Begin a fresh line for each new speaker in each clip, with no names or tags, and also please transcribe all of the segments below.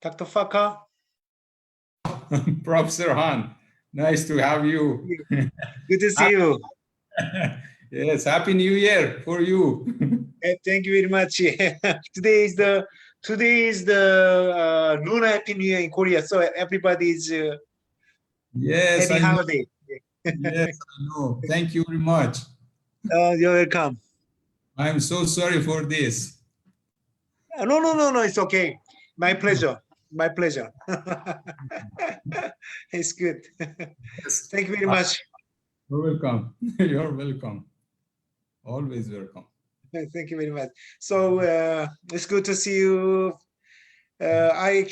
Dr. Faka.
Professor Han, nice to have you.
Good to see you.
Yes, Happy New Year for you.
Thank you very much. Today is the Lunar Happy New Year in Korea, so everybody is
Yes,
happy
I know.
holiday.
Yes, I know. Thank you very much.
You're welcome.
I'm so sorry for this.
No, it's okay. My pleasure. My pleasure. It's good.
Yes.
Thank you very much.
You're welcome. You're welcome. Always welcome.
Thank you very much. So it's good to see you. I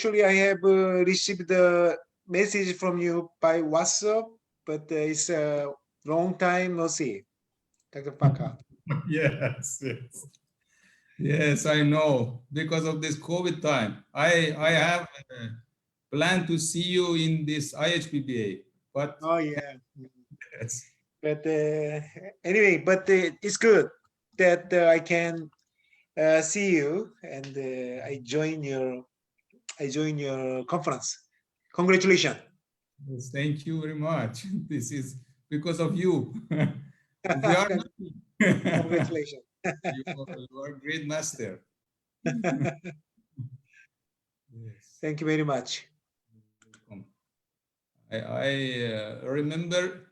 have received the message from you by WhatsApp, but it's a long time no see, Dr. Paka.
Yes, yes. Yes, I know. Because of this COVID time, I have planned to see you in this IHPBA, but
Oh yeah.
yes.
But anyway, it's good that I can see you and I join your conference. Congratulations.
Yes, thank you very much. This is because of you. If you are lucky.
Congratulations.
You are a great master. Yes.
Thank you very much.
I remember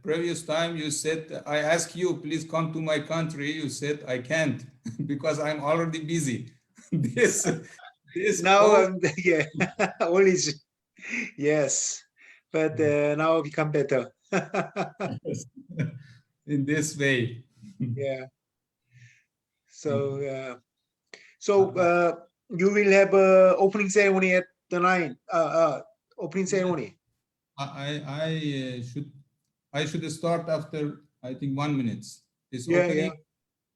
previous time you said, I asked you, please come to my country. You said, I can't because I'm already busy. this
Now, yeah, always, yes, but now become better.
In this way.
Yeah. So, you will have a opening ceremony at the 9. Opening ceremony.
I should start after I think 1 minute. This
Yeah,
opening.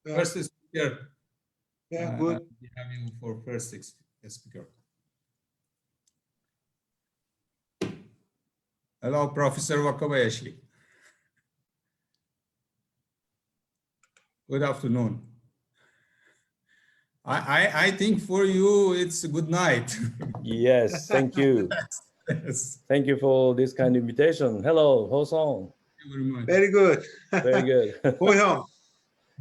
yeah.
First speaker.
Yeah, good.
We have you for first speaker. Hello, Professor Wakabayashi. Good afternoon. I think for you it's a good night.
Yes, thank you.
Yes.
Thank you for this kind of invitation. Hello, Hosong.
Thank you very much.
Very good.
Very good.
Hong.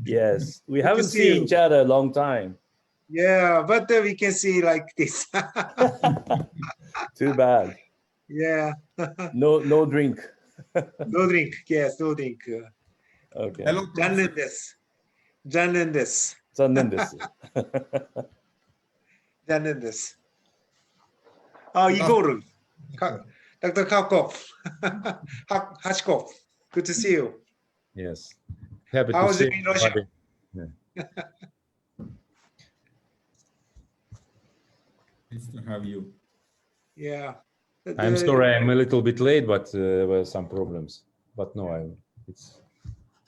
Yes, we
Good to
haven't
see
seen
you.
each other a long time.
Yeah, but we can see like this.
Too bad.
Yeah.
No drink.
No drink. Yes, no drink.
Okay.
Hello, Professor.
残念です。
残念です。
残念です。Igor. Dr. Karkov. Hashkov. Good to see you.
Yes. Happy to
How's
see
it in Russia?
everybody. Yeah.
Nice to have you.
Yeah.
I'm sorry I'm a little bit late, but there were some problems. But no, it's.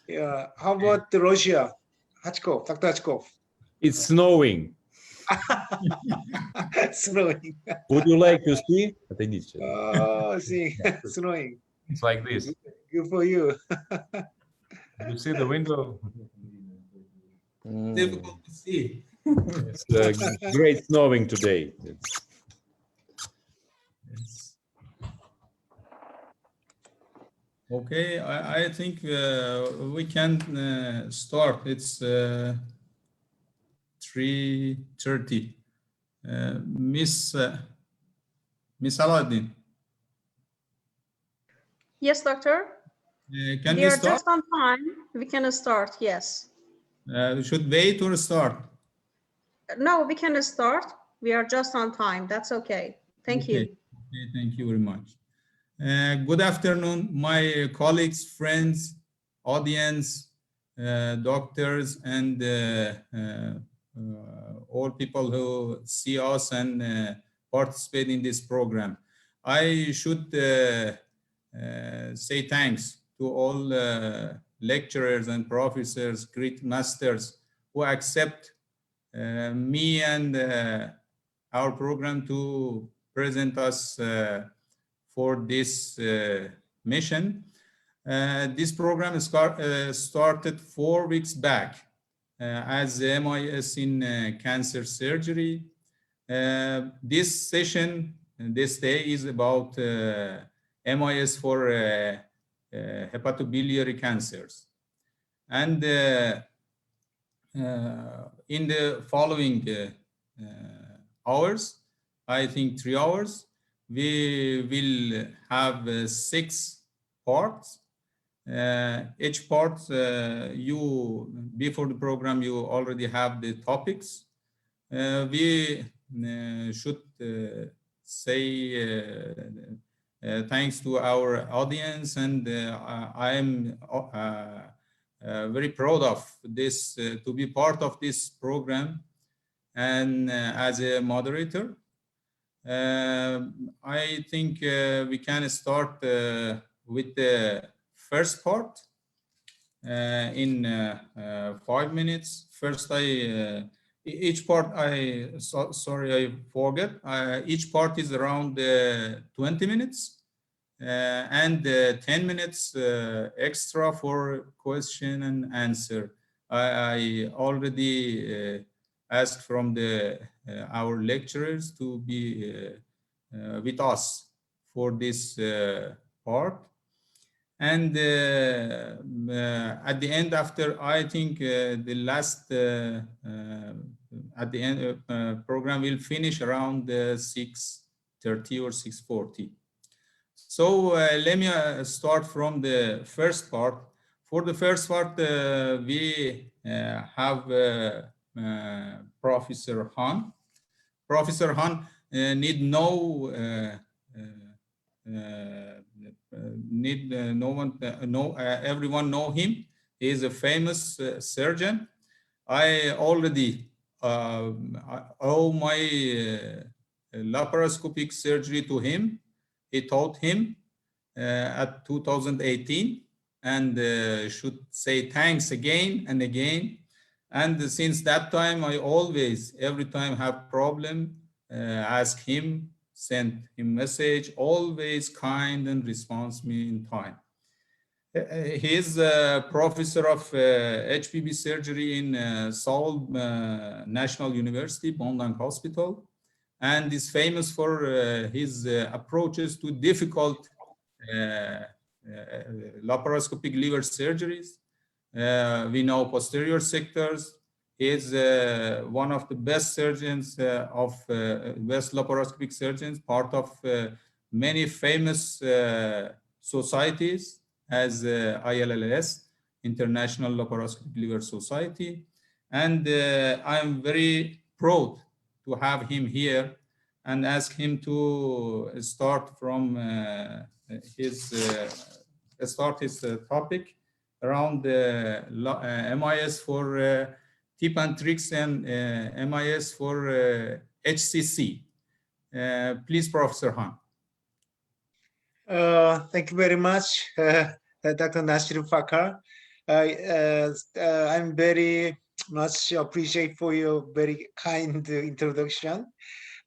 Yeah. How about Russia? Hachkov, Dr. Hachkov.
It's snowing.
Snowing.
Would you like to see?
Oh, see, snowing.
It's like this.
Good for you.
You see the window?
Difficult to see.
It's great snowing today.
Yes. Okay, I think we can start. It's 3:30. Miss Aladdin.
Yes, doctor.
Can
we
we
are
start?
Just on time. We can start. Yes.
We should wait or start?
No, we can start. We are just on time. That's okay. Thank you.
Okay, thank you very much. Good afternoon, my colleagues, friends, audience, doctors, and all people who see us and participate in this program. I should say thanks to all lecturers and professors, great masters who accept me and our program to present us for this mission. This program started 4 weeks back as MIS in cancer surgery. This session, this day is about MIS for hepatobiliary cancers. And in the following hours, I think 3 hours, we will have 6 parts. Each part, before the program, you already have the topics. We should say thanks to our audience, and I am very proud of this, to be part of this program and as a moderator. I think we can start with the first part in 5 minutes. First, each part, sorry, I forget. Each part is around 20 minutes and 10 minutes extra for question and answer. I already asked from our lecturers to be with us for this part. And at the end, after, I think the last, at the end, program will finish around 6:30 or 6:40. So let me start from the first part. For the first part, we have Professor Han. Professor Han need no one everyone know him. He is a famous surgeon. I already owe my laparoscopic surgery to him. He taught him at 2018, and should say thanks again and again. And since that time, I always, every time have problem, ask him, send him message, always kind and responds me in time. He is a professor of HPB surgery in Seoul National University, Bondang Hospital, and is famous for his approaches to difficult laparoscopic liver surgeries. We know posterior sectors. He is one of the best surgeons best laparoscopic surgeons, part of many famous societies as ILLS, International Laparoscopic Liver Society. And I am very proud to have him here and ask him to start from his topic around the MIS for tip and tricks and MIS for HCC. Please, Professor Han.
Thank you very much, Dr. Nasir Fakar. I'm very much appreciate for your very kind introduction.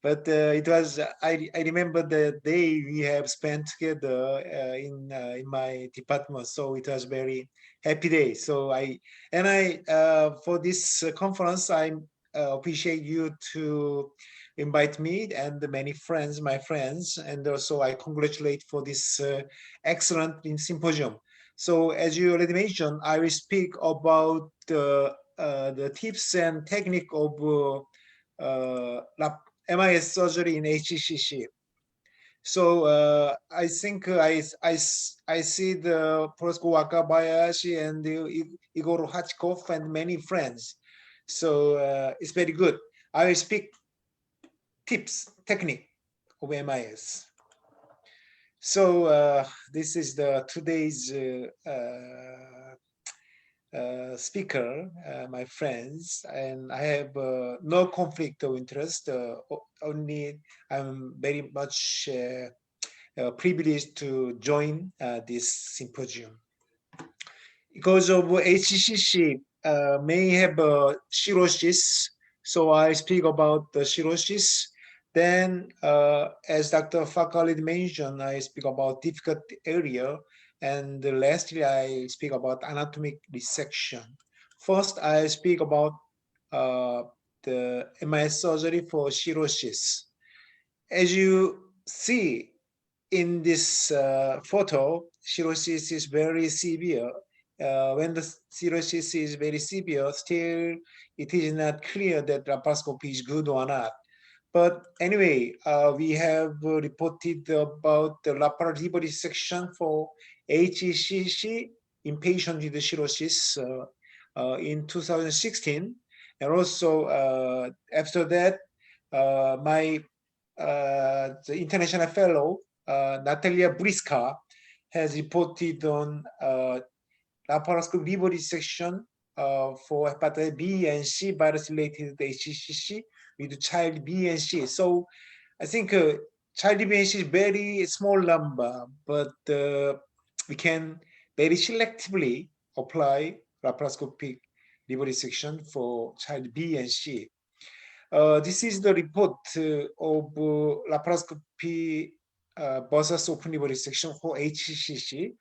But it was, I remember the day we have spent together in my department. So it was very happy day. So for this conference, I appreciate you to invite me and many friends, my friends, and also I congratulate for this excellent symposium. So as you already mentioned, I will speak about the tips and technique of MIS surgery in HCC. So I think I see the Professor Wakabayashi and Igor Hachkov and many friends. So it's very good. I will speak tips, technique of MIS. So this is the today's speaker, my friends, and I have no conflict of interest. Only I'm very much privileged to join this symposium. Because of HCC may have cirrhosis, so I speak about the cirrhosis. Then, as Dr. Fakali mentioned, I speak about difficult area. And lastly, I speak about anatomic resection. First, I speak about the MIS surgery for cirrhosis. As you see in this photo, cirrhosis is very severe. When the cirrhosis is very severe, still it is not clear that laparoscopy is good or not. But anyway, we have reported about the laparoscopy section for HCC in patients with cirrhosis in 2016. And also after that, the international fellow, Natalia Briska, has reported on laparoscopic liver dissection for hepatitis B and C virus-related HCC with child B and C. So I think child B and C is very small number, but we can very selectively apply laparoscopic liver dissection for child B and C. This is the report of laparoscopy versus open liver dissection for HCC.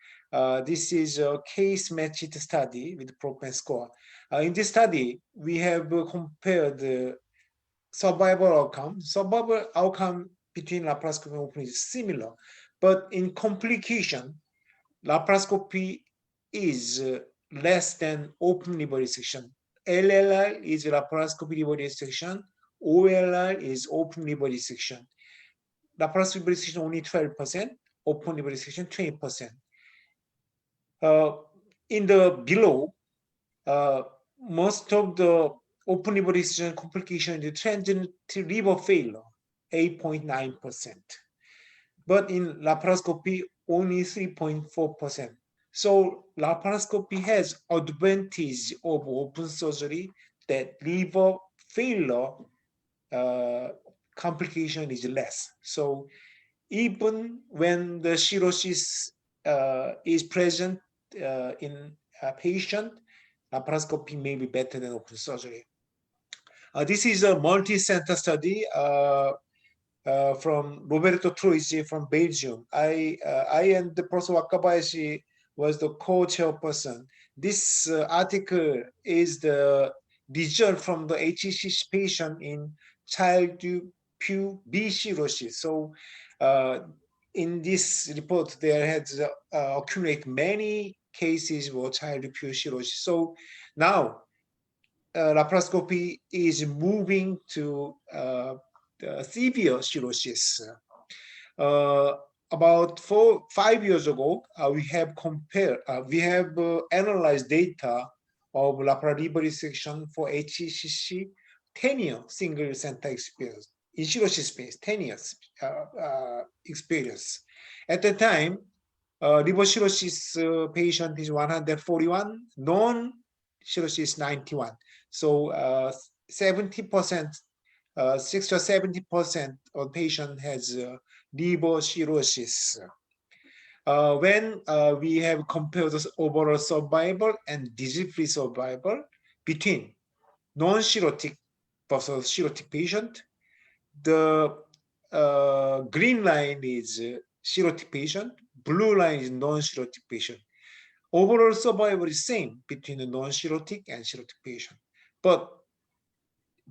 This is a case-matched study with PROPEN score. In this study, we have compared survival outcome. Survival outcome between laparoscopy and open is similar, but in complication, laparoscopy is less than open liver dissection. LLR is laparoscopy liver dissection. OLR is open liver dissection. Laparoscopy liver dissection only 12%, open liver dissection 20%. In the below, most of the open liver dissection complication is transient liver failure, 8.9%. But in laparoscopy, only 3.4%. So laparoscopy has advantage of open surgery that liver failure complication is less. So even when the cirrhosis is present in a patient, laparoscopy may be better than open surgery. This is a multi-center study from Roberto Troisi from Belgium. I and Professor Wakabayashi was the co-chairperson. This article is the result from the HCC patient in child B cirrhosis. So in this report, there has accumulated many cases for child pure cirrhosis. So now laparoscopy is moving to severe cirrhosis. About 5 years ago, we have analyzed data of laparoscopic liver dissection for HCC 10-year single center experience in cirrhosis space, 10 years experience. At the time, liver cirrhosis patient is 141, non-cirrhosis 91. So 70%, 60 or 70% of patient has liver cirrhosis. When we have compared the overall survival and disease-free survival between non-cirrhotic versus cirrhotic patient, the green line is cirrhotic patient, blue line is non-cirrhotic patient. Overall survival is same between the non-cirrhotic and cirrhotic patient, but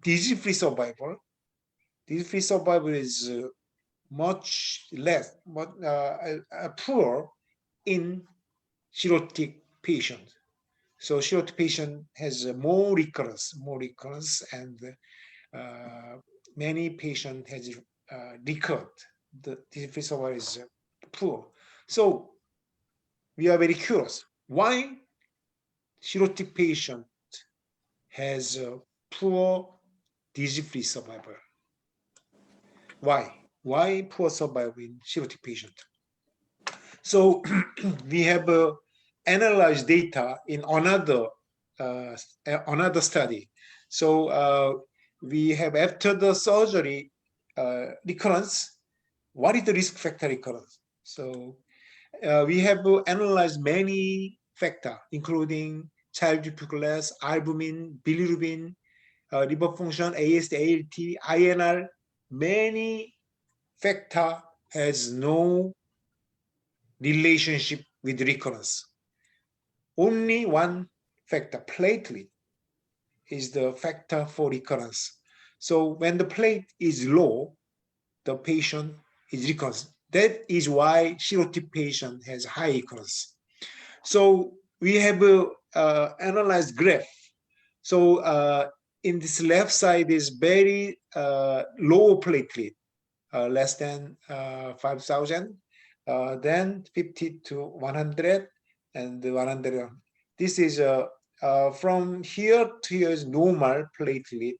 disease-free survival is much less, poor in cirrhotic patient. So cirrhotic patient has more recurrence, and many patient has recurred. The disease-free survival is poor. So we are very curious why cirrhotic patient has poor disease-free survival. Why poor survival in cirrhotic patient? So we have analyzed data in another study. So we have after the surgery recurrence, what is the risk factor recurrence? So we have analyzed many factors, including child tuberculosis, albumin, bilirubin, liver function, AST, ALT, INR. Many factor has no relationship with recurrence. Only one factor, platelet, is the factor for recurrence. So when the plate is low, the patient is recurrent. That is why serotype patient has high recurrence. So we have analyzed graph. So in this left side is very low platelet, less than 5,000, then 50 to 100, and 100. This is from here to here is normal platelet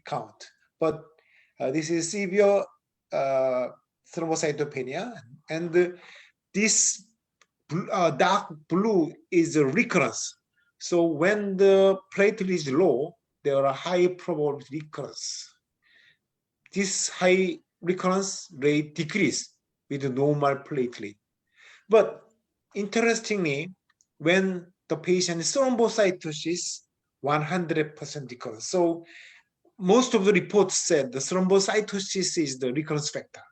count. But this is severe thrombocytopenia, and this dark blue is the recurrence. So when the platelet is low, there are high probability recurrence. This high recurrence rate decrease with the normal platelet. But interestingly, when the patient is thrombocytosis, 100% recurrence. So most of the reports said the thrombocytosis is the recurrence factor.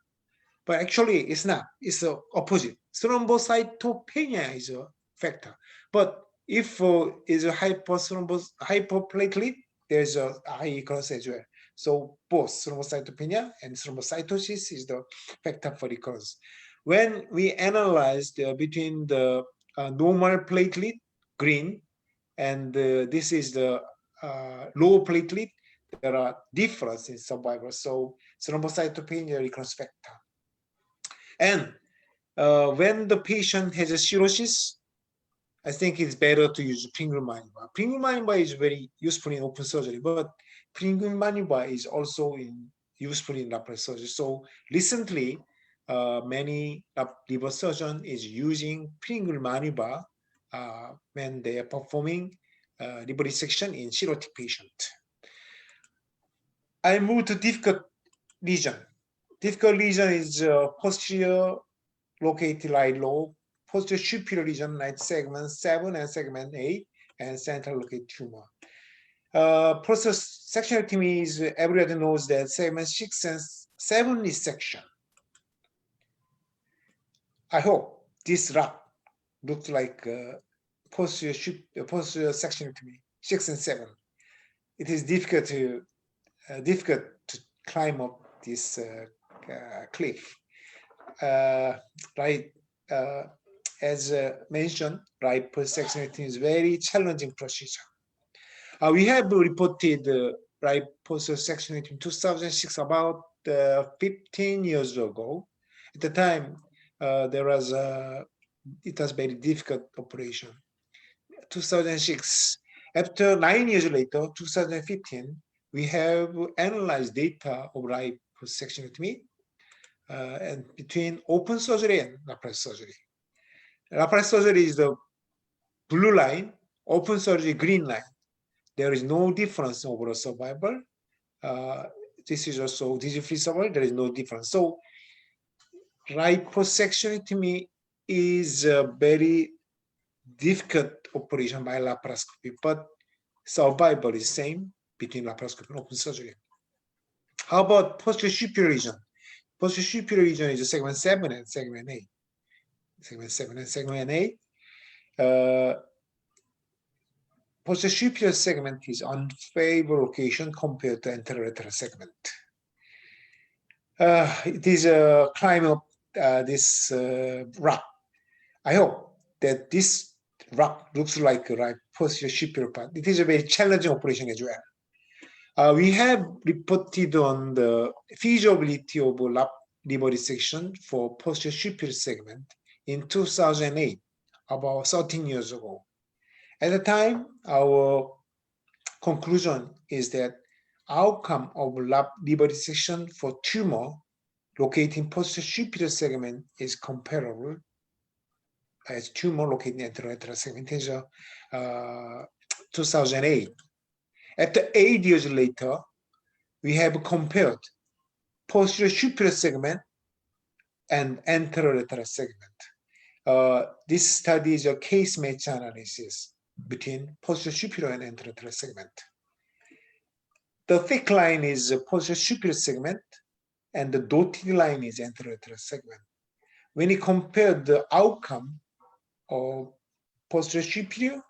But actually, it's not. It's the opposite. Thrombocytopenia is a factor. But if is a hyperplatelet, there's a high recurrence as well. So both thrombocytopenia and thrombocytosis is the factor for recurrence. When we analyzed between the normal platelet, green, and this is the low platelet, there are differences in survival. So thrombocytopenia recurrence factor. And when the patient has a cirrhosis, I think it's better to use Minimally. Minimally is very useful in open surgery, but Minimally is also useful in laparoscopic surgery. So recently, many liver surgeons is using Minimally when they are performing liver resection in cirrhotic patient. I move to difficult lesion. Difficult lesion is posterior located right lobe, posterior superior region, right segment 7 and segment 8, and central located tumor. Process sectionectomy is, everybody knows that segment 6 and 7 is section. I hope this wrap looks like posterior sectionectomy 6 and 7. It is difficult to climb up this cliff. Right, as mentioned, right, post-sectionectomy is very challenging procedure. We have reported right post-sectionectomy in 2006, about 15 years ago. At the time, it was very difficult operation. 2006. After 9 years later, 2015, we have analyzed data of right post-sectionectomy. And between open surgery and laparoscopic surgery. Laparoscopic surgery is the blue line, open surgery green line. There is no difference in overall survival. This is also disease-free survival. There is no difference. So right post-sectionectomy is a very difficult operation by laparoscopy, but survival is same between laparoscopy and open surgery. How about posterior superior region? Posterior superior region is segment 7 and segment 8. Segment 7 and segment 8. Posterior superior segment is unfavorable location compared to anterolateral segment. It is a climb up this rock. I hope that this rock looks like a right posterior superior part. It is a very challenging operation as well. We have reported on the feasibility of liver resection for posterior superior segment in 2008, about 13 years ago. At the time, our conclusion is that outcome of liver resection for tumor located in posterior superior segment is comparable as tumor located in anterolateral segment. It is 2008. After 8 years later, we have compared posterior superior segment and anterolateral segment. This study is a case match analysis between posterior superior and anterolateral segment. The thick line is posterior superior segment, and the dotted line is anterolateral segment. When you compare the outcome of posterior superior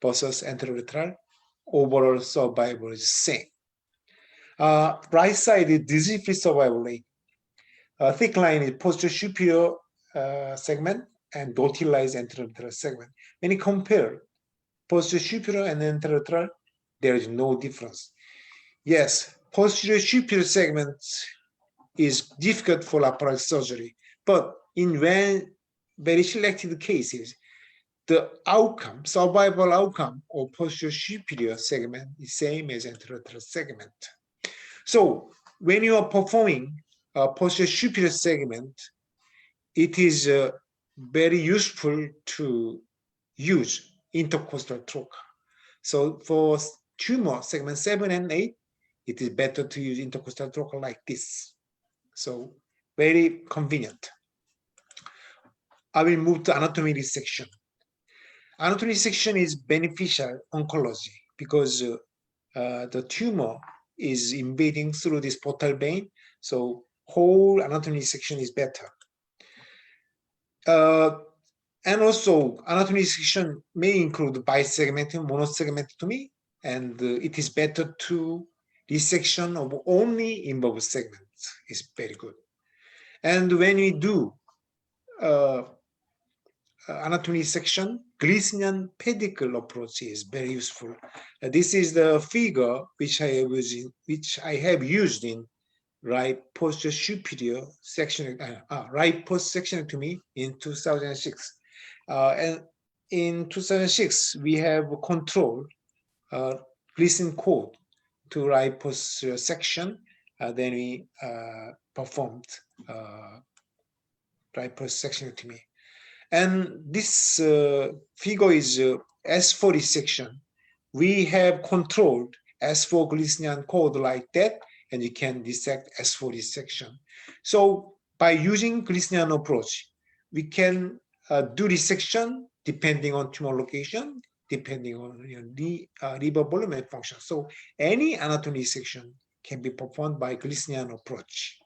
versus anterolateral, overall survival is same. Right side is disease-free survival rate. Thick line is posterior superior segment and dotted line is anterolateral segment. When you compare posterior superior and anterolateral, there is no difference. Yes, posterior superior segment is difficult for laparoscopic surgery, but in very selected cases, the outcome, survival outcome of posterior superior segment is same as anterolateral segment. So when you are performing a posterior superior segment, it is very useful to use intercostal trocar. So for tumor segment 7 and 8, it is better to use intercostal trocar like this. So very convenient. I will move to anatomy resection. Anatomy resection is beneficial oncology because the tumor is invading through this portal vein. So whole anatomy resection is better. And also anatomy resection may include bisegmentum, monosegmentomy, and it is better to resection of only involved segments is very good. And when we do anatomy section, Glissonian pedicle approach is very useful. This is the figure which I have used in right posterior superior section, right post sectionectomy in 2006. And in 2006, we have controlled Gleason code to right posterior section. Then we performed right post sectionectomy. And this figure is S4 resection. We have controlled S4 Gleasonian code like that, and you can dissect S4 resection. So by using Gleasonian approach, we can do resection depending on tumor location, depending on the liver volume and function. So any anatomy resection can be performed by Gleasonian approach.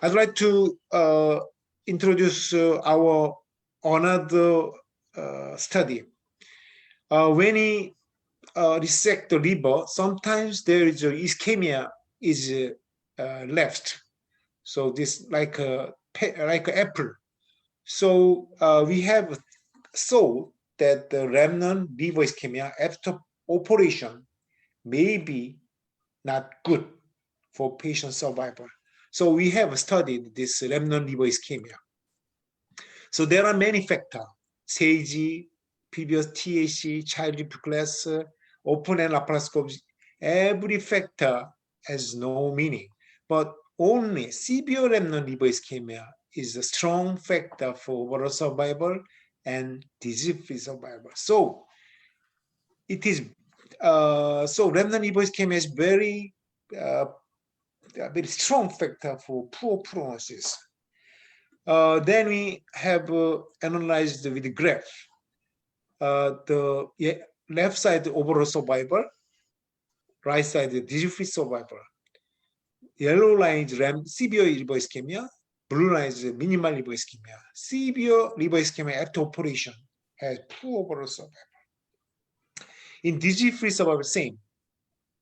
I'd like to introduce our another study. When we resect the liver, sometimes there is a ischemia is left. So this like an apple. So we have saw that the remnant liver ischemia after operation may be not good for patient survival. So we have studied this remnant liver ischemia. So there are many factors: SAGE, previous TAC, child class, open and laparoscopy. Every factor has no meaning, but only severe remnant liver ischemia is a strong factor for overall survival and disease-free survival. So it is so remnant liver ischemia is very strong factor for poor prognosis. Then we have analyzed with the graph the left side overall survival, right side disease-free survival. Yellow line is severe liver ischemia, blue line is minimal liver ischemia. Severe liver ischemia after operation has poor overall survival. In disease-free survival, same.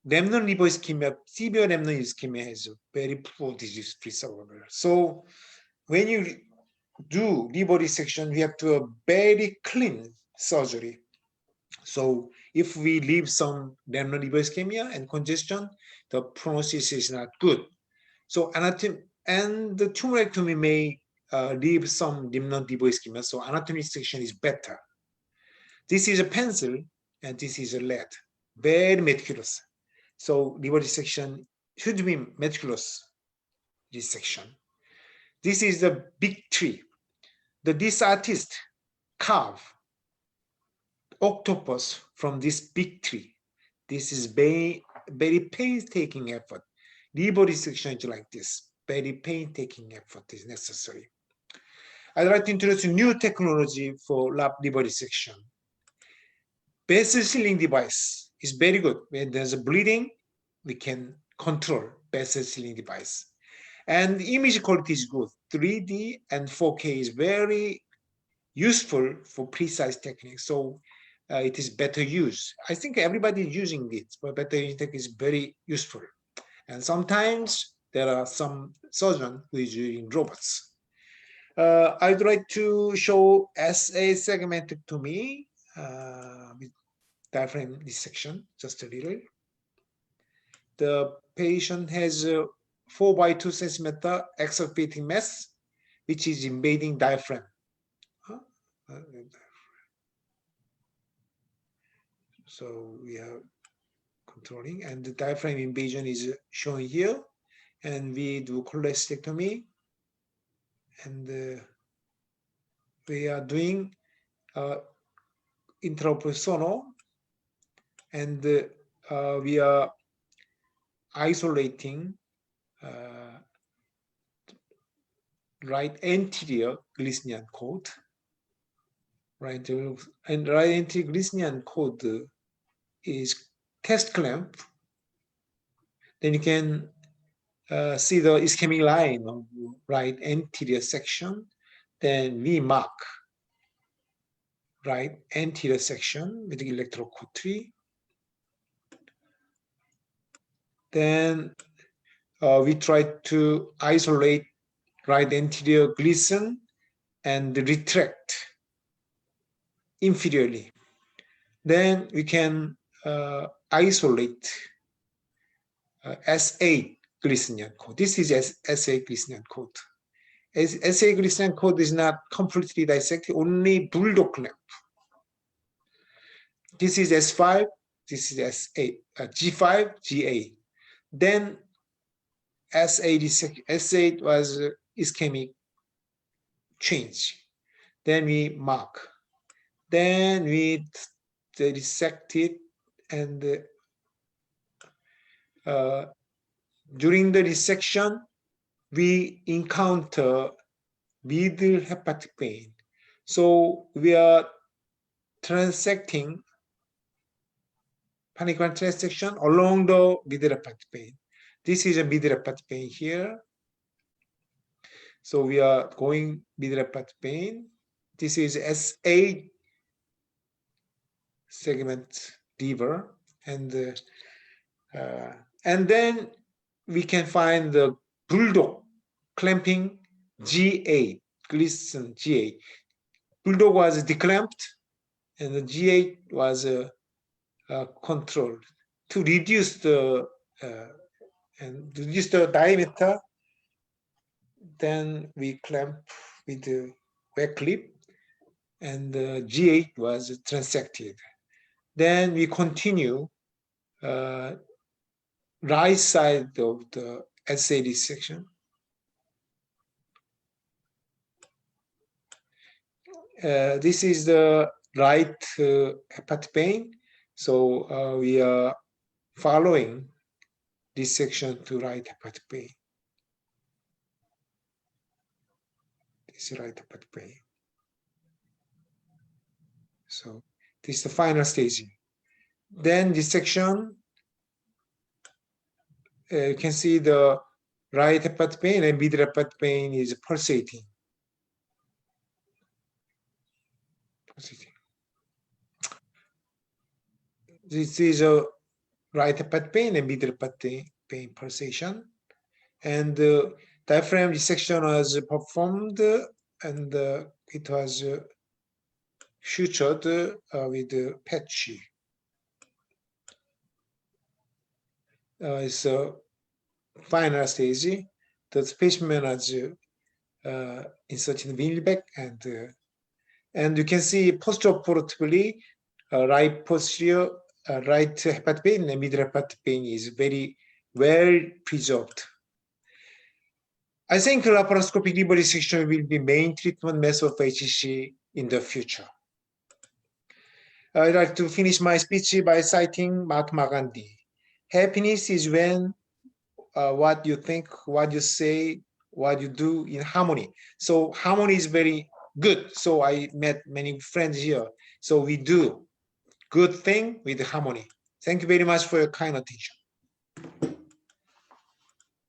Remnant liver ischemia, severe remnant ischemia has very poor disease-free survival. So when you do liver resection, we have to have very clean surgery. So if we leave some remnant liver ischemia and congestion, the prognosis is not good. So anatomy and the tumorectomy may leave some remnant liver ischemia. So anatomy section is better. This is a pencil and this is a lead, very meticulous. So liver resection should be meticulous resection. This is the big tree. This artist carved octopus from this big tree. This is very painstaking effort. Liver resection is like this. Very painstaking effort is necessary. I'd like to introduce a new technology for liver resection. Vessel sealing device is very good. When there's a bleeding, we can control vessel sealing device. And the image quality is good. 3D and 4K is very useful for precise techniques. So it is better used. I think everybody is using it, but better technique is very useful. And sometimes there are some surgeons who is using robots. I'd like to show SA segmentectomy with diaphragm dissection, just a little. The patient has a 4 by 2 centimeter exculpating mass, which is invading diaphragm. So we are controlling, and the diaphragm invasion is shown here, and we do cholecystectomy, and we are doing intraoperable sono, and we are isolating right anterior Glissnian cord, right, and right anterior Glissnian cord is test clamp. Then you can see the ischemic line of right anterior section. Then we mark right anterior section with the electrocautery. Then we try to isolate right anterior Gleason and retract inferiorly. Then we can isolate S8 Glissnian code. This is S8 Glissnian code. S8 Glissnian code is not completely dissected, only bulldog clamp. This is S5, this is S8, G5, G8. Then S8 was ischemic change. Then we mark. Then we dissect it, and during the dissection, we encounter middle hepatic pain. So we are transecting panic-1 transection along the middle hepatic pain. This is a middle hepatic pain here. So we are going middle hepatic pain. This is S8 segment lever, and then we can find the bulldog clamping G8, Gleason G8. Bulldog was declamped, and the G8 was controlled to reduce the diameter. Then we clamp with the wet clip, and the G8 was transected. Then we continue right side of the SAD section. This is the right hepatic pain. So we are following this section to right hepatic pain. This is right hepatic pain. So this is the final staging. Then this section, you can see the right hepatic pain and middle hepatic pain is pulsating. This is a right hepatic pain and middle hepatic pain pulsation. And the diaphragm dissection was performed, and it was sutured with the patch. It's a final stage. The specimen was inserted in Winlebeck, and you can see postoperatively right posterior, right hepatic pain and middle hepatic pain is very well preserved. I think laparoscopic liver resection will be main treatment method for HCC in the future. I'd like to finish my speech by citing Mahatma Gandhi. Happiness is when what you think, what you say, what you do in harmony. So harmony is very good. So I met many friends here. So we do good thing with harmony. Thank you very much for your kind attention.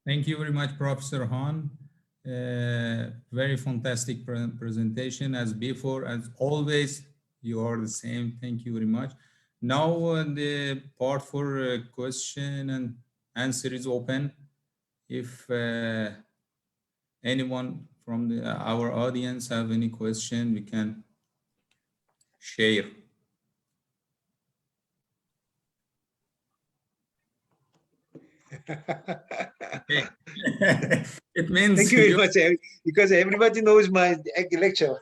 Thank you very much, Professor Han. Very fantastic presentation as before, as always. You are the same. Thank you very much. Now the part for question and answer is open. If anyone from our audience have any question, we can share. Okay. It means
Thank you very much, because everybody knows my lecture.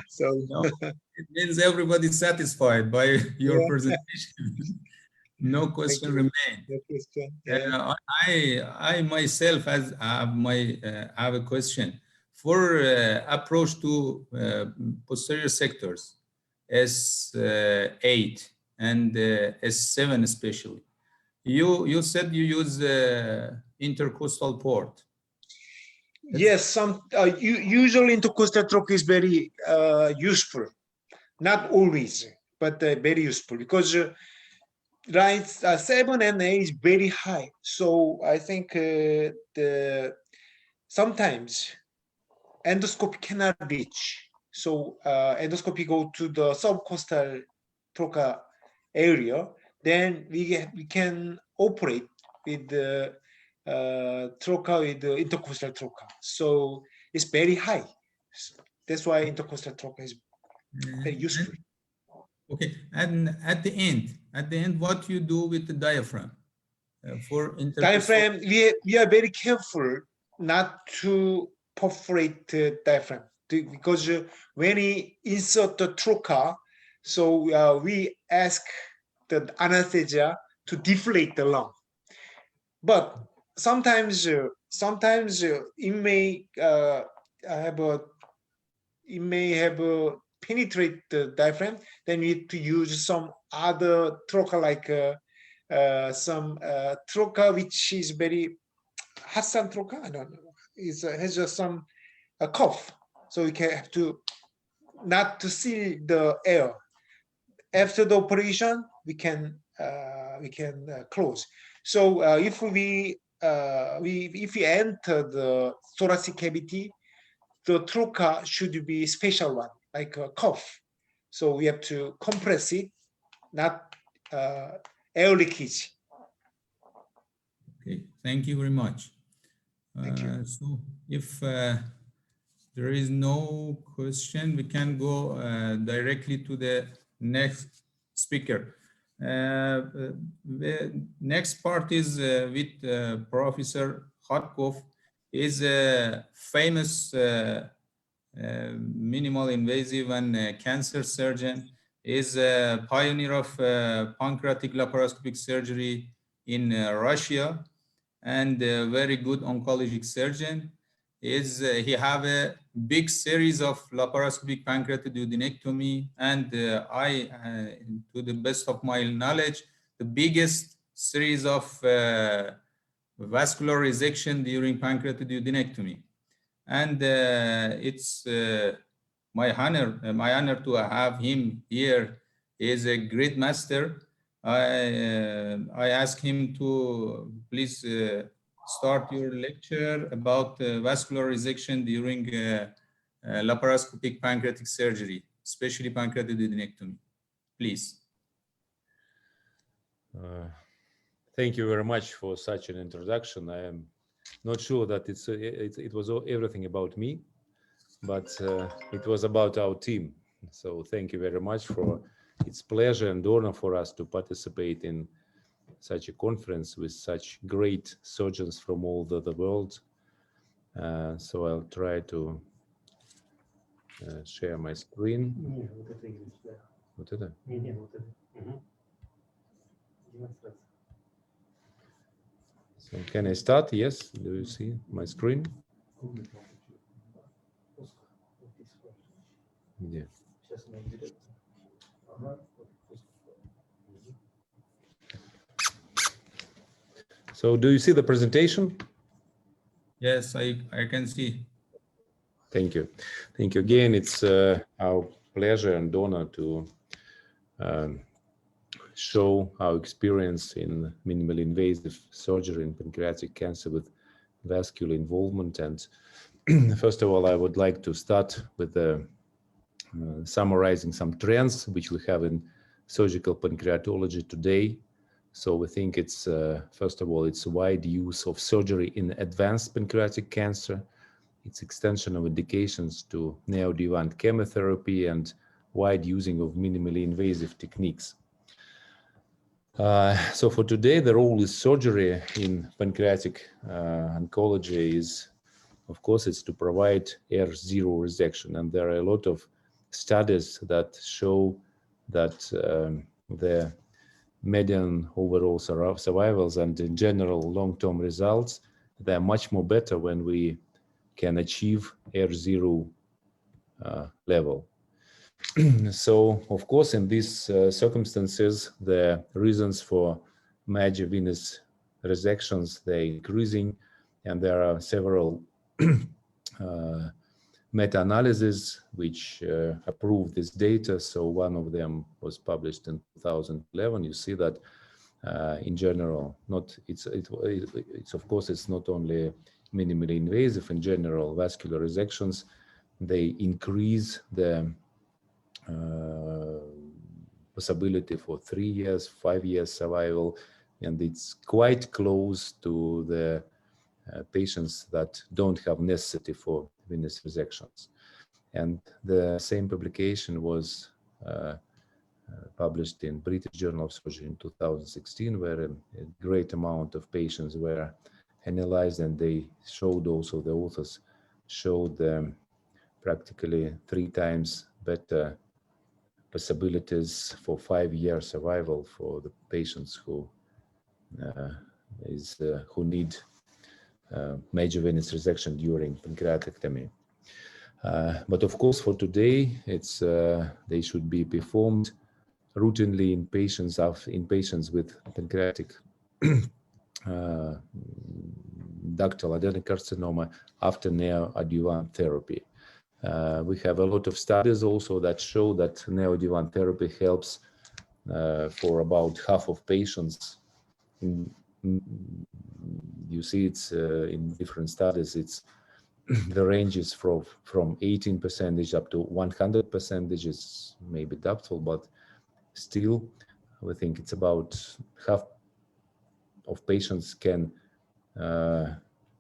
So
no, it means everybody's satisfied by your
Yeah.
presentation. No question
you.
remain.
no question. Yeah.
I myself have a question for approach to posterior sectors S8 and S7 especially. You said you use intercostal port.
Yes, usually intercostal troch is very useful. Not always, but very useful, because right 7 and 8 is very high. So I think sometimes endoscopy cannot reach. So endoscopy go to the subcostal trocar area, then we can operate with the trocar with the intercostal trocar. So it's very high. That's why intercostal trocar is very useful.
Okay, and at the end, what you do with the diaphragm for
Diaphragm, we are very careful not to perforate the diaphragm, because when we insert the trocar, so we ask the anesthesia to deflate the lung. But sometimes it may have penetrate the diaphragm. Then we need to use some other trocar, like some trocar which is very Hassan trocar. I don't know. Has just some cough, so we can have to not to seal the air. After the operation, we can close. So if we enter the thoracic cavity, the trocar should be special one, like a cough. So we have to compress it, not air leakage.
Okay, thank you very much.
Thank you.
So if there is no question, we can go directly to the next speaker. The next part is with Professor Kharkov. Is a famous minimal invasive and cancer surgeon. Is a pioneer of pancreatic laparoscopic surgery in Russia, and a very good oncologic surgeon. He have a big series of laparoscopic pancreatiduodenectomy, and to the best of my knowledge, the biggest series of vascular resection during pancreatiduodenectomy. And it's my honor to have him here. He is a great master. I ask him to please start your lecture about vascular resection during laparoscopic pancreatic surgery, especially pancreatiduodenectomy. Please.
Thank you very much for such an introduction. I am not sure that it was everything about me, but it was about our team. So thank you very much. It's pleasure and honor for us to participate in such a conference with such great surgeons from all the world. So I'll try to share my screen. Вот это? So can I start? Yes. Do you see my screen? Yeah. So do you see the presentation?
Yes, I can see.
Thank you. Thank you again. It's our pleasure and honor to show our experience in minimally invasive surgery in pancreatic cancer with vascular involvement. And first of all, I would like to start with summarizing some trends which we have in surgical pancreatology today. So we think it's, first of all, it's wide use of surgery in advanced pancreatic cancer. It's extension of indications to neoadjuvant chemotherapy and wide using of minimally invasive techniques. So for today, the role is surgery in pancreatic oncology is, of course, it's to provide R0 resection. And there are a lot of studies that show that the median overall survivals and in general long-term results, they're much more better when we can achieve R0 level. So, of course, in these circumstances, the reasons for major venous resections, they're increasing, and there are several meta-analyses which approve this data. So one of them was published in 2011. You see that in general, it's of course, it's not only minimally invasive. In general, vascular resections, they increase the possibility for 3 years, 5 years survival, and it's quite close to the patients that don't have necessity for venous resections. And the same publication was published in British Journal of Surgery in 2016, where a great amount of patients were analyzed, and they showed also, the authors showed practically 3 times better possibilities for 5-year survival for the patients who need major venous resection during pancreatectomy. But of course, for today, it's they should be performed routinely in patients with pancreatic ductal adenocarcinoma after neoadjuvant therapy. We have a lot of studies also that show that neoadjuvant therapy helps for about half of patients. You see, it's in different studies, it's the range is from 18% up to 100%. Is maybe doubtful, but still, we think it's about half of patients can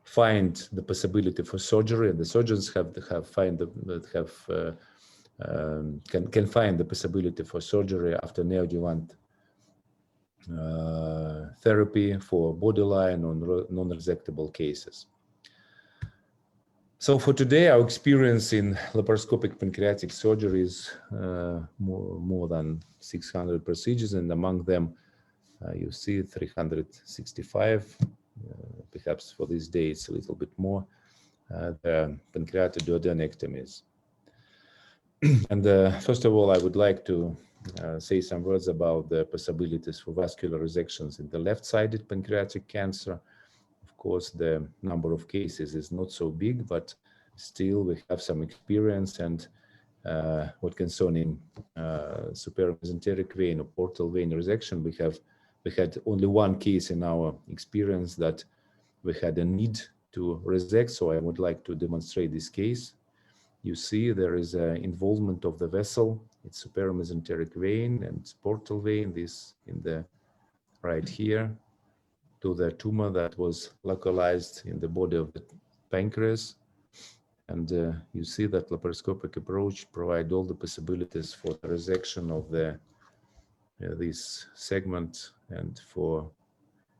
find the possibility for surgery, and the surgeons can find the possibility for surgery after neoadjuvant therapy for borderline or non-resectable cases. So for today, our experience in laparoscopic pancreatic surgery is more than 600 procedures, and among them, you see 365, perhaps for this day it's a little bit more, the pancreatic duodenectomies. And first of all, I would like to say some words about the possibilities for vascular resections in the left-sided pancreatic cancer. Of course, the number of cases is not so big, but still we have some experience. And what concerning supramesenteric vein or portal vein resection, we had only one case in our experience that we had a need to resect. So I would like to demonstrate this case. You see there is an involvement of the vessel. It's supramesenteric vein and portal vein, this in the right here, to the tumor that was localized in the body of the pancreas. And you see that laparoscopic approach provides all the possibilities for the resection of the this segment. And for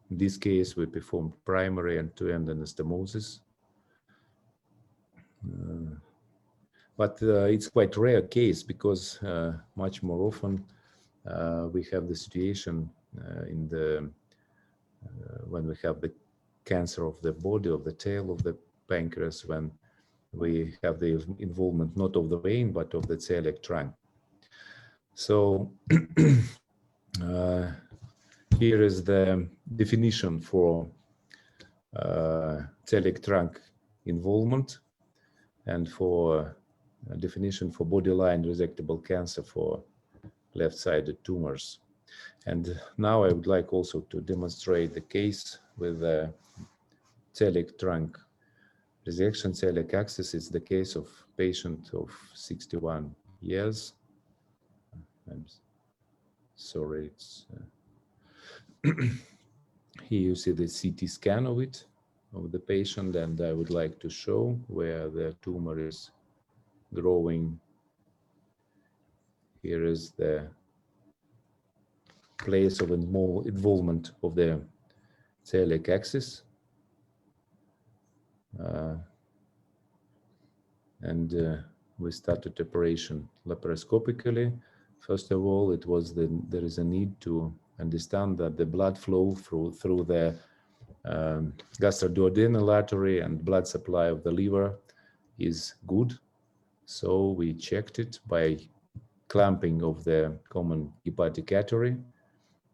in this case, we performed primary and end-to-end anastomosis. But it's quite rare case because much more often we have the situation in the when we have the cancer of the body, of the tail of the pancreas, when we have the involvement not of the vein but of the celiac trunk. So here is the definition for celiac trunk involvement, and for definition for borderline resectable cancer for left-sided tumors. And now I would like also to demonstrate the case with the celiac trunk resection. Celiac axis is the case of patient of 61 years. I'm sorry, it's here you see the CT scan of it, of the patient, and I would like to show where the tumor is growing. Here is the place of involvement of the celiac axis. We started operation laparoscopically. First of all, there is a need to understand that the blood flow through the gastroduodenal artery and blood supply of the liver is good. So we checked it by clamping of the common hepatic artery.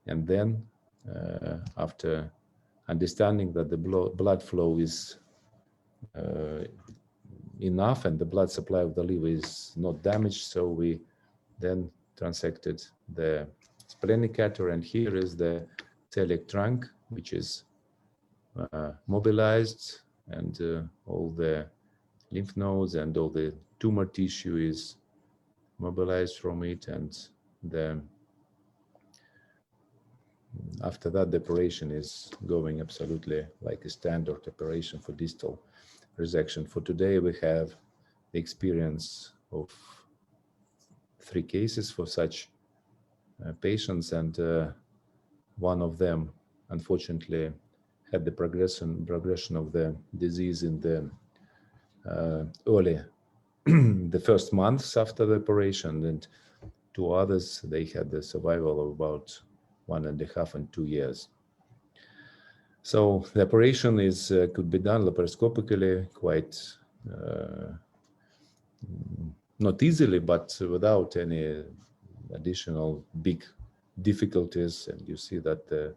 And then after understanding that the blood flow is enough and the blood supply of the liver is not damaged, so we then transected the splenic artery, and here is the celiac trunk, which is mobilized, and all the lymph nodes and all the tumor tissue is mobilized from it, and after that the operation is going absolutely like a standard operation for distal resection. For today we have the experience of 3 cases for such patients, and one of them unfortunately had the progression of the disease in the early the first months after the operation, and 2 others, they had the survival of about 1.5 and 2 years. So the operation could be done laparoscopically quite not easily, but without any additional big difficulties. And you see that the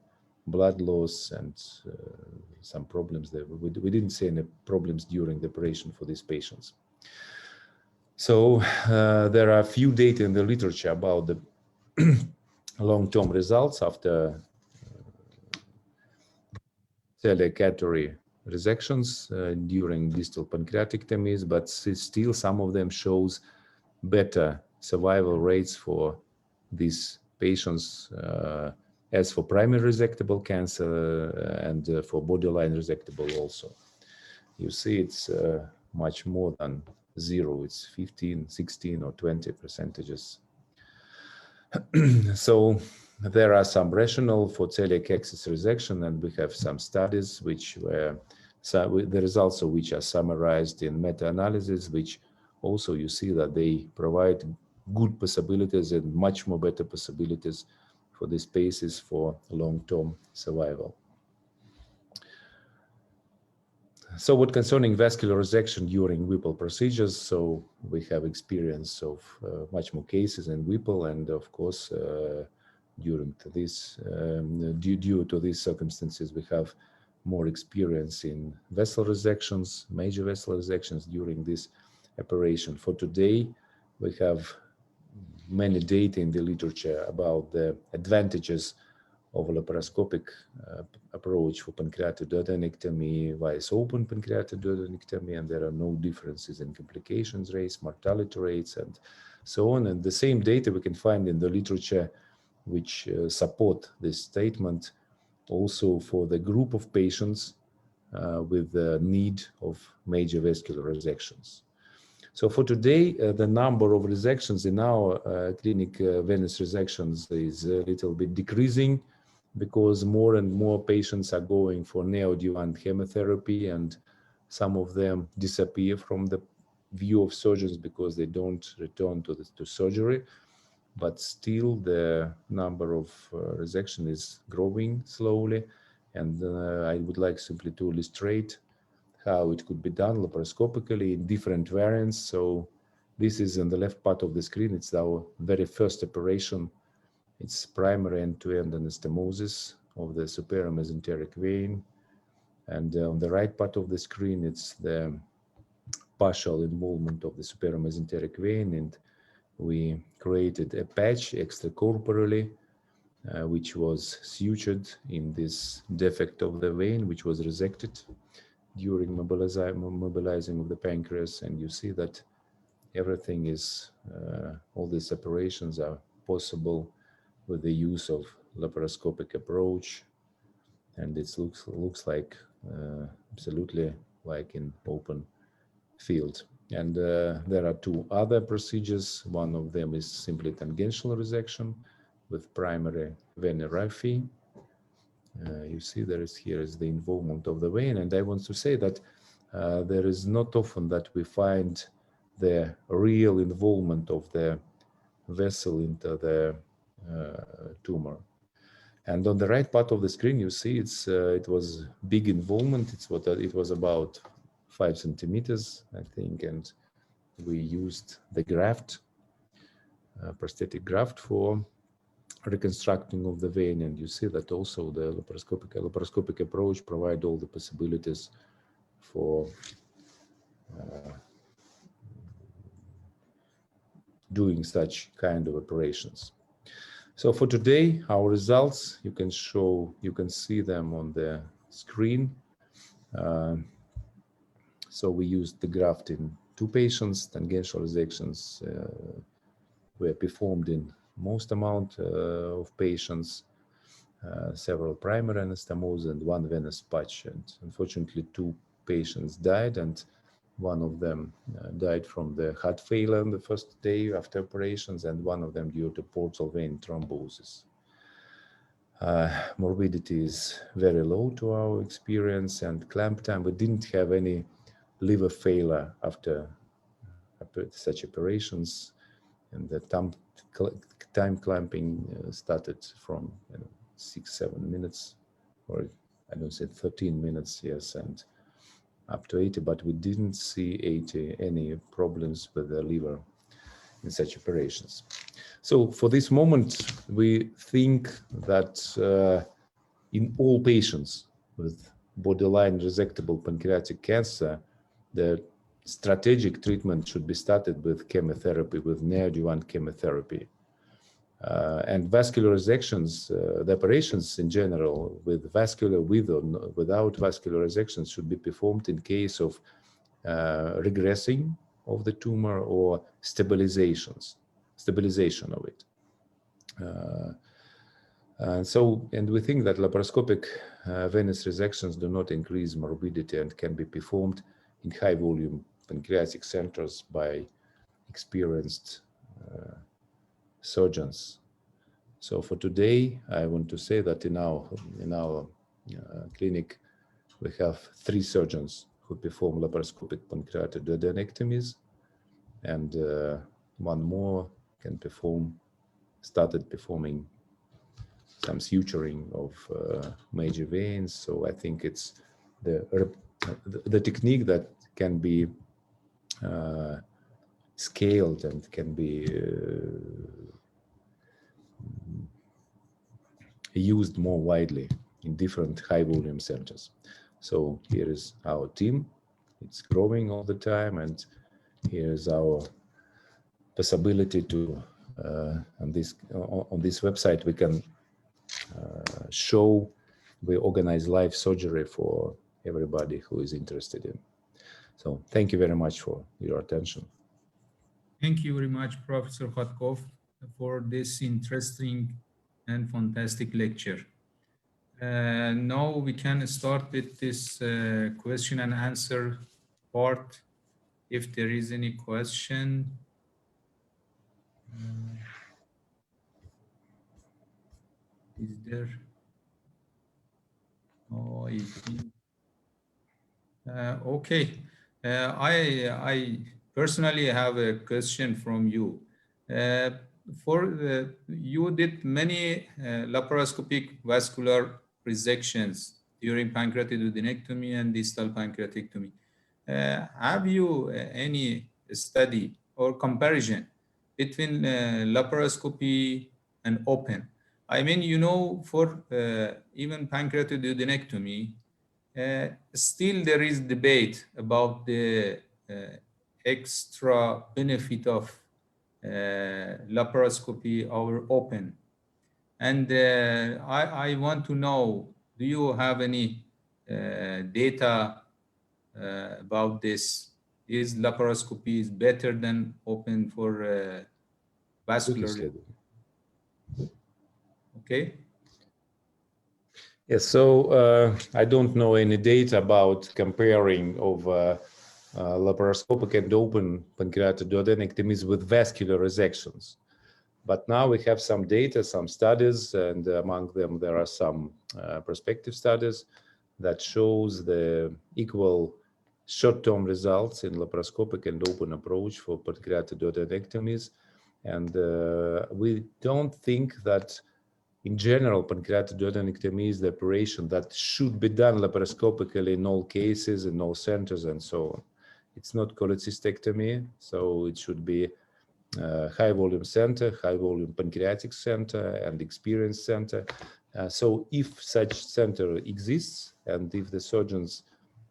blood loss and some problems there. We didn't see any problems during the operation for these patients. So there are a few data in the literature about the long-term results after celiac artery resections during distal pancreatectomies, but still some of them shows better survival rates for these patients as for primary resectable cancer and for borderline resectable also. You see it's much more than 0, it's 15, 16 or 20%. So there are some rationale for celiac axis resection, and we have some studies which were the results of which are summarized in meta-analysis, which also you see that they provide good possibilities and much more better possibilities for these patients for long-term survival. So what concerning vascular resection during Whipple procedures, so we have experience of much more cases in Whipple, and of course due to these circumstances we have more experience in vessel resections, major vessel resections during this operation. For today we have many data in the literature about the advantages of a laparoscopic approach for pancreatic duodenectomy versus open pancreatic duodenectomy, and there are no differences in complications rates, mortality rates, and so on. And the same data we can find in the literature which support this statement also for the group of patients with the need of major vascular resections. So for today, the number of resections in our clinic, venous resections, is a little bit decreasing, because more and more patients are going for neoadjuvant chemotherapy, and some of them disappear from the view of surgeons because they don't return to surgery. But still the number of resection is growing slowly, and I would like simply to illustrate how it could be done laparoscopically in different variants. So this is on the left part of the screen. It's our very first operation. It's primary end-to-end anastomosis of the superior mesenteric vein. And on the right part of the screen, it's the partial involvement of the superior mesenteric vein. And we created a patch extracorporally, which was sutured in this defect of the vein, which was resected during mobilizing of the pancreas. And you see that everything is, all these operations are possible with the use of laparoscopic approach, and it looks like absolutely like in open field. And there are two other procedures. One of them is simply tangential resection with primary veniraphy. You see here is the involvement of the vein, and I want to say that there is not often that we find the real involvement of the vessel into the tumor. And on the right part of the screen, you see it was big involvement. It was about 5 centimeters, I think, and we used the graft, prosthetic graft, for reconstructing of the vein. And you see that also the laparoscopic approach provide all the possibilities for doing such kind of operations. So for today, our results, you can see them on the screen. So we used the graft in 2 patients. Tangential resections were performed in most amount of patients, several primary anastomosis and 1 venous patch. And unfortunately, 2 patients died, and one of them died from the heart failure on the first day after operations, and one of them due to portal vein thrombosis. Morbidity is very low to our experience, and clamp time, we didn't have any liver failure after such operations, and the time clamping started from 6-7 minutes, or I don't say 13 minutes, yes, and up to 80, but we didn't see any problems with the liver in such operations. So for this moment, we think that in all patients with borderline resectable pancreatic cancer, the strategic treatment should be started with chemotherapy, with neoadjuvant chemotherapy. And vascular resections, the operations in general, with vascular, with or without vascular resections, should be performed in case of regressing of the tumor or stabilization of it. And we think that laparoscopic venous resections do not increase morbidity and can be performed in high volume pancreatic centers by experienced surgeons. So for today, I want to say that in our clinic, we have 3 surgeons who perform laparoscopic pancreatic duodenectomies, and 1 more started performing some suturing of major veins. So I think it's the technique that can be scaled and can be used more widely in different high volume centers. So here is our team. It's growing all the time, and here's our possibility to on this website we can show, we organize live surgery for everybody who is interested in. So thank you very much for your attention.
Thank you very much, Professor Khatkov, for this interesting and fantastic lecture. Now we can start with this question and answer part. If there is any question. Is there? Oh, I think. Okay. I personally have a question from you. You did many laparoscopic vascular resections during pancreatic duodenectomy and distal pancreatectomy. Have you any study or comparison between laparoscopy and open? I mean, you know, for even pancreatic duodenectomy, still there is debate about the extra benefit of laparoscopy or open. And I want to know, do you have any data about this? Is laparoscopy better than open for vascular? Okay.
Yes, so I don't know any data about comparing of laparoscopic and open pancreatic duodenectomies with vascular resections. But now we have some data, some studies, and among them there are some prospective studies that shows the equal short-term results in laparoscopic and open approach for pancreatic duodenectomies. And we don't think that in general, pancreatic duodenectomy is the operation that should be done laparoscopically in all cases, in all centers, and so on. It's not cholecystectomy, so it should be high volume center, high volume pancreatic center, and experience center. So if such center exists, and if the surgeons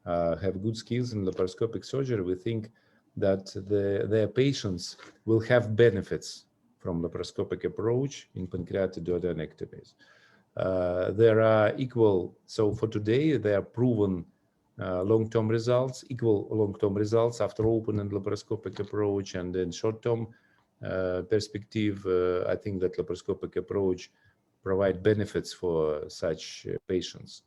have good skills in laparoscopic surgery, we think that their patients will have benefits from laparoscopic approach in pancreatic duodenectomies. There are equal, so for today, there are proven long-term results, equal long-term results after open and laparoscopic approach, and in short-term perspective, I think that laparoscopic approach provide benefits for such patients.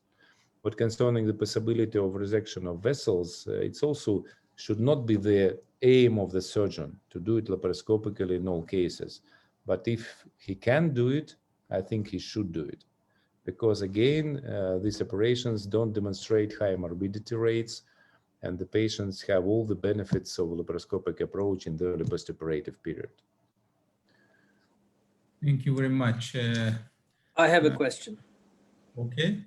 But concerning the possibility of resection of vessels, it's also should not be the aim of the surgeon to do it laparoscopically in all cases. But if he can do it, I think he should do it. Because again, these operations don't demonstrate high morbidity rates, and the patients have all the benefits of laparoscopic approach in the early postoperative period.
Thank you very much.
I have a question.
Okay.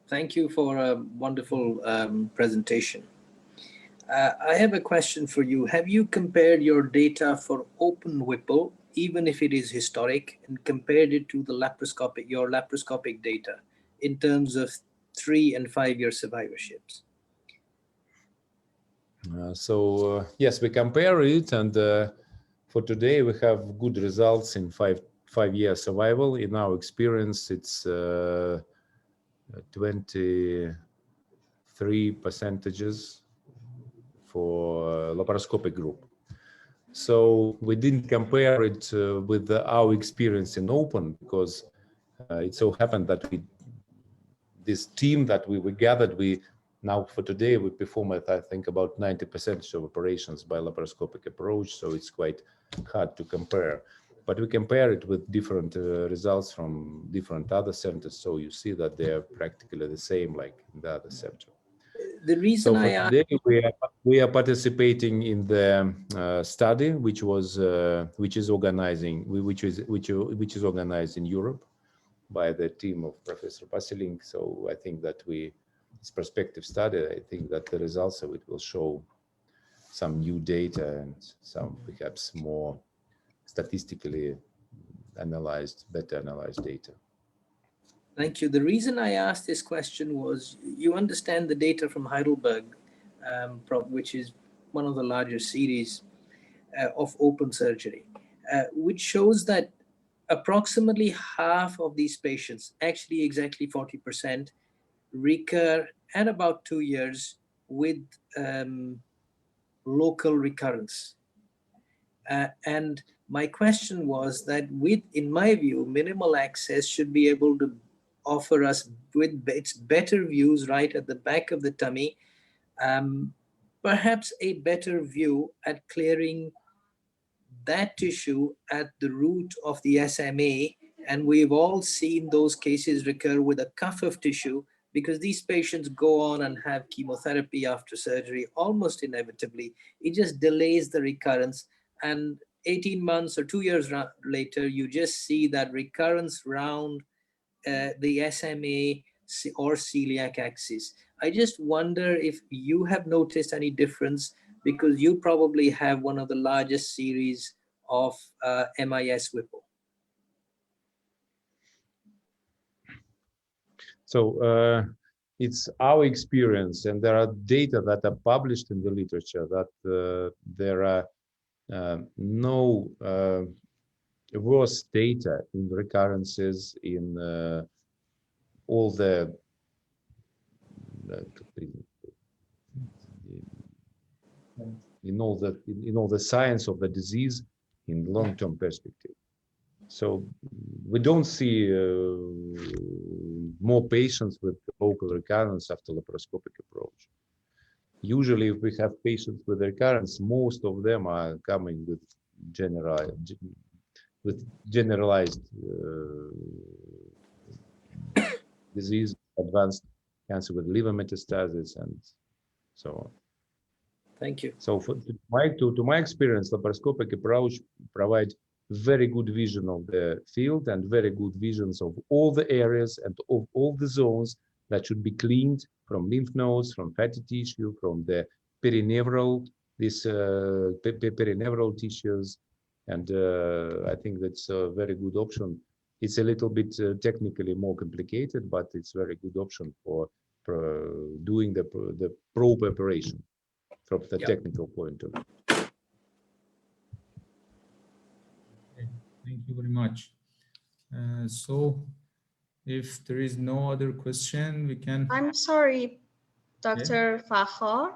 Thank you for a wonderful presentation. I have a question for you. Have you compared your data for open Whipple, even if it is historic, and compared it to the your laparoscopic data in terms of 3 and 5 year survivorships?
Yes, we compare it, and for today we have good results in five-year survival. In our experience, it's 23% for laparoscopic group. So we didn't compare it with our experience in open, because it so happened that this team that we gathered, now for today we perform at, I think, about 90% of operations by laparoscopic approach, so it's quite hard to compare. But we compare it with different results from different other centers, so you see that they are practically the same like in the other center.
The reason
so for today, we are participating in the study, which is organized in Europe by the team of Professor Passelink. So I think that it's prospective study. I think that the results of it will show some new data and some perhaps more statistically better analyzed data.
Thank you. The reason I asked this question was, you understand the data from Heidelberg, which is one of the larger series of open surgery, which shows that approximately half of these patients, actually exactly 40%, recur at about 2 years with local recurrence. And my question was that in my view, minimal access should be able to offer us with its better views right at the back of the tummy, perhaps a better view at clearing that tissue at the root of the SMA. And we've all seen those cases recur with a cuff of tissue, because these patients go on and have chemotherapy after surgery almost inevitably. It just delays the recurrence. And 18 months or 2 years later, you just see that recurrence round the SMA or celiac axis. I just wonder if you have noticed any difference, because you probably have one of the largest series of MIS Whipple.
So it's our experience, and there are data that are published in the literature that there are no worse data in recurrences in all the science of the disease in long-term perspective. So we don't see more patients with local recurrence after laparoscopic approach. Usually, if we have patients with recurrence, most of them are coming with generalized disease, advanced cancer with liver metastasis, and so on.
Thank you.
So to my experience, laparoscopic approach provides very good vision of the field and very good visions of all the areas and of all the zones that should be cleaned from lymph nodes, from fatty tissue, from the perineural, perineural tissues. And I think that's a very good option. It's a little bit technically more complicated, but it's a very good option for doing the probe operation from the technical point of view.
Okay, thank you very much. So if there is no other question, we can.
I'm sorry, Dr. Fakhar.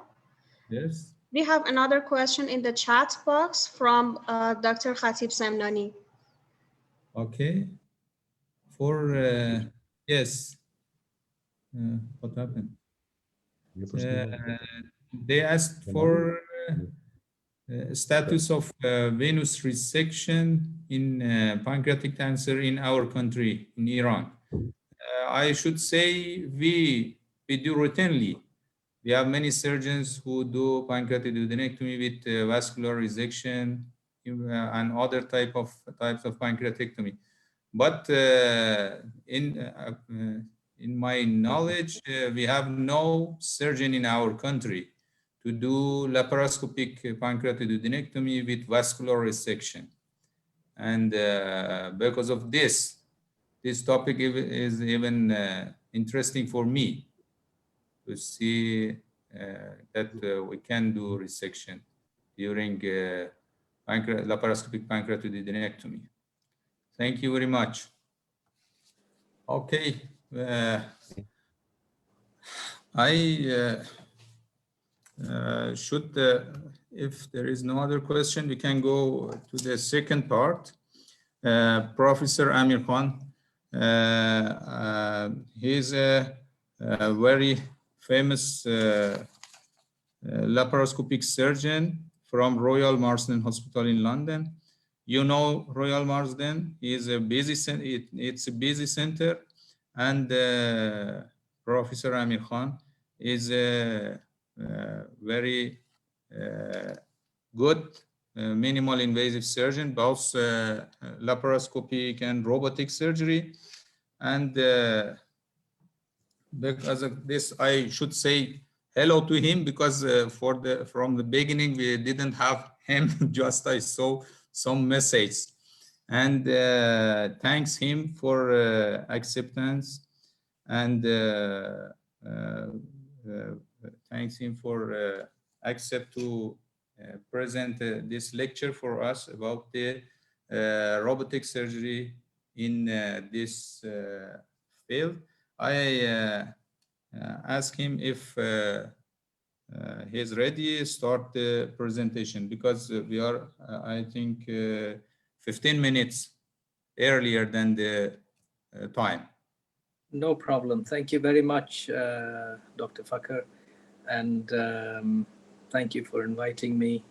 Yes.
We have another question in the chat box from Dr. Khatib Samnani.
Okay. For yes. What happened? They asked for status of venous resection in pancreatic cancer in our country, in Iran. I should say we do routinely. We have many surgeons who do pancreatic duodenectomy with vascular resection and other types of pancreatectomy. But in my knowledge, we have no surgeon in our country to do laparoscopic pancreatic duodenectomy with vascular resection. And because of this topic is even interesting for me to see that we can do resection during laparoscopic pancreatic duodenectomy. Thank you very much. Okay. I should, if there is no other question, we can go to the second part. Professor Amir Khan, he's a very famous laparoscopic surgeon from Royal Marsden Hospital in London. You know Royal Marsden is a busy center. It's a busy center, and Professor Amir Khan is a very good minimal invasive surgeon, both laparoscopic and robotic surgery. And because of this, I should say hello to him, because from the beginning we didn't have him. Just I saw some message, and thanks him for acceptance, and thanks him for accept to present this lecture for us about the robotic surgery in this field. I ask him if he's ready to start the presentation, because we are, I think, 15 minutes earlier than the time.
No problem. Thank you very much, Dr. Fakhar. And thank you for inviting me.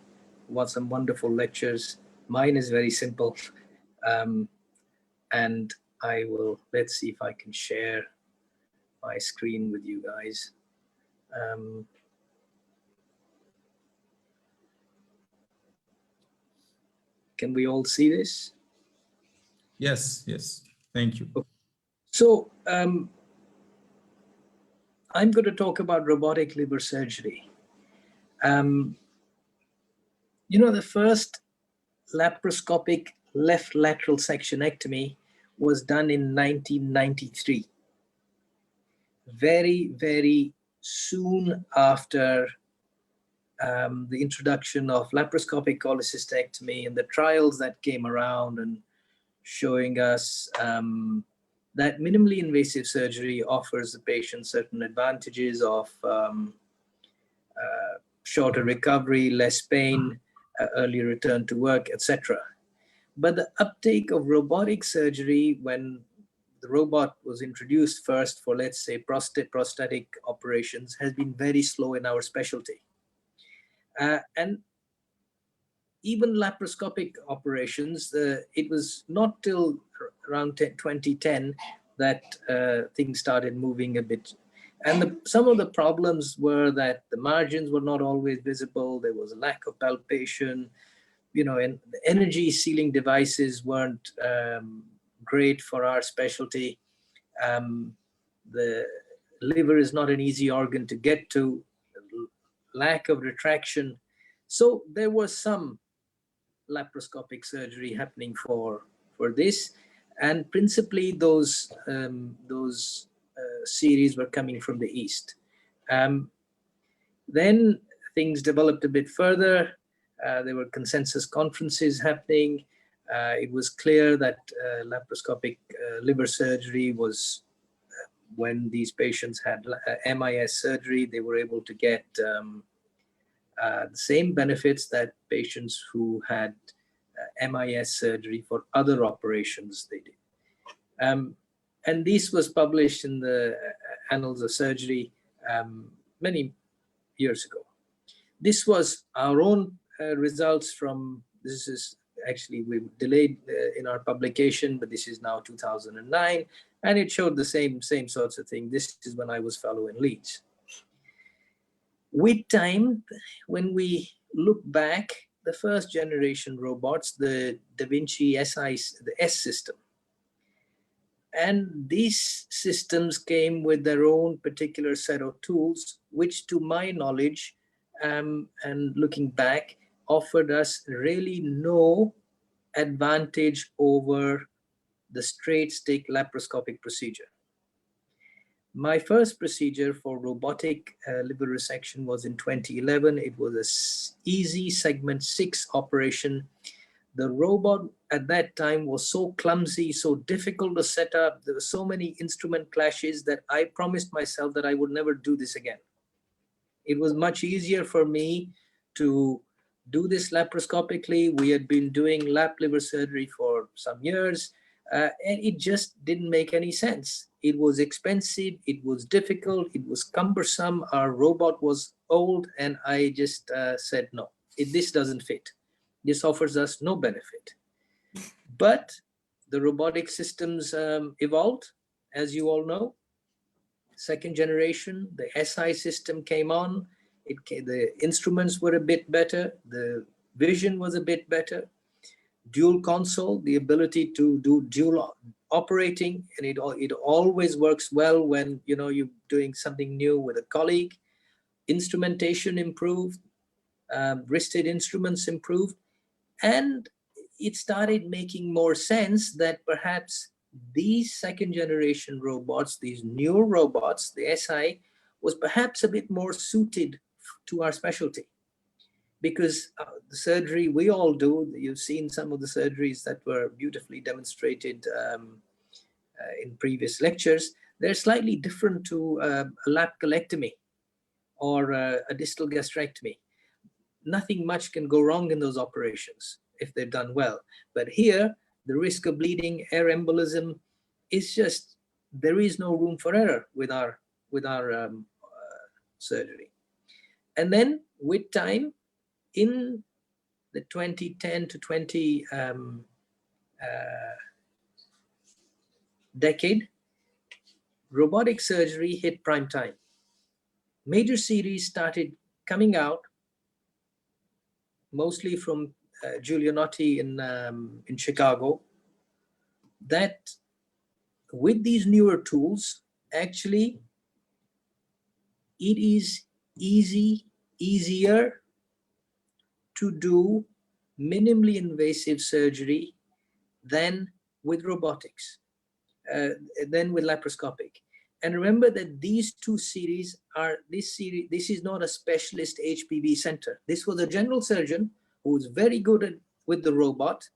What some wonderful lectures. Mine is very simple. And I will, let's see if I can share my screen with you guys. Can we all see this?
Yes, yes. Thank you.
So I'm going to talk about robotic liver surgery. You know, the first laparoscopic left lateral sectionectomy was done in 1993. Very, very soon after the introduction of laparoscopic cholecystectomy and the trials that came around and showing us that minimally invasive surgery offers the patient certain advantages of shorter recovery, less pain, early return to work, etc. But the uptake of robotic surgery, when the robot was introduced first for, let's say, prostatic operations, has been very slow in our specialty. And even laparoscopic operations, it was not till around 2010 that things started moving a bit. And some of the problems were that the margins were not always visible. There was a lack of palpation, you know, and the energy sealing devices weren't great for our specialty. The liver is not an easy organ to get to, lack of retraction. So there was some laparoscopic surgery happening for this, and principally those series were coming from the East. Then things developed a bit further. There were consensus conferences happening. It was clear that laparoscopic liver surgery was, when these patients had MIS surgery, they were able to get the same benefits that patients who had MIS surgery for other operations they did. And this was published in the Annals of Surgery many years ago. This was our own results from, this is actually, we delayed in our publication, but this is now 2009, and it showed the same sorts of thing. This is when I was fellow in Leeds. With time, when we look back, the first generation robots, the Da Vinci SI, the S system, and these systems came with their own particular set of tools, which to my knowledge, and looking back, offered us really no advantage over the straight stick laparoscopic procedure. My first procedure for robotic liver resection was in 2011. It was an easy segment 6 operation. The robot at that time was so clumsy, so difficult to set up. There were so many instrument clashes that I promised myself that I would never do this again. It was much easier for me to do this laparoscopically. We had been doing lap liver surgery for some years, and it just didn't make any sense. It was expensive, it was difficult, it was cumbersome. Our robot was old, and I just said, no, this doesn't fit. This offers us no benefit. But the robotic systems evolved, as you all know. Second generation, the SI system came on. The instruments were a bit better. The vision was a bit better. Dual console, the ability to do dual operating, and it always works well when you're doing something new with a colleague. Instrumentation improved, wristed instruments improved, and it started making more sense that perhaps these second generation robots, these new robots, the SI, was perhaps a bit more suited to our specialty. Because the surgery we all do, you've seen some of the surgeries that were beautifully demonstrated in previous lectures, they're slightly different to a lap colectomy or a distal gastrectomy. Nothing much can go wrong in those operations if they're done well. But here, the risk of bleeding, air embolism, is just, there is no room for error with our surgery. And then with time, in the 2010 to 20 decade, robotic surgery hit prime time. Major series started coming out, mostly from Giulianotti in Chicago, that with these newer tools, actually, it is easier to do minimally invasive surgery than with robotics, than with laparoscopic. And remember that these two series are, this is not a specialist HPV center. This was a general surgeon who was very good with the robot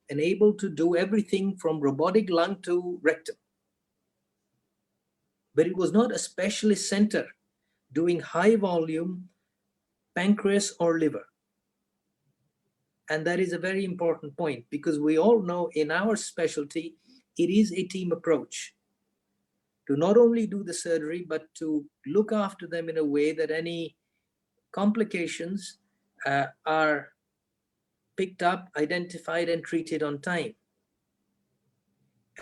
and able to do everything from robotic lung to rectum. But it was not a specialist center doing high volume pancreas or liver. And that is a very important point, because we all know in our specialty, it is a team approach to not only do the surgery, but to look after them in a way that any complications are picked up, identified, and treated on time.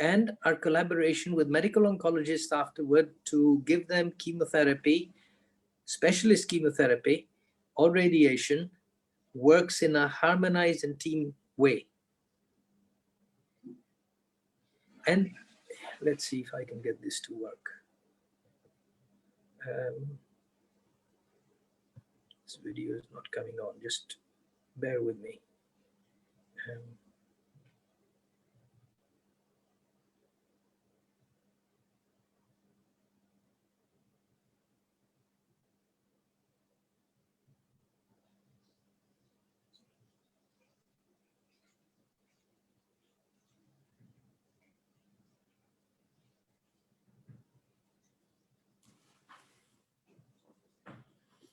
And our collaboration with medical oncologists afterward to give them chemotherapy, specialist chemotherapy or radiation, works in a harmonized and team way. And let's see if I can get this to work. This video is not coming on, just bear with me.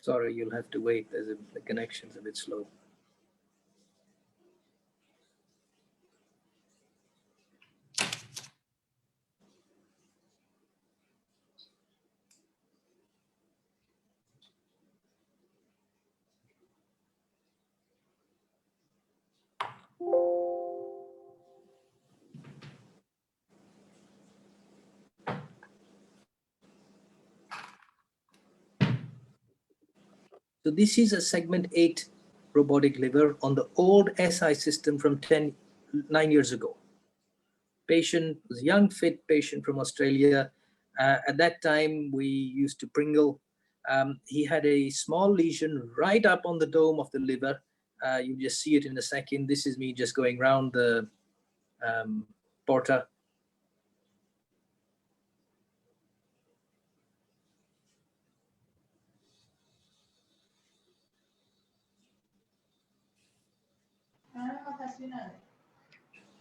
Sorry, you'll have to wait. The connection's a bit slow. So this is a segment 8 robotic liver on the old SI system from 9 years ago. Patient was a young, fit patient from Australia. At that time, we used to Pringle. He had a small lesion right up on the dome of the liver. You just see it in a second. This is me just going around the porta.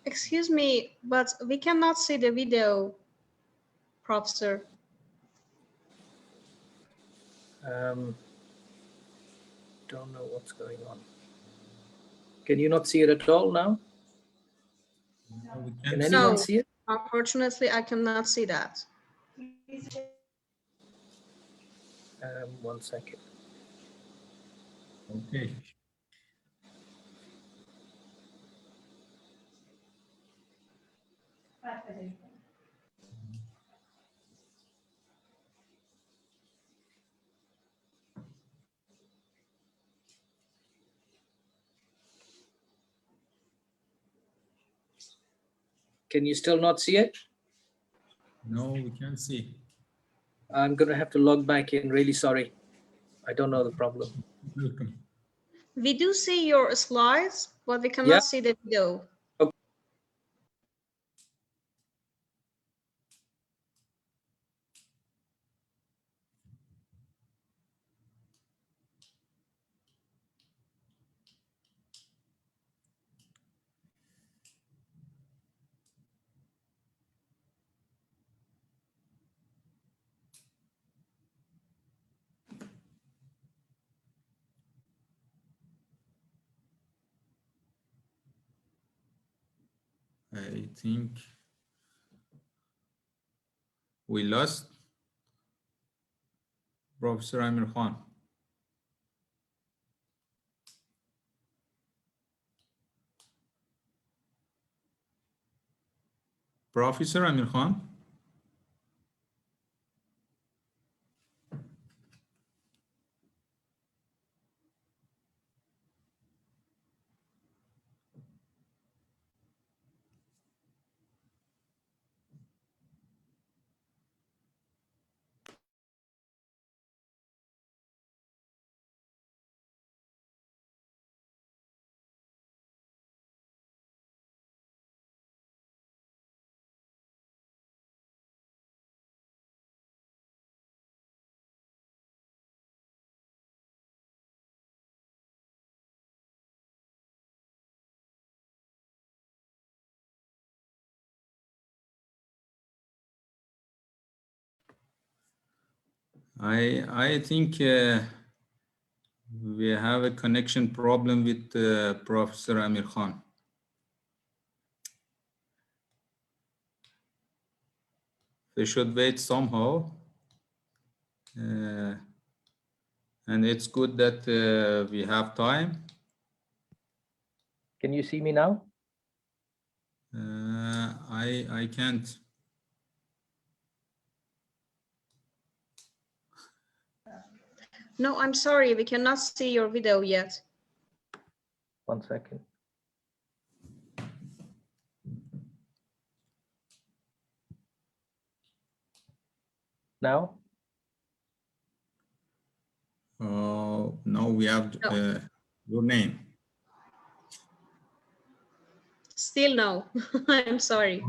Excuse me, but we cannot see the video, Professor.
Don't know what's going on. Can you not see it at all now? Can anyone see it?
Unfortunately, I cannot see that.
1 second.
Okay.
Can you still not see it?
No, we can't see.
I'm going to have to log back in. Really sorry. I don't know the problem.
Welcome.
We do see your slides, but we cannot see the video.
Okay.
I think we lost Professor Amir Khan. Professor Amir Khan? I think We have a connection problem with Professor Amir Khan. We should wait somehow. And it's good that we have time.
Can you see me now?
I can't.
No, I'm sorry, we cannot see your video yet.
1 second. Now?
Now we have your name.
Still no. I'm sorry.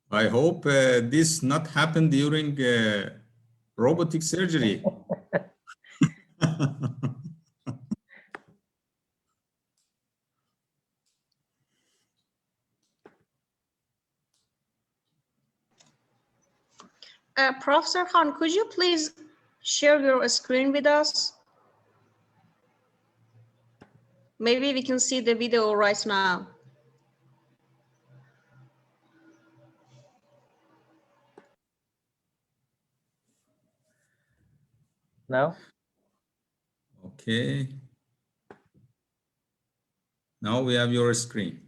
I hope this not happened during robotic surgery.
Professor Khan, could you please share your screen with us? Maybe we can see the video right now.
Now?
Okay. Now we have your screen.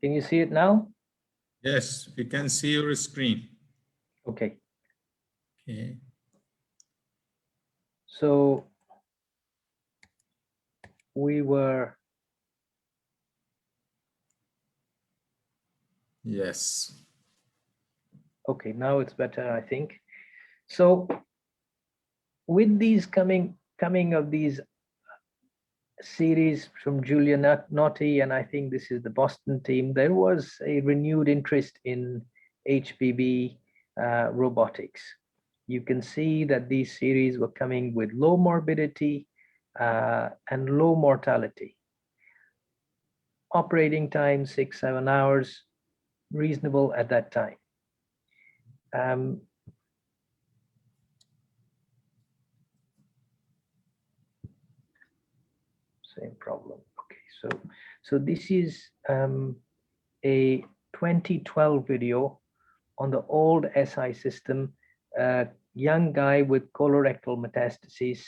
Can you see it now?
Yes, we can see your screen.
Okay.
Okay.
So we were,
Yes.
okay, now it's better, I think. So with these coming of these series from Julia Notti, and I think this is the Boston team, there was a renewed interest in HPV robotics. You can see that these series were coming with low morbidity and low mortality. Operating time, 6-7 hours, reasonable at that time. Same problem. Okay, so this is a 2012 video on the old SI system. Young guy with colorectal metastases,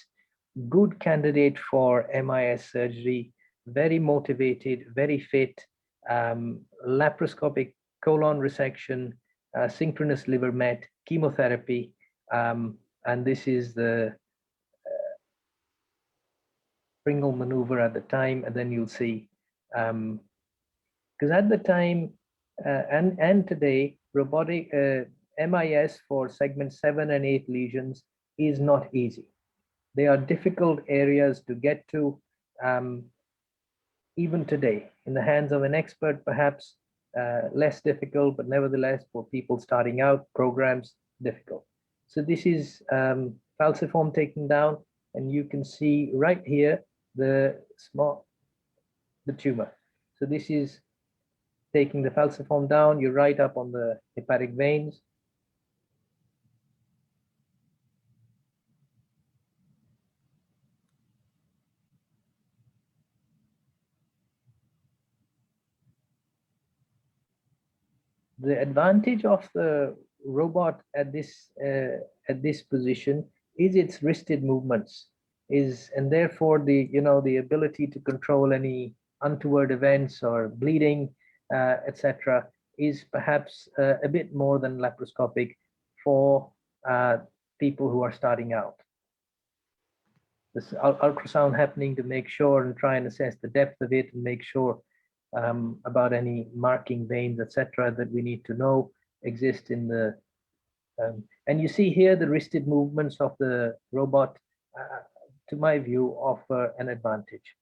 good candidate for MIS surgery, very motivated, very fit, laparoscopic colon resection, synchronous liver met, chemotherapy, and this is the Pringle maneuver at the time, and then you'll see, because at the time and today, robotic MIS for segment 7 and 8 lesions is not easy. They are difficult areas to get to, even today. In the hands of an expert, perhaps less difficult, but nevertheless, for people starting out, programs, difficult. So this is falciform taken down. and you can see right here the tumor. So this is taking the falciform down, you're right up on the hepatic veins. The advantage of the robot at this position is its wristed movements, and therefore the ability to control any untoward events or bleeding, etc., is perhaps a bit more than laparoscopic for people who are starting out. This ultrasound happening to make sure and try and assess the depth of it and make sure about any marking veins, etc., that we need to know exist in the. And you see here the wristed movements of the robot, to my view, offer an advantage.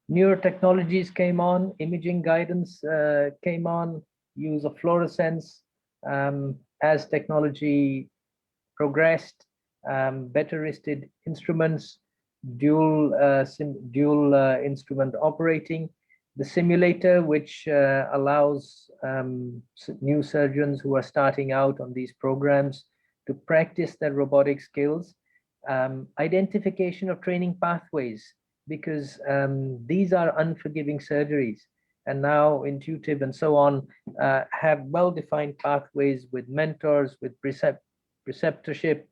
Newer technologies came on, imaging guidance came on, use of fluorescence as technology progressed, better wristed instruments, dual instrument operating, the simulator, which allows new surgeons who are starting out on these programs to practice their robotic skills, identification of training pathways, because these are unforgiving surgeries, and now Intuitive and so on have well-defined pathways with mentors, with preceptorship,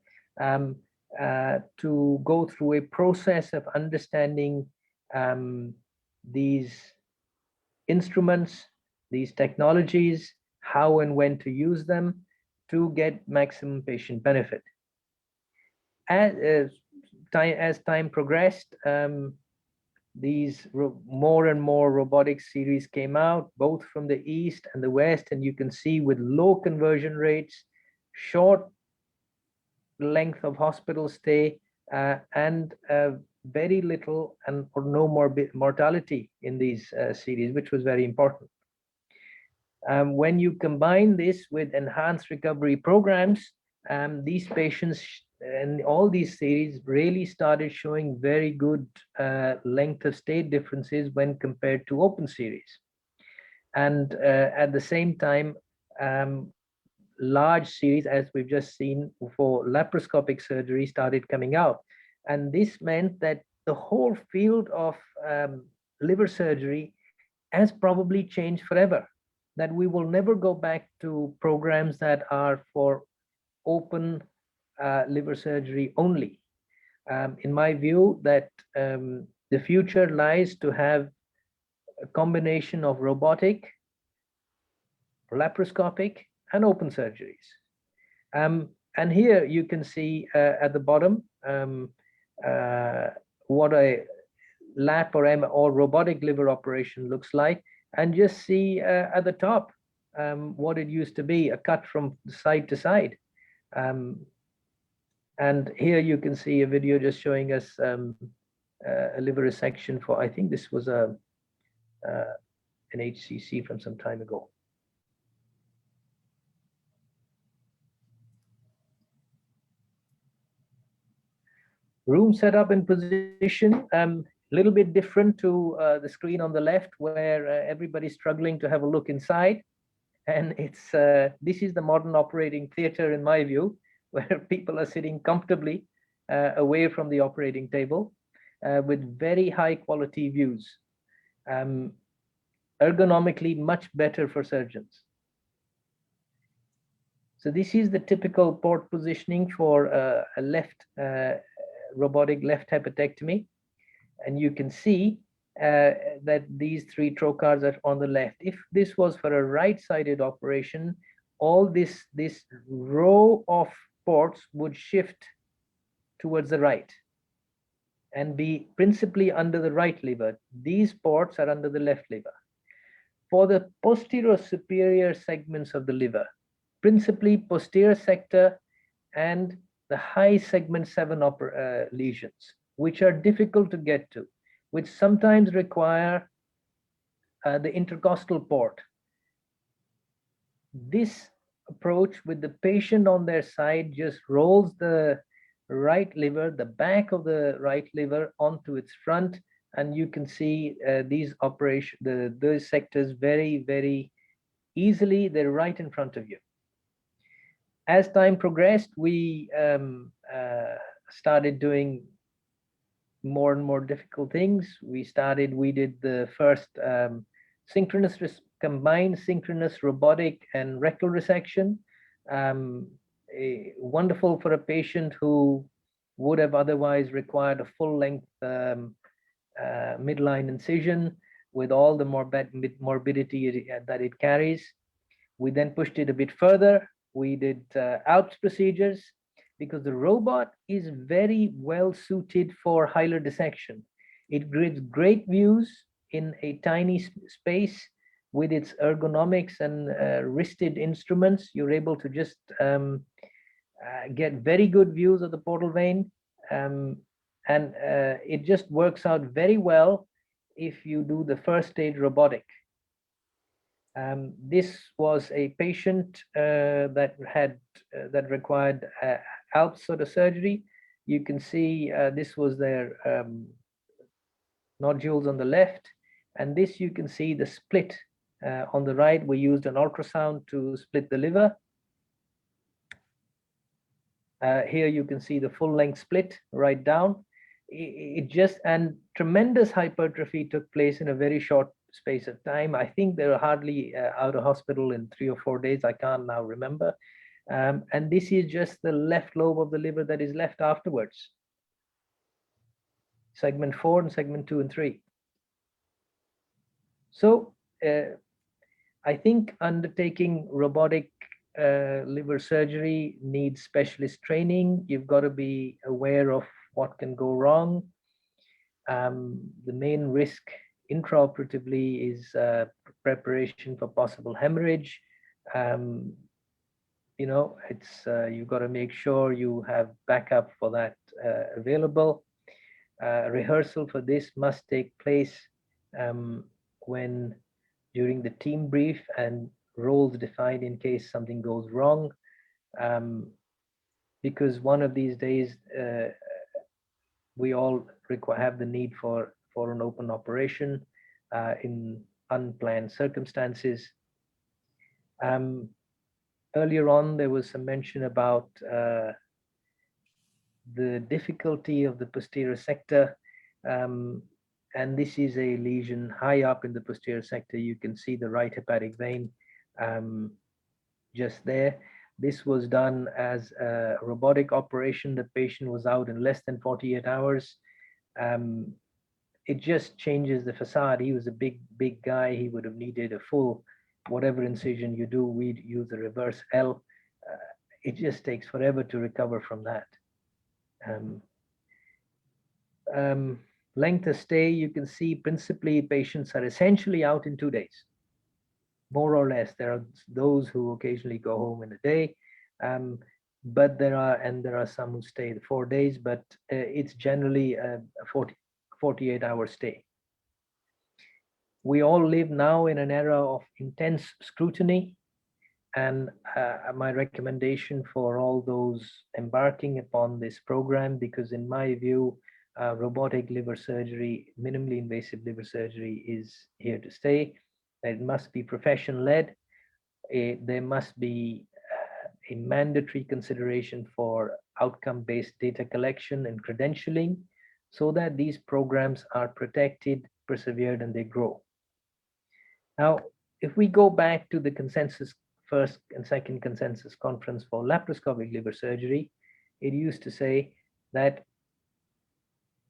to go through a process of understanding these instruments, these technologies, how and when to use them to get maximum patient benefit. As time progressed, these more and more robotic series came out, both from the East and the West, and you can see with low conversion rates, short length of hospital stay, and very little or no mortality in these series, which was very important. When you combine this with enhanced recovery programs, these patients and all these series really started showing very good length of stay differences when compared to open series. And at the same time, large series, as we've just seen for laparoscopic surgery, started coming out. And this meant that the whole field of liver surgery has probably changed forever, that we will never go back to programs that are for open liver surgery only. In my view, that the future lies to have a combination of robotic, laparoscopic, and open surgeries. And here you can see at the bottom what a lap or robotic liver operation looks like, and just see at the top what it used to be, a cut from side to side. And here you can see a video just showing us a liver resection for, I think this was a an HCC from some time ago. Room setup and position, little bit different to the screen on the left, where everybody's struggling to have a look inside. And it's this is the modern operating theater, in my view, where people are sitting comfortably away from the operating table with very high quality views. Ergonomically much better for surgeons. So this is the typical port positioning for a left robotic left hepatectomy. And you can see that these three trocars are on the left. If this was for a right-sided operation, all this row of ports would shift towards the right and be principally under the right liver. These ports are under the left liver. For the posterior superior segments of the liver, principally posterior sector and the high segment 7 lesions, which are difficult to get to, which sometimes require the intercostal port. This approach with the patient on their side just rolls the right liver, the back of the right liver onto its front, and you can see these those sectors very, very easily. They're right in front of you. As time progressed, we started doing more and more difficult things. We did the first combined synchronous robotic and rectal resection. Wonderful for a patient who would have otherwise required a full-length midline incision with all the morbidity that it carries. We then pushed it a bit further. We did ALPS procedures because the robot is very well suited for hilar dissection. It gives great views in a tiny space with its ergonomics and wristed instruments. You're able to just get very good views of the portal vein. And it just works out very well if you do the first stage robotic. This was a patient that required ALPS sort of surgery. You can see this was their nodules on the left, and this you can see the split on the right. We used an ultrasound to split the liver. Here you can see the full-length split right down. And tremendous hypertrophy took place in a very short space of time. I think they were hardly out of hospital in 3 or 4 days. I can't now remember. And this is just the left lobe of the liver that is left afterwards. Segment 4 and segment 2 and 3. So I think undertaking robotic liver surgery needs specialist training. You've got to be aware of what can go wrong. The main risk intraoperatively is preparation for possible hemorrhage. You know, it's you've got to make sure you have backup for that available. Rehearsal for this must take place when during the team brief and roles defined in case something goes wrong, because one of these days we all have the need for an open operation in unplanned circumstances. Earlier on, there was some mention about the difficulty of the posterior sector, and this is a lesion high up in the posterior sector. You can see the right hepatic vein just there. This was done as a robotic operation. The patient was out in less than 48 hours. It just changes the facade. He was a big guy. He would have needed a full, whatever incision you do, we'd use the reverse L. It just takes forever to recover from that. Length of stay, you can see principally patients are essentially out in 2 days, more or less. There are those who occasionally go home in a day, but there are some who stay the 4 days, but it's generally a 48-hour stay.
We all live now in an era of intense scrutiny, and my recommendation for all those embarking upon this program, because in my view, robotic liver surgery, minimally invasive liver surgery is here to stay. It must be profession-led. There must be a mandatory consideration for outcome-based data collection and credentialing so that these programs are protected, persevered, and they grow. Now, if we go back to the consensus first and second consensus conference for laparoscopic liver surgery, it used to say that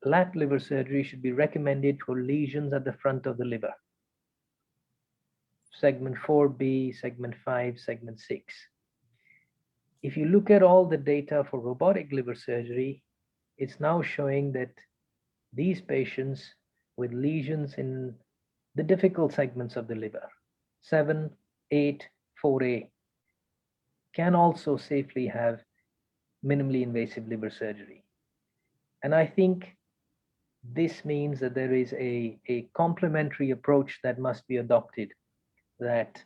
lap liver surgery should be recommended for lesions at the front of the liver. Segment 4B, segment 5, segment 6. If you look at all the data for robotic liver surgery, it's now showing that these patients with lesions in the difficult segments of the liver, 7, 8, 4A, can also safely have minimally invasive liver surgery. And I think this means that there is a complementary approach that must be adopted, that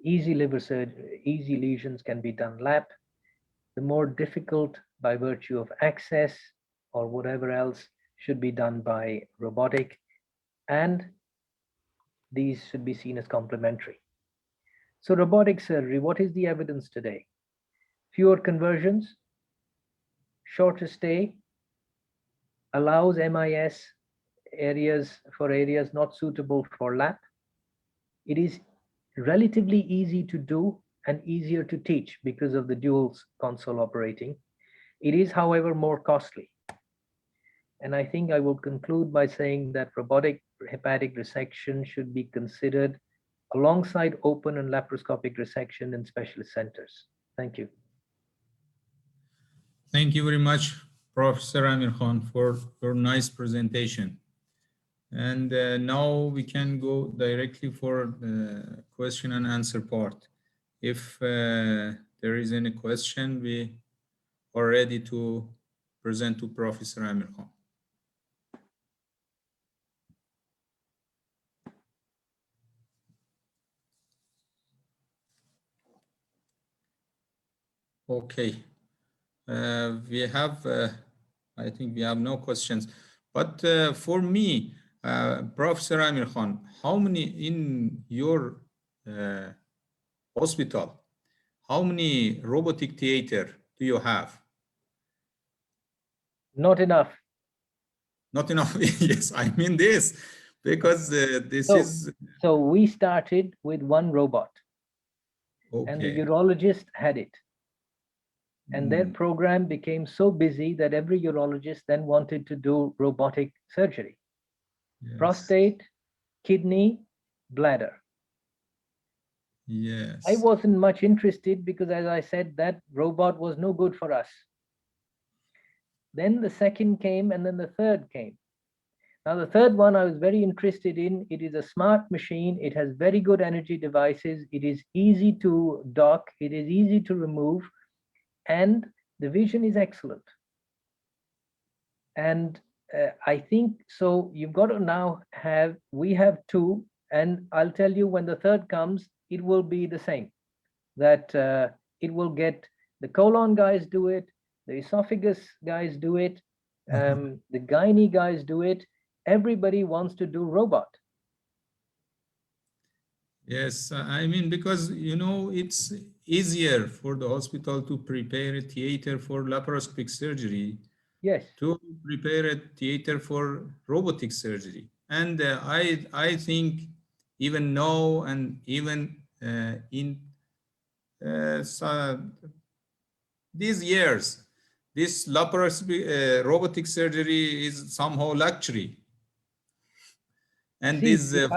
easy liver surgery, easy lesions can be done lap, the more difficult by virtue of access or whatever else should be done by robotic, and these should be seen as complementary. So robotic surgery, what is the evidence today? Fewer conversions, shorter stay, allows MIS areas for areas not suitable for lap. It is relatively easy to do and easier to teach because of the dual console operating. It is, however, more costly. And I think I will conclude by saying that robotic hepatic resection should be considered alongside open and laparoscopic resection in specialist centers. Thank you.
Thank you very much, Professor Amir Khan, for your nice presentation. And now we can go directly for the question and answer part. If there is any question, we are ready to present to Professor Amir Khan. Okay, we have, I think we have no questions, but for me, Professor Amir Khan, how many in your hospital, how many robotic theater do you have?
Not enough.
Not enough. Yes, I mean this, because this is.
So we started with one robot,
Okay.
and the urologist had it. And their program became so busy that every urologist then wanted to do robotic surgery. Yes. Prostate, kidney, bladder.
Yes.
I wasn't much interested because, as I said, that robot was no good for us. Then the second came, and then the third came. Now, the third one I was very interested in. It is a smart machine. It has very good energy devices. It is easy to dock. It is easy to remove. And the vision is excellent. And I think so. You've got to now have, we have two, and I'll tell you when the third comes, it will be the same. That it will get, the colon guys do it, the esophagus guys do it, the gynae guys do it. Everybody wants to do robot.
Yes, I mean, because, you know, it's easier for the hospital to prepare a theater for laparoscopic surgery.
Yes.
To prepare a theater for robotic surgery. And I think even now and even in these years, this laparoscopic robotic surgery is somehow luxury. And
see,
this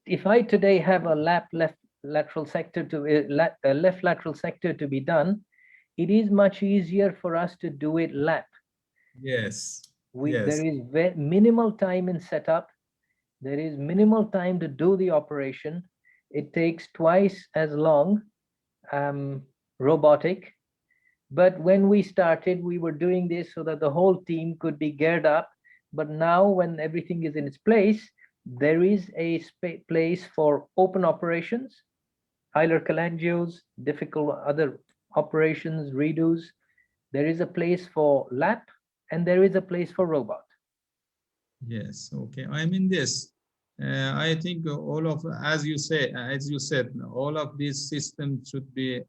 if I today have a left lateral sector to left lateral sector to be done, it is much easier for us to do it lap.
Yes.
There is minimal time in setup. There is minimal time to do the operation. It takes twice as long, robotic. But when we started, we were doing this so that the whole team could be geared up. But now when everything is in its place, There is a place for open operations, hilar cholangios, difficult other operations, redos. There is a place for lap, and there is a place for robot.
Yes, okay. I mean this. I think all of, as you said, all of these systems should be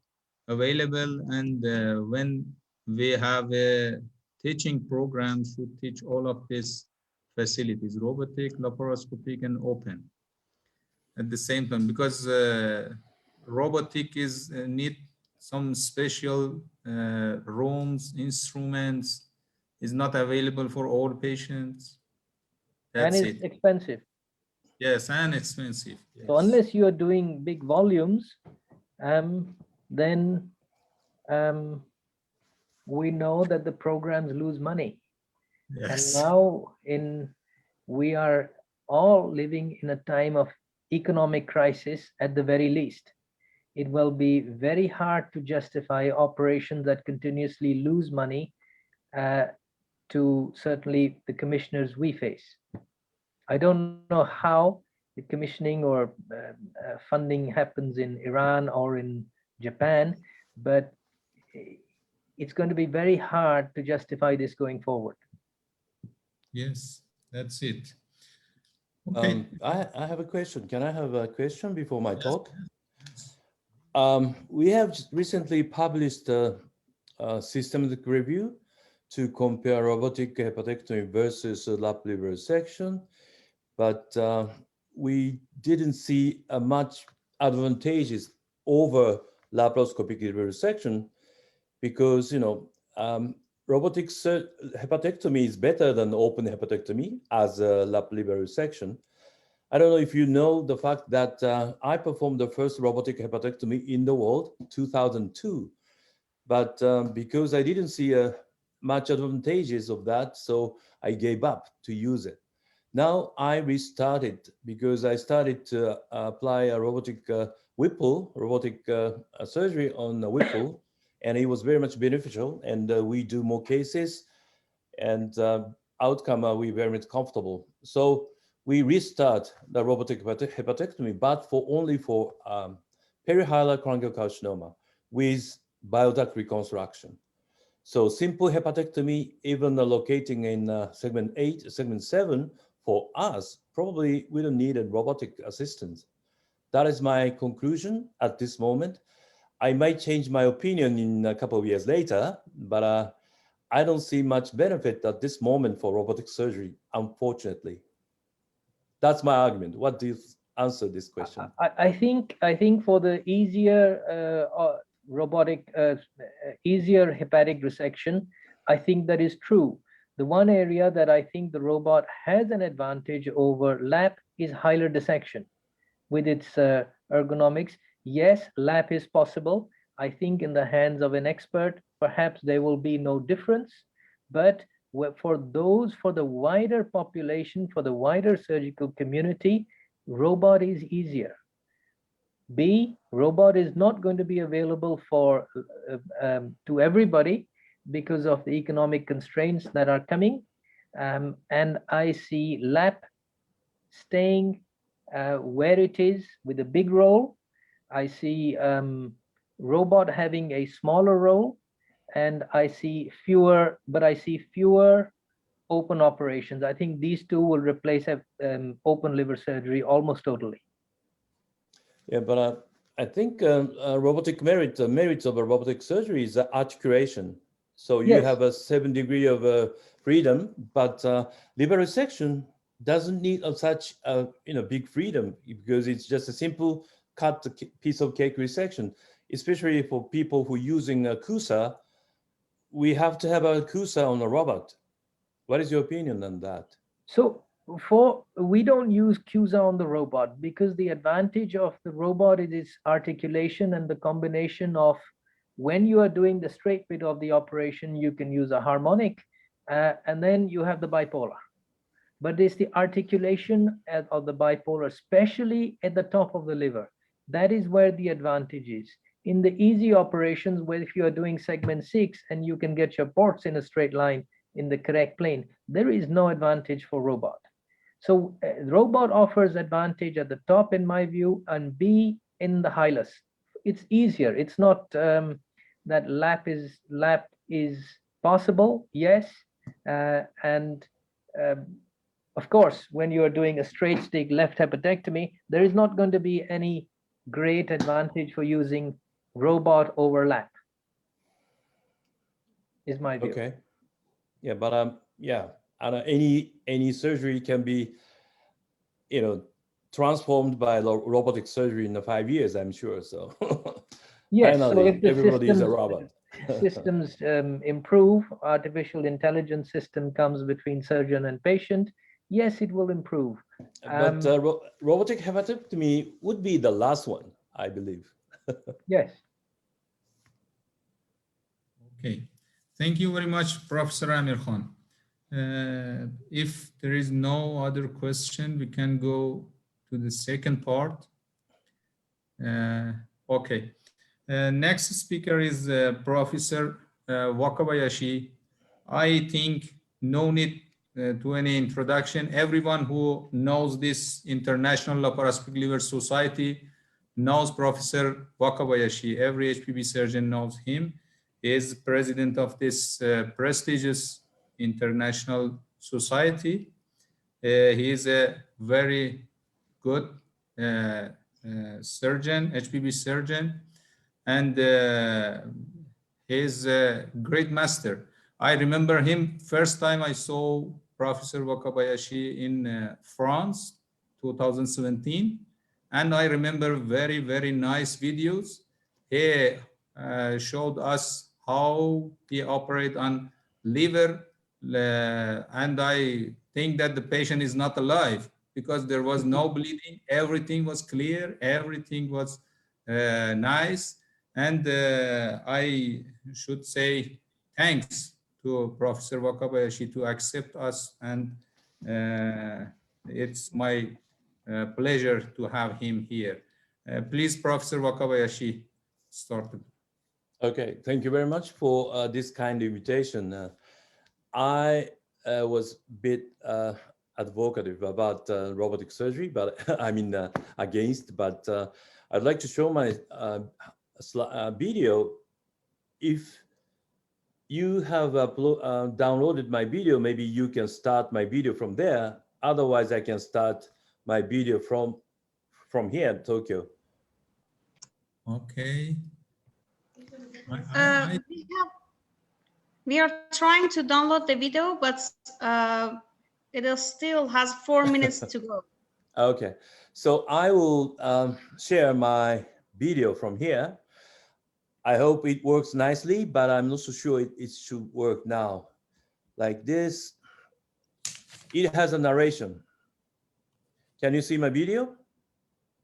available, and when we have a teaching program, should teach all of these facilities: robotic, laparoscopic, and open at the same time, because robotic is need some special rooms, instruments, is not available for all patients.
And
That's
it's
it.
expensive.
Yes, and expensive.
So
Yes.
unless you are doing big volumes, then we know that the programs lose money. And
Yes.
now we are all living in a time of economic crisis at the very least. It will be very hard to justify operations that continuously lose money to certainly the commissioners we face. I don't know how the commissioning or funding happens in Iran or in Japan, but it's going to be very hard to justify this going forward.
Yes, that's it. Okay.
I have a question. Can I have a question before my
Yes.
talk? We have recently published a systematic review to compare robotic hepatectomy versus lap liver resection, but we didn't see much advantages over laparoscopic liver resection because, robotic hepatectomy is better than open hepatectomy as a lap liver resection. I don't know if you know the fact that I performed the first robotic hepatectomy in the world, 2002. But because I didn't see much advantages of that, so I gave up to use it. Now I restarted because I started to apply a robotic Whipple, robotic surgery on a Whipple, and it was very much beneficial. And we do more cases, and outcome are we very much comfortable. So we restart the robotic hepatectomy, but only for perihilar cholangiocarcinoma with bile duct reconstruction. So simple hepatectomy, even locating in segment 8, segment 7, for us, probably we don't need a robotic assistance. That is my conclusion at this moment. I might change my opinion in a couple of years later, but I don't see much benefit at this moment for robotic surgery, unfortunately. That's my argument. What do you answer this question?
I think for the easier robotic, easier hepatic resection, I think that is true. The one area that I think the robot has an advantage over lap is hilar dissection with its ergonomics. Yes, lap is possible. I think in the hands of an expert, perhaps there will be no difference, but for the wider population, for the wider surgical community, robot is easier. B, robot is not going to be available for to everybody because of the economic constraints that are coming. And I see lap staying where it is with a big role. I see robot having a smaller role, and I see fewer open operations. I think these two will replace open liver surgery almost totally.
Yeah, but I think robotic merits of a robotic surgery is articulation. So you
Yes.
have a 7 degree of freedom, but liver resection doesn't need such big freedom because it's just a simple cut piece of cake resection. Especially for people who are using a CUSA, we have to have a CUSA on a robot. What is your opinion on that?
So we don't use CUSA on the robot because the advantage of the robot is its articulation and the combination of when you are doing the straight bit of the operation, you can use a harmonic and then you have the bipolar. But it's the articulation of the bipolar, especially at the top of the liver. That is where the advantage is. In the easy operations, where if you are doing segment 6 and you can get your ports in a straight line in the correct plane, there is no advantage for robot. So robot offers advantage at the top, in my view, and B in the hilus. It's easier. It's not that lap is possible, yes, and of course, when you are doing a straight stick left hepatectomy, there is not going to be any great advantage for using robot overlap, is my view.
Okay. Yeah, but yeah, and any surgery can be, transformed by robotic surgery in the 5 years, I'm sure. So
Yes, so
finally,
if the
everybody is a robot.
systems improve, artificial intelligence system comes between surgeon and patient, yes, it will improve.
But robotic hepatectomy would be the last one, I believe.
Yes.
Okay, thank you very much, Professor Amir Khan. If there is no other question, we can go to the second part. Okay, next speaker is Professor Wakabayashi. I think no need to any introduction. Everyone who knows this International Laparoscopic Liver Society knows Professor Wakabayashi. Every HPB surgeon knows him. He is president of this prestigious international society. He is a very good surgeon, HPB surgeon, and he is a great master. I remember him first time I saw Professor Wakabayashi in France, 2017. And I remember very, very nice videos. He showed us how he operate on liver. And I think that the patient is not alive because there was no bleeding. Everything was clear. Everything was nice. And I should say thanks to Professor Wakabayashi to accept us. And it's my pleasure to have him here. Please, Professor Wakabayashi, start.
Okay, thank you very much for this kind invitation. I was a bit advocative about robotic surgery, but I mean against, but I'd like to show my video. If you have downloaded my video, maybe you can start my video from there. Otherwise, I can start my video from here in Tokyo.
Okay.
We are trying to download the video, but it still has 4 minutes to go.
Okay, so I will share my video from here. I hope it works nicely, but I'm not so sure it should work now. Like this, it has a narration. Can you see my video?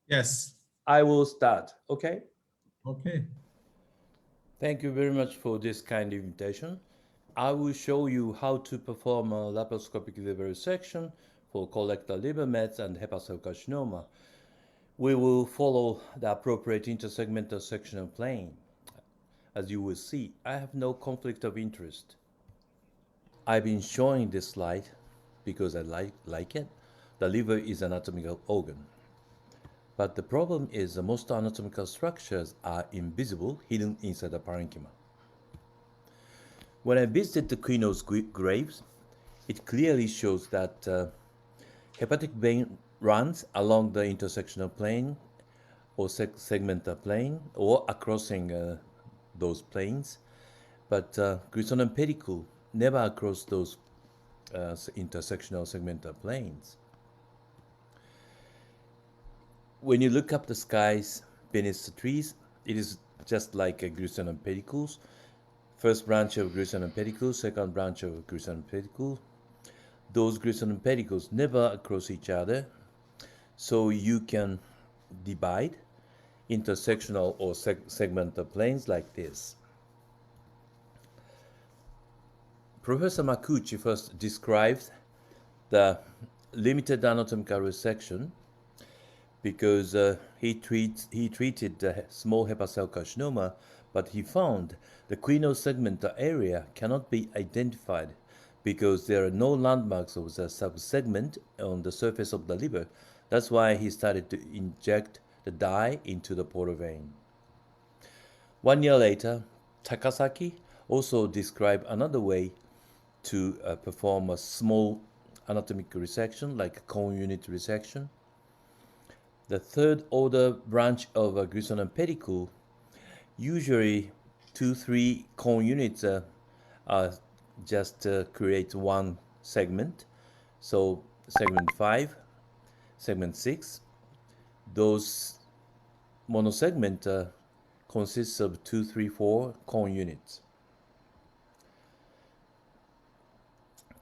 Yes.
I will start, okay?
Okay.
Thank you very much for this kind invitation. I will show you how to perform a laparoscopic liver resection for colorectal liver mets and hepatocellular carcinoma. We will follow the appropriate intersegmental sectional plane. As you will see, I have no conflict of interest. I've been showing this slide because I like it. The liver is an anatomical organ. But the problem is that most anatomical structures are invisible, hidden inside the parenchyma. When I visited the Queen's graves, it clearly shows that hepatic vein runs along the intersectional plane or segmental plane or crossing those planes, but Grisonum pedicule never across those intersectional segmental planes. When you look up the skies beneath the trees, it is just like a Grisonum pedicules. First branch of Grisonum pedicule, second branch of Grisonum pedicule. Those Grisonum pedicles never cross each other, so you can divide intersectional or segmental planes like this. Professor Makuchi first described the limited anatomical resection because he treated the small hepatocellular carcinoma, but he found the quinose segmental area cannot be identified because there are no landmarks of the subsegment on the surface of the liver. That's why he started to inject the dye into the portal vein. 1 year later, Takasaki also described another way to perform a small anatomic resection, like a cone unit resection. The third order branch of a Grisonum pedicle, usually 2-3 cone units just create one segment. So segment 5, segment 6, those monosegment consists of 2, 3, 4 cone units.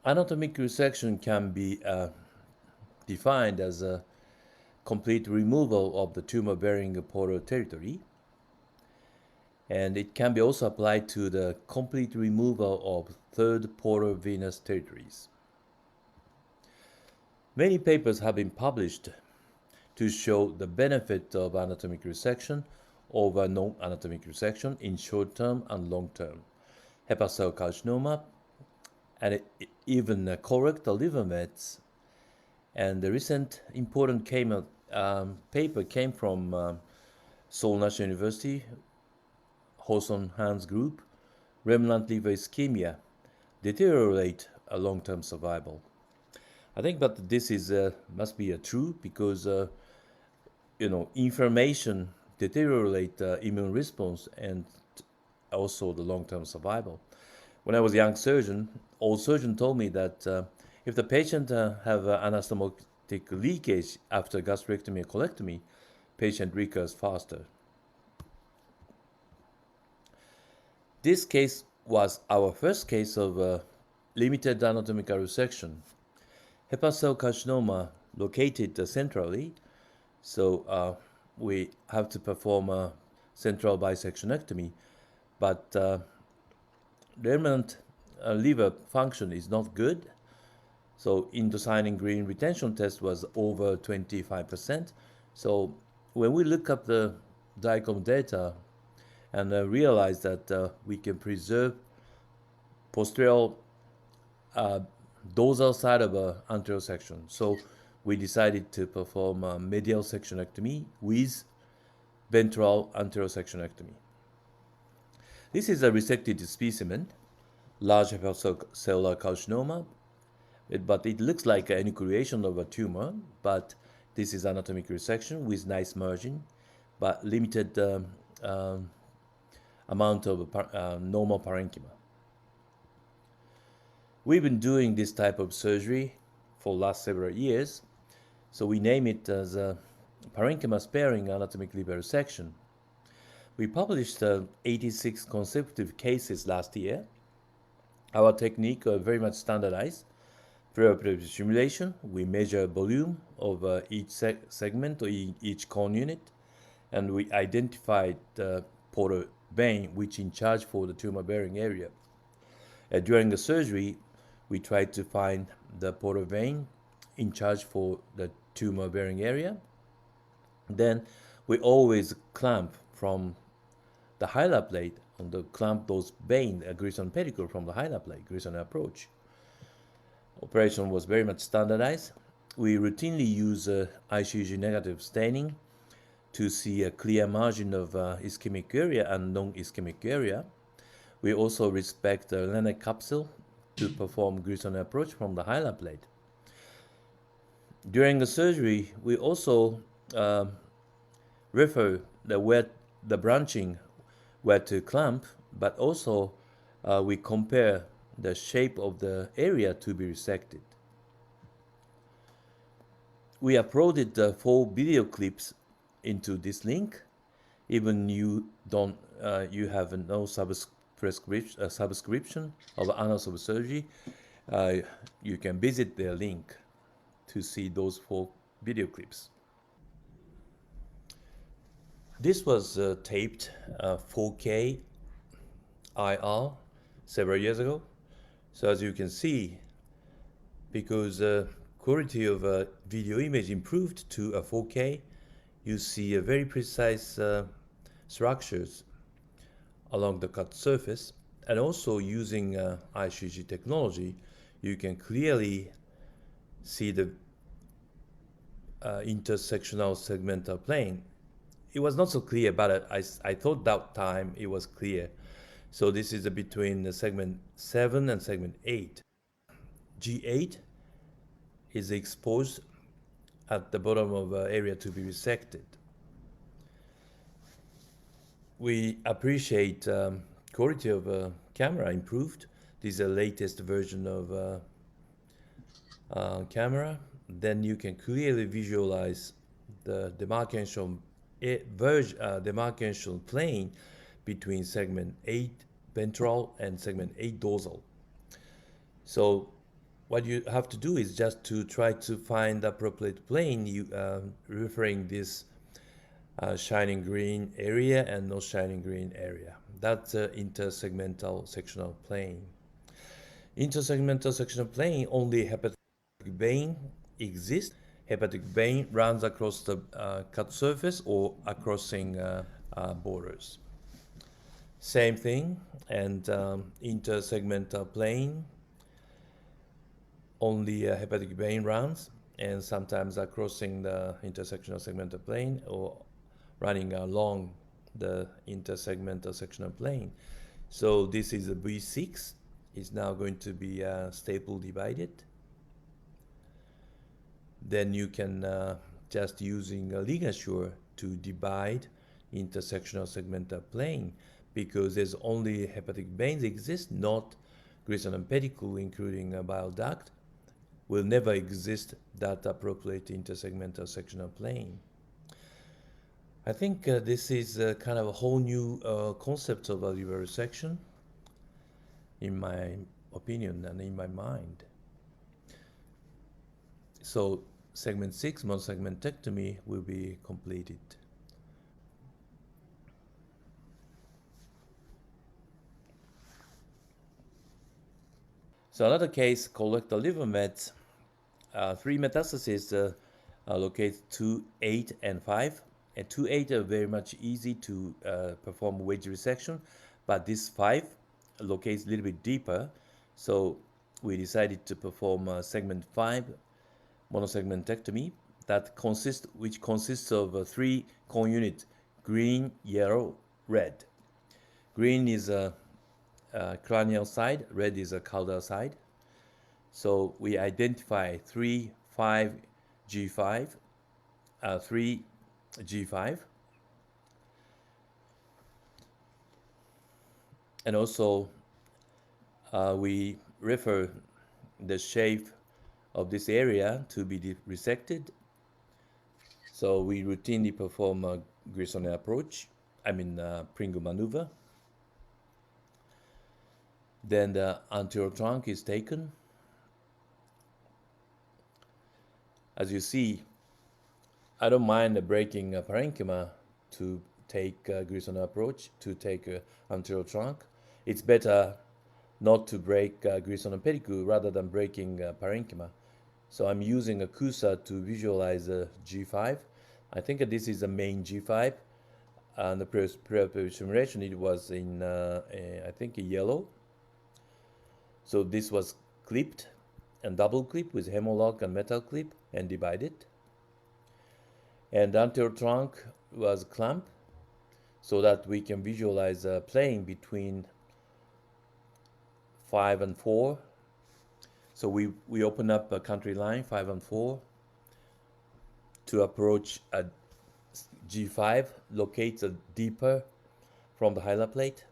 Anatomic resection can be defined as a complete removal of the tumor-bearing portal territory, and it can be also applied to the complete removal of third portal venous territories. Many papers have been published to show the benefit of anatomic resection over non-anatomic resection in short-term and long-term hepatocellular carcinoma, and even colorectal liver mets. And the recent important paper came from Seoul National University, Hoson Han's group. Remnant liver ischemia deteriorate a long-term survival. I think that this is must be true because inflammation deteriorate immune response and also the long-term survival. When I was a young surgeon, old surgeon told me that if the patient have anastomotic leakage after gastrectomy or colectomy, patient recurs faster. This case was our first case of limited anatomical resection. Hepatocellular carcinoma located centrally, so we have to perform a central bisectionectomy, but remnant liver function is not good. So indocyanine green retention test was over 25%. So when we look up the DICOM data and realize that we can preserve posterior dorsal side of anterior section. So we decided to perform a medial sectionectomy with ventral anterior sectionectomy. This is a resected specimen, large hepatocellular carcinoma, but it looks like an enucleation of a tumor, but this is anatomic resection with nice margin, but limited amount of normal parenchyma. We've been doing this type of surgery for last several years, so we name it as a parenchyma sparing anatomic liver resection. We published 86 consecutive cases last year. Our technique is very much standardized. Preoperative simulation, we measure volume of each segment or each cone unit, and we identified the portal vein which in charge for the tumor-bearing area. During the surgery, we tried to find the portal vein in charge for the tumor-bearing area. Then we always clamp from the hilar plate on the clamp those veins, Grisonum pedicle from the hilar plate, Grisonum approach. Operation was very much standardized. We routinely use ICG negative staining to see a clear margin of ischemic area and non-ischemic area. We also respect the Lennec capsule to perform Grisonum approach from the hilar plate. During the surgery, we also refer the branching where to clamp, but also we compare the shape of the area to be resected. We uploaded 4 video clips into this link. Even you have no subscription of Annals of Surgery, you can visit their link to see those 4 video clips. This was taped 4K IR several years ago. So as you can see, because quality of video image improved to a 4K, you see a very precise structures along the cut surface, and also using ICG technology, you can clearly see the intersectional segmental plane. It was not so clear, but I thought that time it was clear. So this is between the segment 7 and segment 8. G8 is exposed at the bottom of area to be resected. We appreciate quality of camera improved. This is the latest version of camera. Then you can clearly visualize the demarcation demarcation plane between segment 8 ventral and segment 8 dorsal. So what you have to do is just to try to find the appropriate plane, you referring this shining green area and no shining green area. That's the intersegmental sectional plane. Intersegmental sectional plane, only hepatic vein exists. Hepatic vein runs across the cut surface or crossing borders. Same thing, and intersegmental plane, only hepatic vein runs, and sometimes are crossing the intersectional segmental plane or running along the intersegmental sectional plane. So this is a B6, is now going to be staple divided. Then you can just using a ligature to divide intersectional segmental plane, because there's only hepatic veins exist, not Grissom and pedicule, including a bile duct, will never exist that appropriate intersegmental sectional plane. I think this is kind of a whole new concept of a liver resection, in my opinion and in my mind. So segment 6, monosegmentectomy, will be completed. So another case, colorectal liver mets, 3 metastases located 2, 8, and 5. And 2, 8 are very much easy to perform wedge resection, but this 5 locates a little bit deeper. So we decided to perform segment 5 monosegmentectomy which consists of 3 cone units: green, yellow, red. Green is a cranial side, red is a caudal side. So we identify 3, 5, G5, 3, G5. And also we refer the shape of this area to be resected. So we routinely perform a Grissom approach, Pringle maneuver. Then the anterior trunk is taken. As you see, I don't mind breaking a parenchyma to take a Grissom approach, to take anterior trunk. It's better not to break Grissom and pedicule rather than breaking parenchyma. So I'm using a CUSA to visualize G5. I think this is the main G5. And the preoperative simulation, it was in, I think, yellow. So this was clipped and double clipped with hemolock and metal clip and divided. And the anterior trunk was clamped so that we can visualize a plane between 5 and 4. So we open up a country line 5 and 4 to approach a G5, locates a deeper from the hilar plate.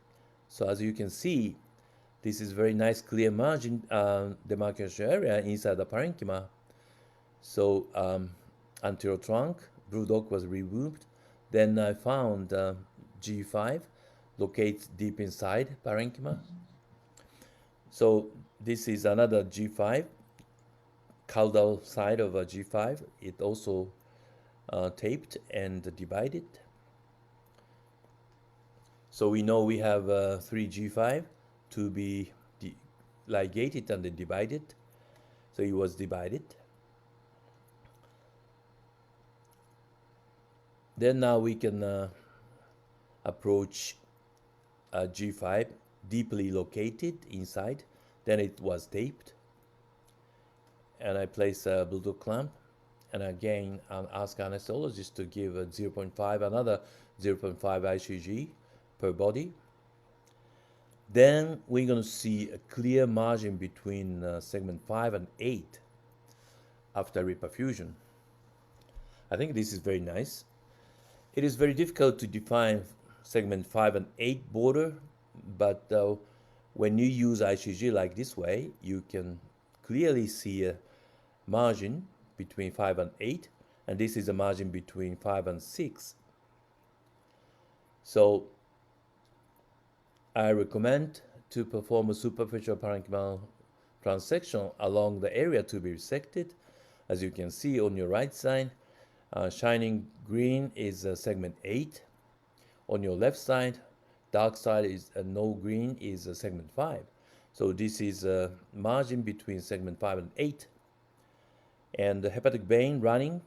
So as you can see, this is very nice clear margin demarcation area inside the parenchyma. So anterior trunk, blue dot was removed. Then I found G5 locates deep inside parenchyma. So this is another G5, caudal side of a G5. It also taped and divided. So we know we have 3 G5 to be ligated and then divided. So it was divided. Then now we can approach G5 deeply located inside. Then it was taped. and I place a Bluetooth clamp. And again, I'll ask anesthesiologist to give a 0.5, another 0.5 ICG per body. Then we're going to see a clear margin between segment 5 and 8 after reperfusion. I think this is very nice. It is very difficult to define segment 5 and 8 border, but when you use ICG like this way, you can clearly see a margin between 5 and 8, and this is a margin between 5 and 6. So I recommend to perform a superficial parenchymal transection along the area to be resected. As you can see on your right side, shining green is segment 8. On your left side, dark side is no green is segment 5. So this is a margin between segment 5 and 8. And the hepatic vein running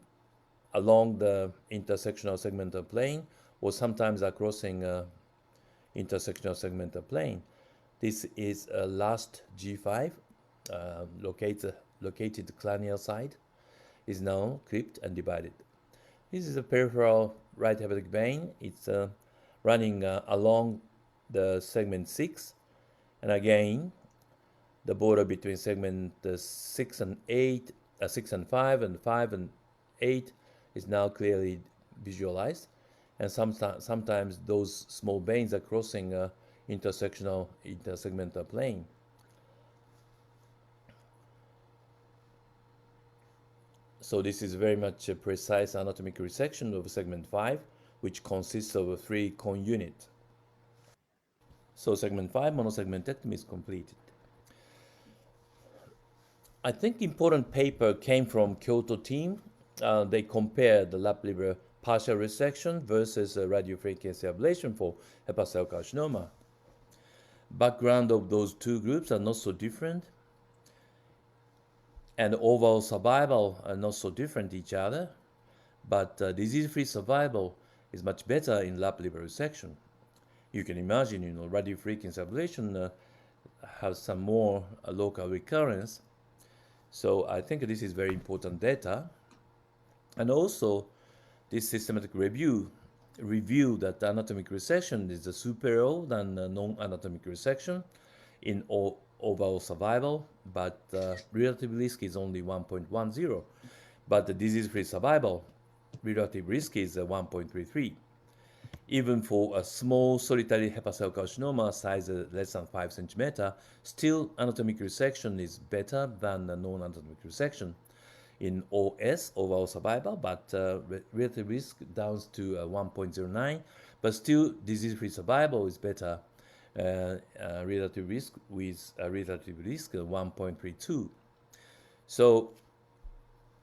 along the intersectional segmental plane, or sometimes are crossing intersectional segmental plane. This is a last G5, located cranial side, is now clipped and divided. This is a peripheral right hepatic vein. It's running along the segment 6, and again, the border between segment 6 and 8, 6 and 5, and 5 and 8 is now clearly visualized. And sometimes those small veins are crossing intersegmental plane. So this is very much a precise anatomic resection of segment 5, which consists of 3 cone units. So segment 5 monosegmentectomy is completed. I think important paper came from Kyoto team. They compared the lap liver partial resection versus radiofrequency ablation for hepatocellular carcinoma. Background of those two groups are not so different, and overall survival are not so different each other, but disease-free survival is much better in lap liver resection. You can imagine, radiofrequency ablation has some more local recurrence. So I think this is very important data. And also, this systematic review that anatomic resection is superior than non-anatomic resection in overall survival, but relative risk is only 1.10. But the disease-free survival relative risk is 1.33. Even for a small solitary hepatocellular carcinoma size less than 5 centimeter, still anatomic resection is better than the non-anatomic resection in OS, overall survival, but relative risk down to 1.09, but still disease-free survival is better relative risk with a relative risk 1.32. So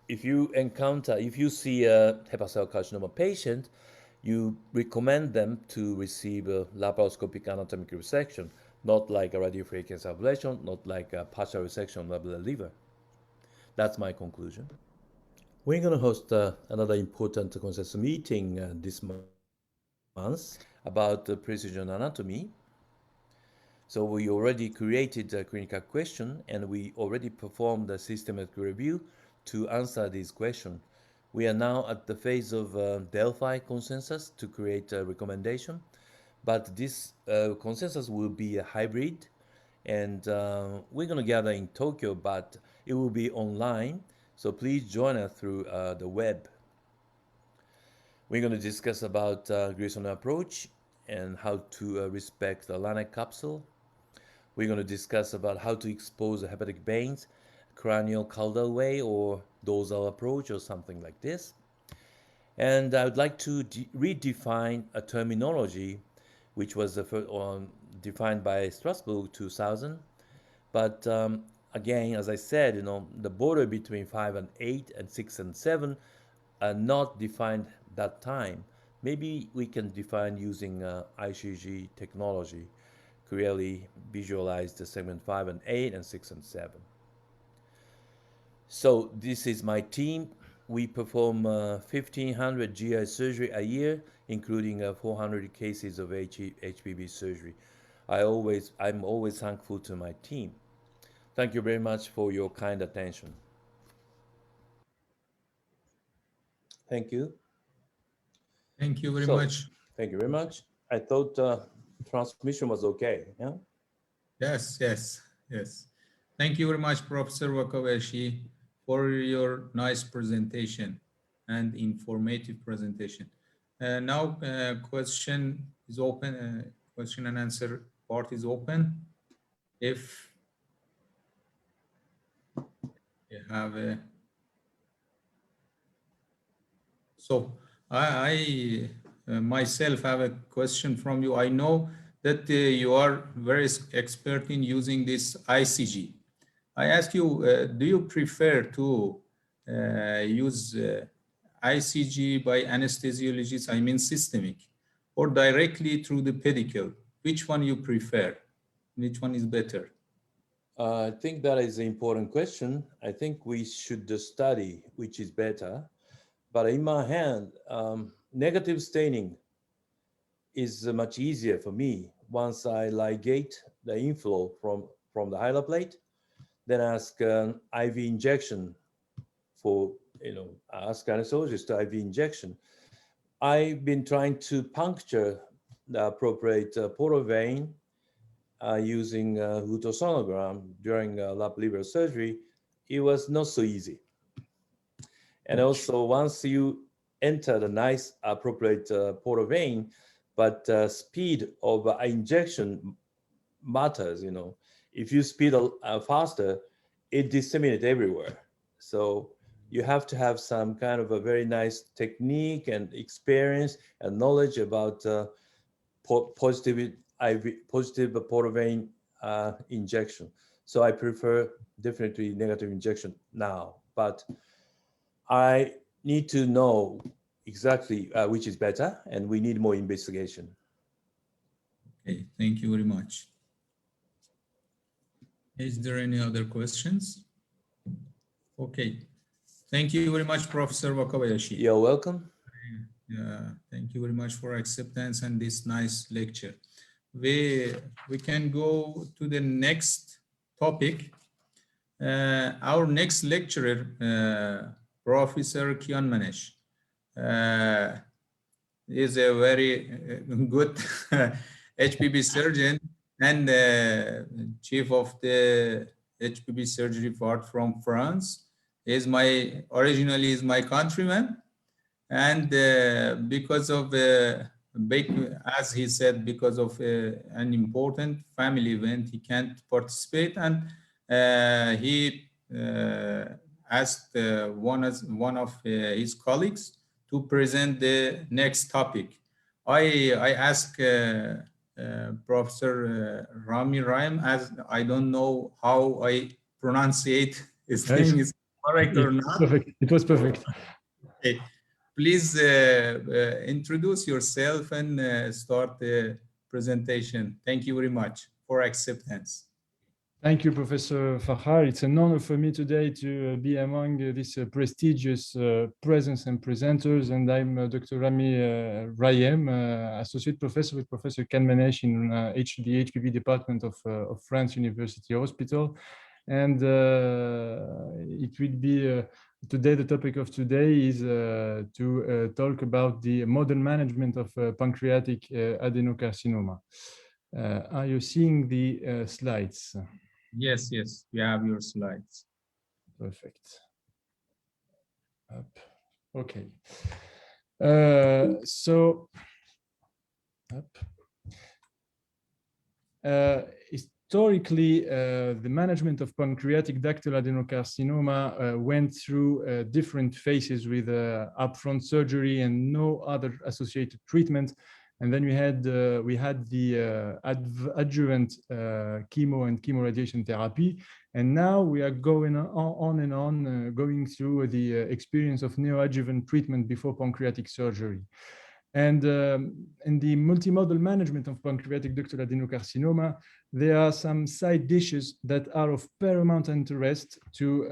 if you see a hepatocellular carcinoma patient, you recommend them to receive a laparoscopic anatomic resection, not like a radiofrequency ablation, not like a partial resection of the liver. That's my conclusion. We're going to host another important consensus meeting this month about precision anatomy. So we already created a clinical question, and we already performed a systematic review to answer these questions. We are now at the phase of Delphi consensus to create a recommendation, but this consensus will be a hybrid, and we're going to gather in Tokyo, but it will be online, so please join us through the web. We're going to discuss about Grayson approach and how to respect the Lanek capsule. We're going to discuss about how to expose the hepatic veins, cranial caudal way or dorsal approach or something like this. And I would like to redefine a terminology which was defined by Strasbourg 2000. But again, as I said, the border between 5 and 8 and 6 and 7 are not defined that time. Maybe we can define using ICG technology, clearly visualize the segment 5 and 8 and 6 and 7. So this is my team. We perform 1,500 GI surgery a year, including 400 cases of HPV surgery. I'm always thankful to my team. Thank you very much for your kind attention. Thank you.
Thank you very
So,
much.
thank you very much. I thought transmission was okay. Yeah.
Yes, yes, yes. Thank you very much, Professor Wakabayashi, for your nice presentation and informative presentation. Now, question is open. Question and answer part is open. If you have a So I myself have a question from you. I know that you are very expert in using this ICG. I ask you, do you prefer to use ICG by anesthesiologists, I mean systemic, or directly through the pedicle? Which one you prefer? Which one is better?
I think that is an important question. I think we should study which is better. But in my hand, negative staining is much easier for me once I ligate the inflow from the hilar plate, then ask IV injection for, ask anesthesiologist to IV injection. I've been trying to puncture the appropriate portal vein using ultrasonogram during lap liver surgery. It was not so easy. And also, once you enter the nice appropriate portal vein, but speed of injection matters. If you speed faster, it disseminates everywhere. So you have to have some kind of a very nice technique and experience and knowledge about positive portal vein injection. So I prefer definitely negative injection now, but I need to know exactly which is better, and we need more investigation.
Okay, thank you very much. Is there any other questions? Okay, thank you very much, Professor Wakabayashi.
You're welcome.
Thank you very much for acceptance and this nice lecture. We can go to the next topic. Our next lecturer, Professor Kian Manesh, is a very good HPB surgeon and chief of the HPB surgery part from France. Originally is my countryman, and because of as he said, because of an important family event, he can't participate, and he asked one of his colleagues to present the next topic. I asked Professor Rami Ryan, as I don't know how I pronunciate his name is correct or not.
Perfect. It was perfect.
Okay. Please introduce yourself and start the presentation. Thank you very much for acceptance.
Thank you, Professor Fahar. It's an honor for me today to be among this prestigious presence and presenters. And I'm Dr. Rami Rayem, Associate Professor with Professor Kian Manesh in the HPB Department of France University Hospital. And it will be today, the topic of today is to talk about the modern management of pancreatic adenocarcinoma. Are you seeing the slides?
Yes, yes, we have your slides.
Perfect. Up. Okay. So, up. Historically, the management of pancreatic ductal adenocarcinoma went through different phases with upfront surgery and no other associated treatment. And then we had the adjuvant chemo and chemoradiation therapy. And now we are going on going through the experience of neoadjuvant treatment before pancreatic surgery. And in the multimodal management of pancreatic ductal adenocarcinoma, there are some side dishes that are of paramount interest to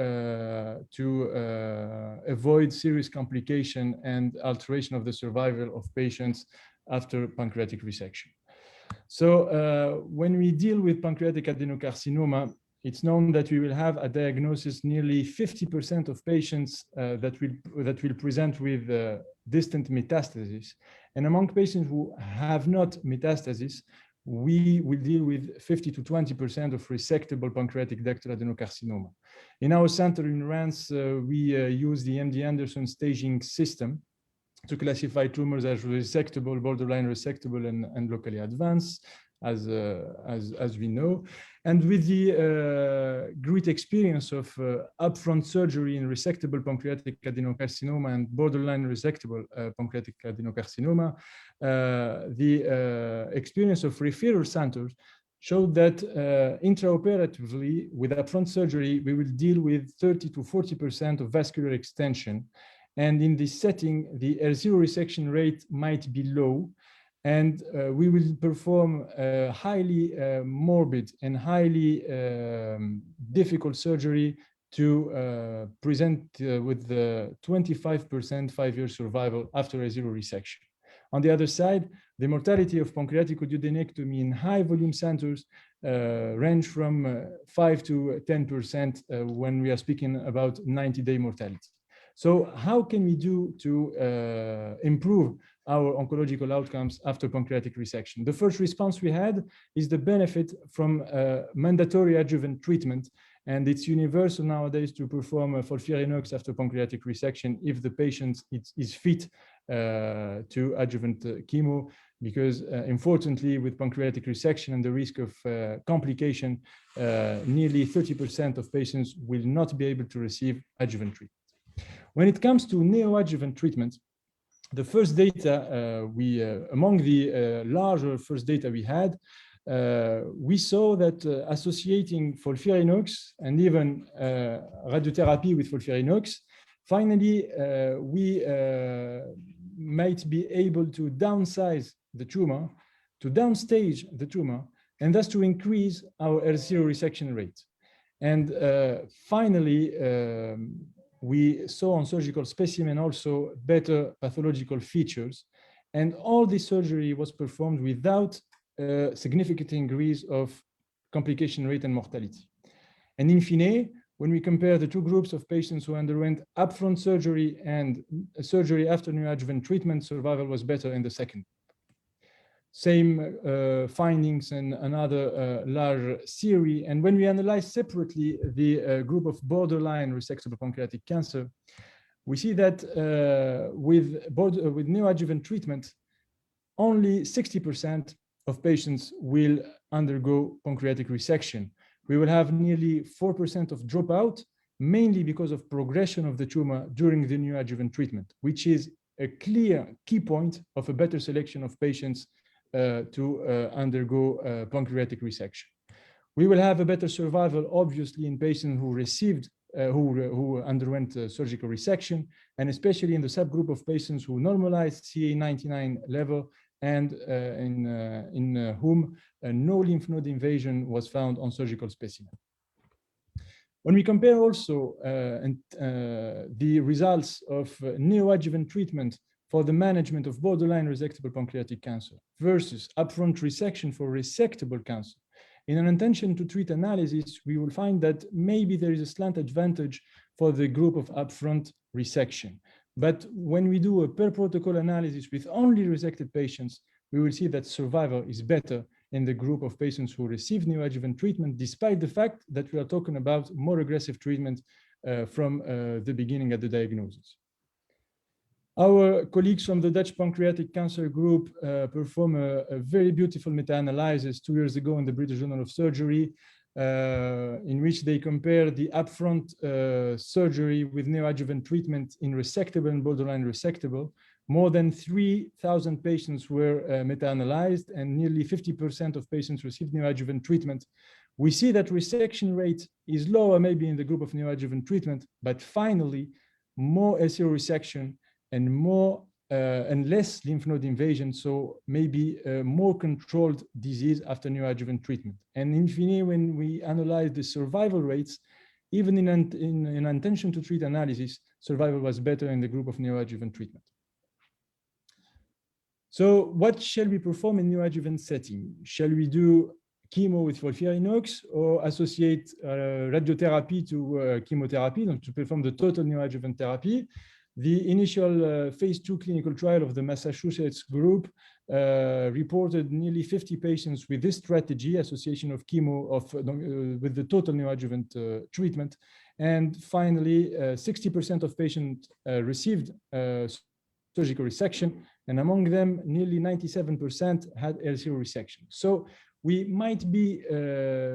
avoid serious complication and alteration of the survival of patients after pancreatic resection. So when we deal with pancreatic adenocarcinoma, it's known that we will have a diagnosis nearly 50% of patients that will present with distant metastasis. And among patients who have not metastasis, we will deal with 50 to 20% of resectable pancreatic ductal adenocarcinoma. In our center in France, we use the MD Anderson staging system to classify tumors as resectable, borderline resectable, and locally advanced, as we know. And with the great experience of upfront surgery in resectable pancreatic adenocarcinoma and borderline resectable pancreatic adenocarcinoma, the experience of referral centers showed that intraoperatively, with upfront surgery, we will deal with 30 to 40% of vascular extension. And in this setting, the L0 resection rate might be low, and we will perform highly morbid and highly difficult surgery to present with the 25% 5-year survival after a zero resection. On the other side, the mortality of pancreatic duodenectomy in high volume centers range from 5 to 10% when we are speaking about 90-day mortality. So how can we do to improve our oncological outcomes after pancreatic resection? The first response we had is the benefit from mandatory adjuvant treatment. And it's universal nowadays to perform a FOLFIRINOX after pancreatic resection if the patient is fit to adjuvant chemo, because unfortunately with pancreatic resection and the risk of complication, nearly 30% of patients will not be able to receive adjuvant treatment. When it comes to neoadjuvant treatment, the first data among the larger first data we had, we saw that associating FOLFIRINOX and even radiotherapy with FOLFIRINOX, finally we might be able to downsize the tumor, to downstage the tumor, and thus to increase our L0 resection rate. And finally, we saw on surgical specimen also better pathological features. And all this surgery was performed without a significant increase of complication rate and mortality. And in fine, when we compare the two groups of patients who underwent upfront surgery and surgery after neoadjuvant treatment, survival was better in the second. Same findings in another large series. And when we analyze separately the group of borderline resectable pancreatic cancer, we see that with neoadjuvant treatment, only 60% of patients will undergo pancreatic resection. We will have nearly 4% of dropout, mainly because of progression of the tumor during the neoadjuvant treatment, which is a clear key point of a better selection of patients to undergo pancreatic resection. We will have a better survival, obviously, in patients who received, who underwent surgical resection, and especially in the subgroup of patients who normalized CA99 level and in whom no lymph node invasion was found on surgical specimen. When we compare also the results of neoadjuvant treatment for the management of borderline resectable pancreatic cancer versus upfront resection for resectable cancer, in an intention to treat analysis, we will find that maybe there is a slight advantage for the group of upfront resection. But when we do a per protocol analysis with only resected patients, we will see that survival is better in the group of patients who receive neoadjuvant treatment, despite the fact that we are talking about more aggressive treatment from the beginning at the diagnosis. Our colleagues from the Dutch Pancreatic Cancer Group performed a very beautiful meta-analysis 2 years ago in the British Journal of Surgery, in which they compared the upfront surgery with neoadjuvant treatment in resectable and borderline resectable. More than 3,000 patients were meta-analyzed, and nearly 50% of patients received neoadjuvant treatment. We see that resection rate is lower maybe in the group of neoadjuvant treatment, but finally, more L0 resection and more and less lymph node invasion, so maybe more controlled disease after neoadjuvant treatment. And in fine, when we analyze the survival rates, even in an intention to treat analysis, survival was better in the group of neoadjuvant treatment. So what shall we perform in neoadjuvant setting? Shall we do chemo with FOLFIRINOX or associate radiotherapy to chemotherapy, to perform the total neoadjuvant therapy. The initial phase 2 clinical trial of the Massachusetts group reported nearly 50 patients with this strategy, association of chemo with the total neoadjuvant treatment. And finally, 60% of patients received surgical resection, and among them, nearly 97% had L0 resection. So we might be,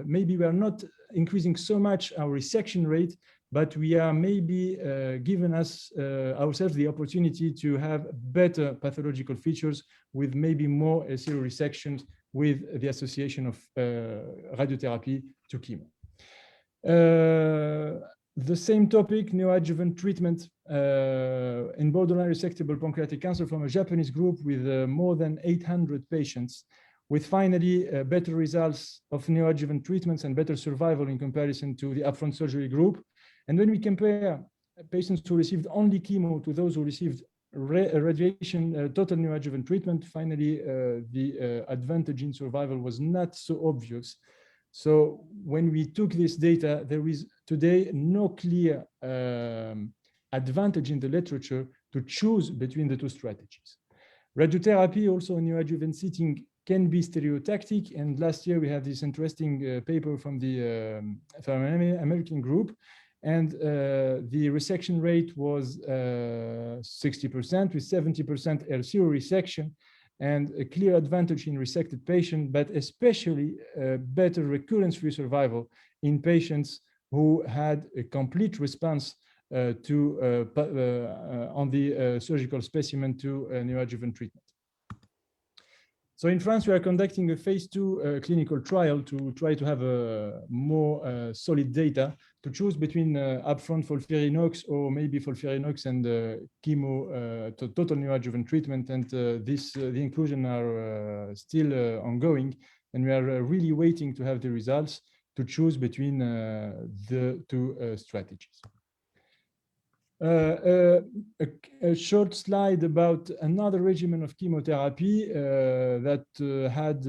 maybe we are not increasing so much our resection rate, but we are maybe giving us ourselves the opportunity to have better pathological features with maybe more L0 resections with the association of radiotherapy to chemo. The same topic, neoadjuvant treatment in borderline resectable pancreatic cancer from a Japanese group with more than 800 patients, with finally better results of neoadjuvant treatments and better survival in comparison to the upfront surgery group. And when we compare patients who received only chemo to those who received radiation total neoadjuvant treatment, finally the advantage in survival was not so obvious. So when we took this data, there is today no clear advantage in the literature to choose between the two strategies. Radiotherapy also in neoadjuvant setting can be stereotactic. And last year we had this interesting paper from the American group. And the resection rate was 60% with 70% L0 resection, and a clear advantage in resected patients, but especially better recurrence-free survival in patients who had a complete response on the surgical specimen to neoadjuvant treatment. So in France, we are conducting a phase 2 clinical trial to try to have more solid data to choose between upfront FOLFIRINOX or maybe FOLFIRINOX and chemo total neoadjuvant treatment. And the inclusion are still ongoing, and we are really waiting to have the results to choose between the two strategies. A short slide about another regimen of chemotherapy that had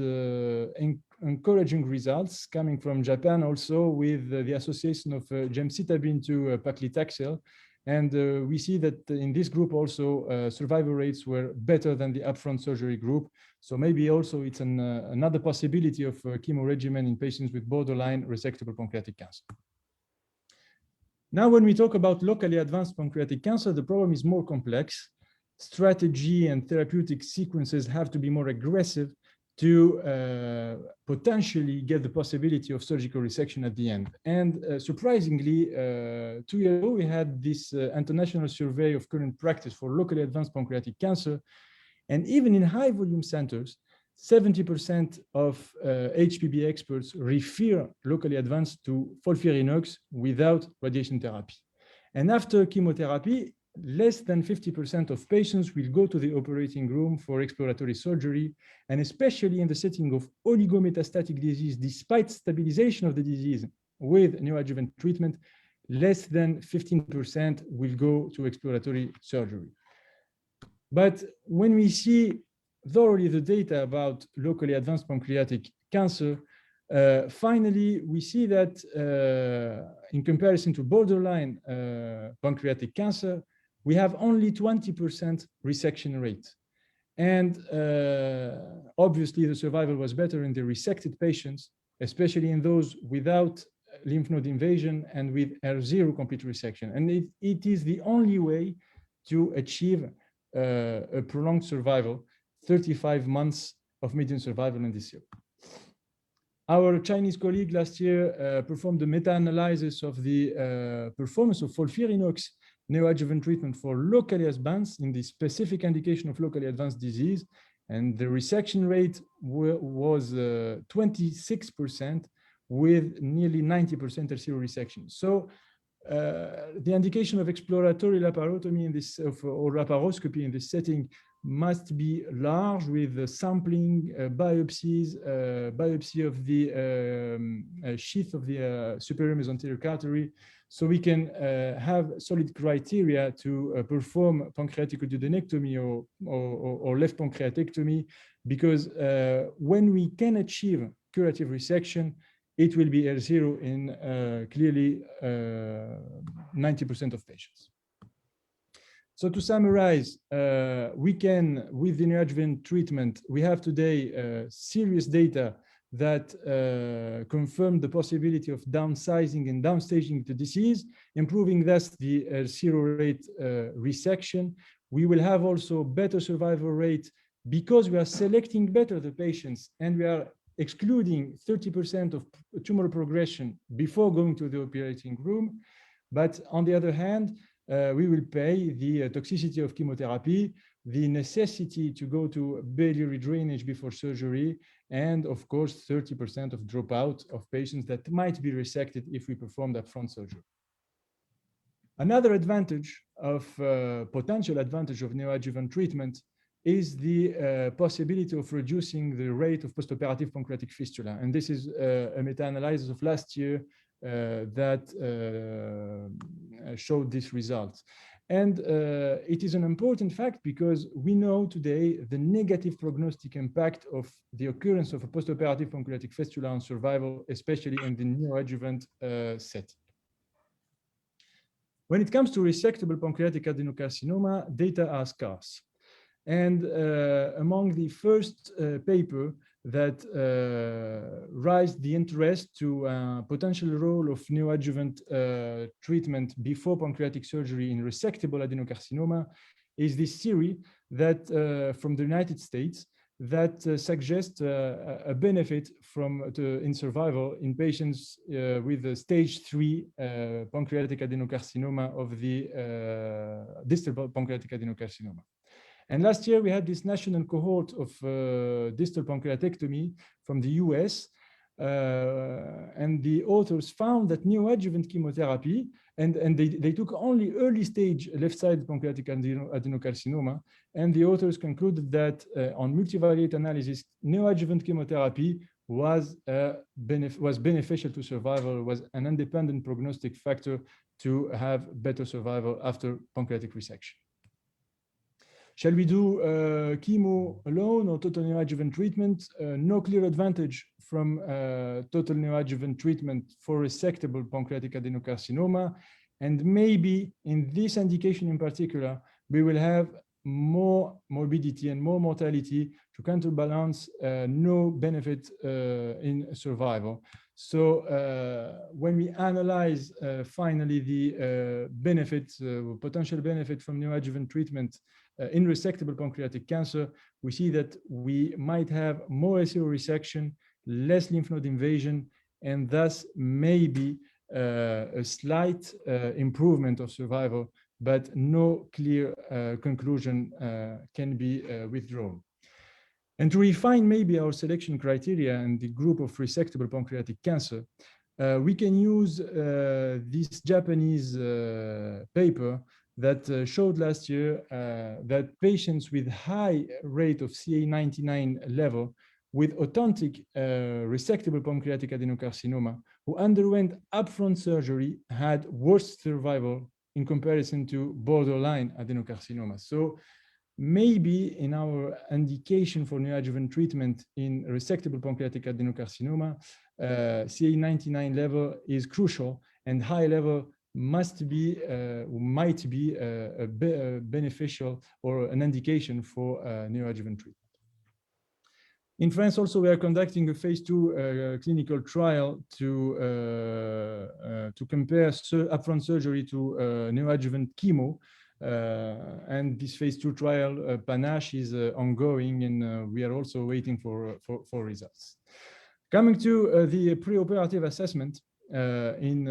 encouraging results coming from Japan also with the association of gemcitabine to paclitaxel. And we see that in this group also survival rates were better than the upfront surgery group. So maybe also it's another possibility of chemo regimen in patients with borderline resectable pancreatic cancer. Now, when we talk about locally advanced pancreatic cancer, the problem is more complex. Strategy and therapeutic sequences have to be more aggressive to potentially get the possibility of surgical resection at the end. And surprisingly, 2 years ago, we had this international survey of current practice for locally advanced pancreatic cancer. And even in high volume centers, 70% of HPB experts refer locally advanced to FOLFIRINOX without radiation therapy. And after chemotherapy, less than 50% of patients will go to the operating room for exploratory surgery. And especially in the setting of oligometastatic disease, despite stabilization of the disease with neoadjuvant treatment, less than 15% will go to exploratory surgery. But when we see thoroughly the data about locally advanced pancreatic cancer, finally, we see that in comparison to borderline pancreatic cancer, we have only 20% resection rate. And obviously, the survival was better in the resected patients, especially in those without lymph node invasion and with L0 complete resection. And it is the only way to achieve a prolonged survival, 35 months of median survival in this year. Our Chinese colleague last year performed a meta-analysis of the performance of FOLFIRINOX neoadjuvant treatment for locally advanced in the specific indication of locally advanced disease. And the resection rate was 26% with nearly 90% L0 resection. So the indication of exploratory laparotomy in this, or laparoscopy in this setting must be large with sampling, biopsies, biopsy of the sheath of the superior mesenteric artery, so we can have solid criteria to perform pancreatic duodenectomy or left pancreatectomy, because when we can achieve curative resection, it will be L0 in clearly 90% of patients. So to summarize, we can, with the neoadjuvant treatment, we have today serious data that confirm the possibility of downsizing and downstaging the disease, improving thus the zero rate resection. We will have also better survival rate because we are selecting better the patients and we are excluding 30% of tumor progression before going to the operating room. But on the other hand, we will pay the toxicity of chemotherapy, the necessity to go to biliary drainage before surgery, and of course, 30% of dropout of patients that might be resected if we perform upfront surgery. Another advantage of potential advantage of neoadjuvant treatment is the possibility of reducing the rate of postoperative pancreatic fistula. And this is a meta-analysis of last year that showed this result. And it is an important fact because we know today the negative prognostic impact of the occurrence of a postoperative pancreatic fistula on survival, especially in the neoadjuvant setting. When it comes to resectable pancreatic adenocarcinoma, data are scarce. And among the first paper that raised the interest to potential role of neoadjuvant treatment before pancreatic surgery in resectable adenocarcinoma is this series that from the United States that suggests a benefit in survival in patients with a stage 3 pancreatic adenocarcinoma of the distal pancreatic adenocarcinoma. And last year, we had this national cohort of distal pancreatectomy from the US. And the authors found that neoadjuvant chemotherapy, and they took only early stage left-sided pancreatic adenocarcinoma. And the authors concluded that on multivariate analysis, neoadjuvant chemotherapy was beneficial to survival, was an independent prognostic factor to have better survival after pancreatic resection. Shall we do chemo alone or total neoadjuvant treatment? No clear advantage from total neoadjuvant treatment for resectable pancreatic adenocarcinoma. And maybe in this indication in particular, we will have more morbidity and more mortality to counterbalance no benefit in survival. So when we analyze finally the potential benefit from neoadjuvant treatment in resectable pancreatic cancer, we see that we might have more SEO resection, less lymph node invasion, and thus maybe a slight improvement of survival, but no clear conclusion can be withdrawn. And to refine maybe our selection criteria and the group of resectable pancreatic cancer, we can use this Japanese paper that showed last year that patients with high rate of CA99 level with authentic resectable pancreatic adenocarcinoma who underwent upfront surgery had worse survival in comparison to borderline adenocarcinoma. So maybe in our indication for neoadjuvant treatment in resectable pancreatic adenocarcinoma, CA99 level is crucial, and high level might be a beneficial or an indication for neoadjuvant treatment. In France, also, we are conducting a phase 2 clinical trial to compare upfront surgery to neoadjuvant chemo. And this phase 2 trial, Panache, is ongoing, and we are also waiting for results. Coming to the preoperative assessment in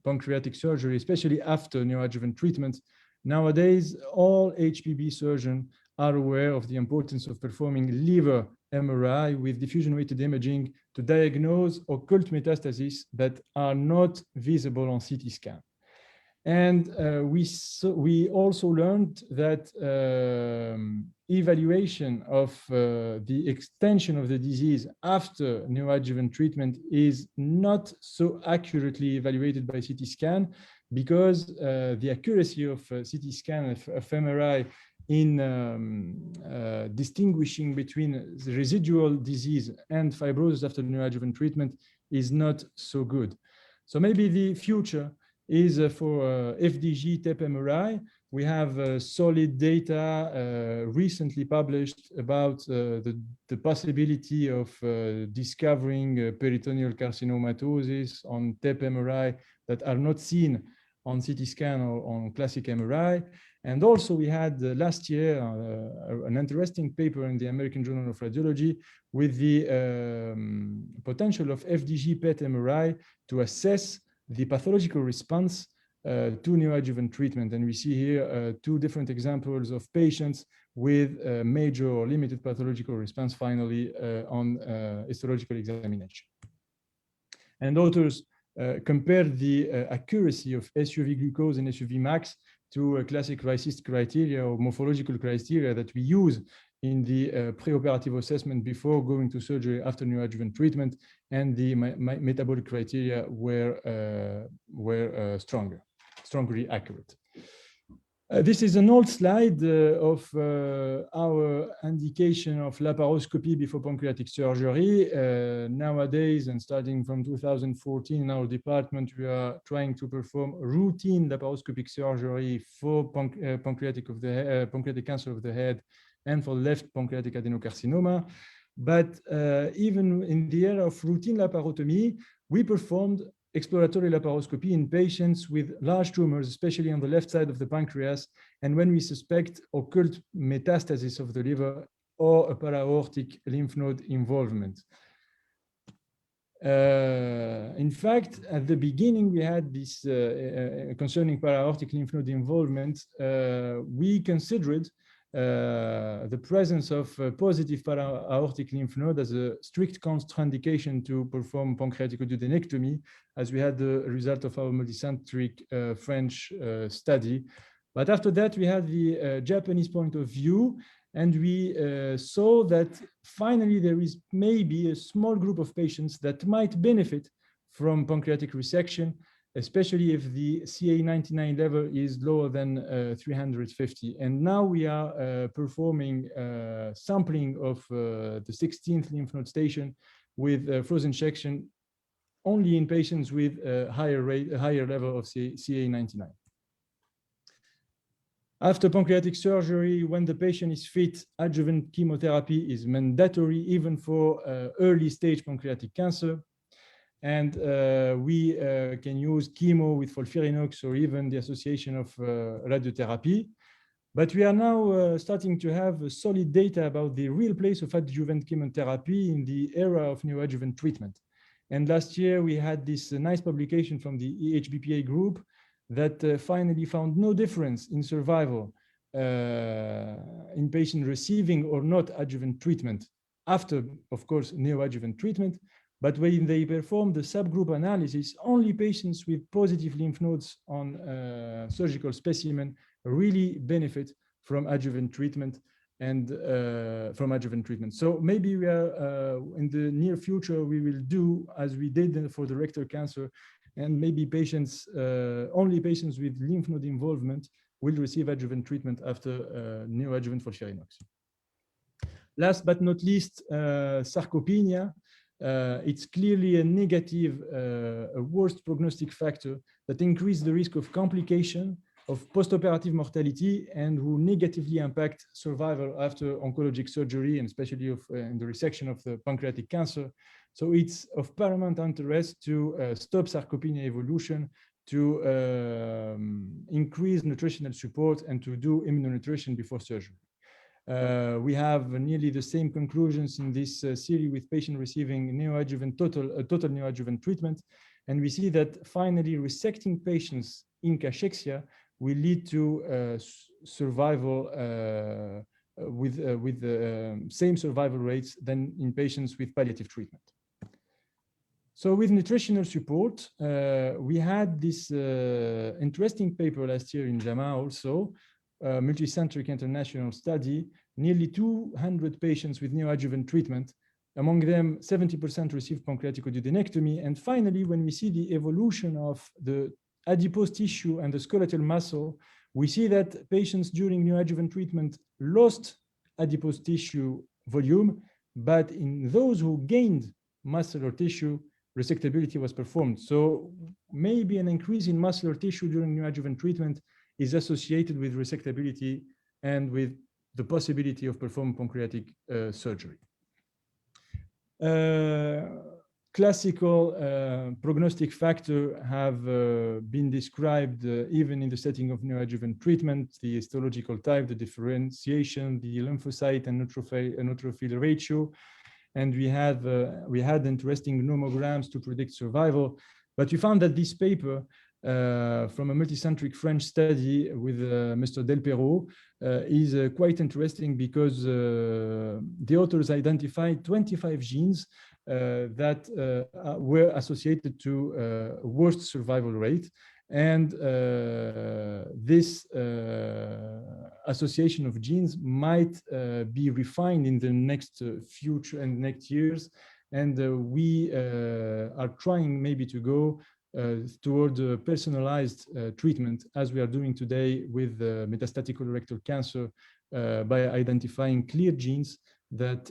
pancreatic surgery, especially after neoadjuvant treatment, nowadays, all HPB surgeons are aware of the importance of performing liver MRI with diffusion-weighted imaging to diagnose occult metastases that are not visible on CT scan. And we also learned that evaluation of the extension of the disease after neoadjuvant treatment is not so accurately evaluated by CT scan because the accuracy of CT scan of MRI in distinguishing between the residual disease and fibrosis after neoadjuvant treatment is not so good. So maybe the future is for FDG TEP MRI. We have solid data recently published about the possibility of discovering peritoneal carcinomatosis on TEP MRI that are not seen on CT scan or on classic MRI. And also we had last year an interesting paper in the American Journal of Radiology with the potential of FDG PET MRI to assess the pathological response to neoadjuvant treatment. And we see here two different examples of patients with major or limited pathological response finally on histological examination. And authors compared the accuracy of SUV glucose and SUV max to classic RICE criteria or morphological criteria that we use in the preoperative assessment before going to surgery after neoadjuvant treatment, and the metabolic criteria were strongly accurate. This is an old slide of our indication of laparoscopy before pancreatic surgery. Nowadays, and starting from 2014 in our department, we are trying to perform routine laparoscopic surgery for pancreatic cancer of the head and for left pancreatic adenocarcinoma. But even in the era of routine laparotomy, we performed exploratory laparoscopy in patients with large tumors, especially on the left side of the pancreas, and when we suspect occult metastasis of the liver or a para-aortic lymph node involvement. In fact, at the beginning, we had this concerning para-aortic lymph node involvement, we considered the presence of positive para-aortic lymph node as a strict contraindication to perform pancreatic duodenectomy, as we had the result of our multicentric French study. But after that, we had the Japanese point of view, and we saw that finally there is maybe a small group of patients that might benefit from pancreatic resection, especially if the CA99 level is lower than 350. And now we are performing sampling of the 16th lymph node station with frozen section only in patients with a higher level of CA99. After pancreatic surgery, when the patient is fit, adjuvant chemotherapy is mandatory even for early stage pancreatic cancer. And we can use chemo with FOLFIRINOX or even the association of radiotherapy. But we are now starting to have solid data about the real place of adjuvant chemotherapy in the era of neoadjuvant treatment. And last year, we had this nice publication from the EHBPA group that finally found no difference in survival in patients receiving or not adjuvant treatment after, of course, neoadjuvant treatment. But when they perform the subgroup analysis, only patients with positive lymph nodes on surgical specimen really benefit from adjuvant treatment So maybe we are in the near future, we will do as we did for the rectal cancer, and maybe patients, only patients with lymph node involvement will receive adjuvant treatment after neoadjuvant FOLFIRINOX. Last but not least, sarcopenia. It's clearly a negative, a worst prognostic factor that increases the risk of complication, of postoperative mortality, and who negatively impact survival after oncologic surgery, and especially in the resection of the pancreatic cancer. So it's of paramount interest to stop sarcopenia evolution, to increase nutritional support, and to do immunonutrition before surgery. We have nearly the same conclusions in this series with patients receiving total neoadjuvant treatment. And we see that finally resecting patients in cachexia will lead to survival with the same survival rates than in patients with palliative treatment. So with nutritional support, we had this interesting paper last year in JAMA also, multicentric international study, nearly 200 patients with neoadjuvant treatment. Among them, 70% received pancreatic duodenectomy. And finally, when we see the evolution of the adipose tissue and the skeletal muscle, we see that patients during neoadjuvant treatment lost adipose tissue volume, but in those who gained muscular tissue, resectability was performed. So maybe an increase in muscular tissue during neoadjuvant treatment is associated with resectability and with the possibility of performing pancreatic surgery. Classical prognostic factors have been described even in the setting of neoadjuvant treatment: the histological type, the differentiation, the lymphocyte and neutrophil ratio. And we had interesting nomograms to predict survival. But we found that this paper from a multicentric French study with Mr. Delperot is quite interesting because the authors identified 25 genes that were associated to worst survival rate. And this association of genes might be refined in the next future and next years. And we are trying maybe to go toward personalized treatment, as we are doing today with metastatic colorectal cancer, by identifying clear genes that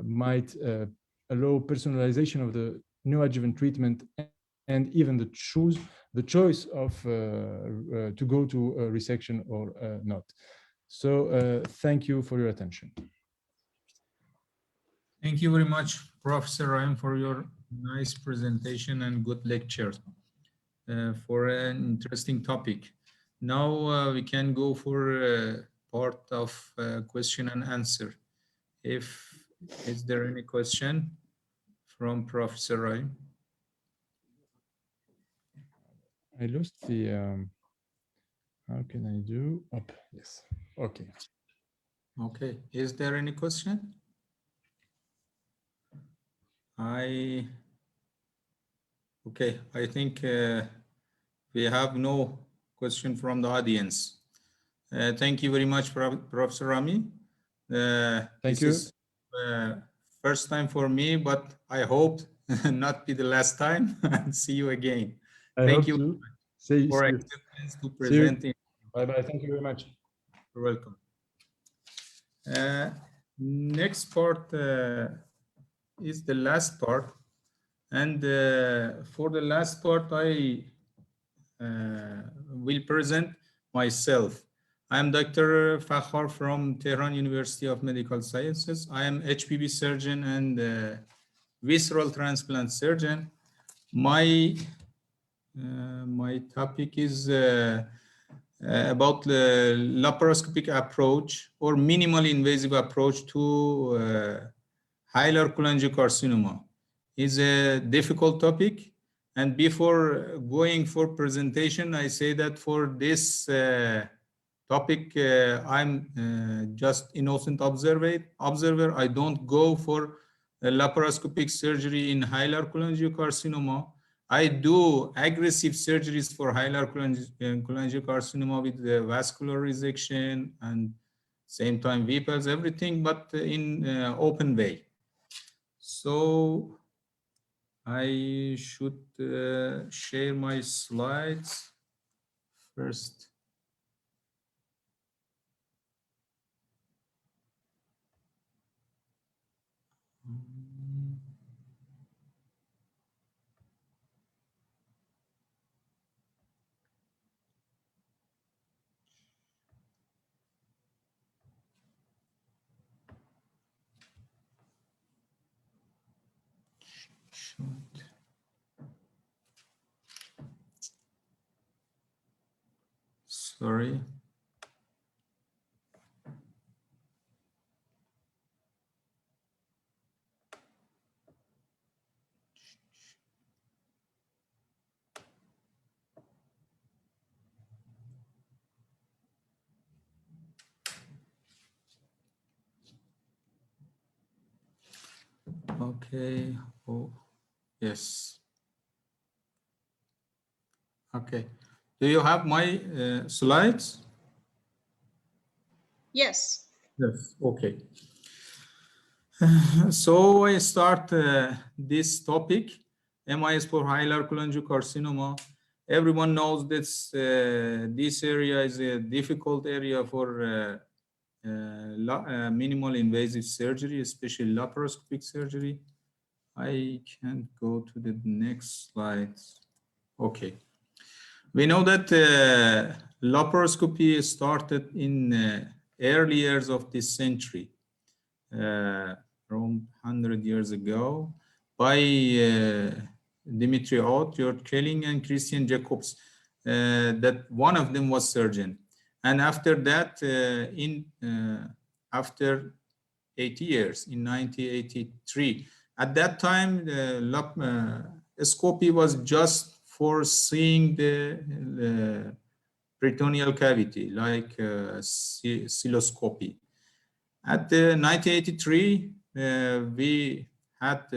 might allow personalization of the neoadjuvant treatment and even the choice of to go to a resection or not. So thank you for your attention.
Thank you very much, Professor Ryan, for your nice presentation and good lecture for an interesting topic. Now we can go for part of question and answer. Is there any question from Professor Ryan?
I lost the, how can I do? Up, yes, okay.
Okay, is there any question? Okay, I think we have no question from the audience. Thank you very much, Professor Rami.
Thank you.
This is first time for me, but I hope not be the last time. And see you again. Thank you for acceptance to presenting.
Bye-bye. Thank you very much.
You're welcome. Next part is the last part. And for the last part, I will present myself. I am Dr. Fakhar from Tehran University of Medical Sciences. I am HPV surgeon and visceral transplant surgeon. My topic is about the laparoscopic approach or minimally invasive approach to hilar cholangiocarcinoma. It's a difficult topic, and before going for presentation, I say that for this topic, I'm just innocent observer. I don't go for laparoscopic surgery in hilar cholangiocarcinoma. I do aggressive surgeries for hilar cholangiocarcinoma with the vascular resection and same time VPALs, everything, but in open way. So I should share my slides first. Sorry. Okay. Oh, yes. Okay. Do you have my slides?
Yes.
Yes. Okay. So I start this topic, MIS for hilar cholangiocarcinoma. Everyone knows that this area is a difficult area for minimal invasive surgery, especially laparoscopic surgery. I can't go to the next slides. Okay. We know that laparoscopy started in early years of this century, around 100 years ago, by Dimitri Ott, George Kelling, and Christian Jacobs. That one of them was surgeon. And after that, after 80 years, in 1983, at that time, scopy was just for seeing the peritoneal cavity, like cystoscopy. At 1983, we had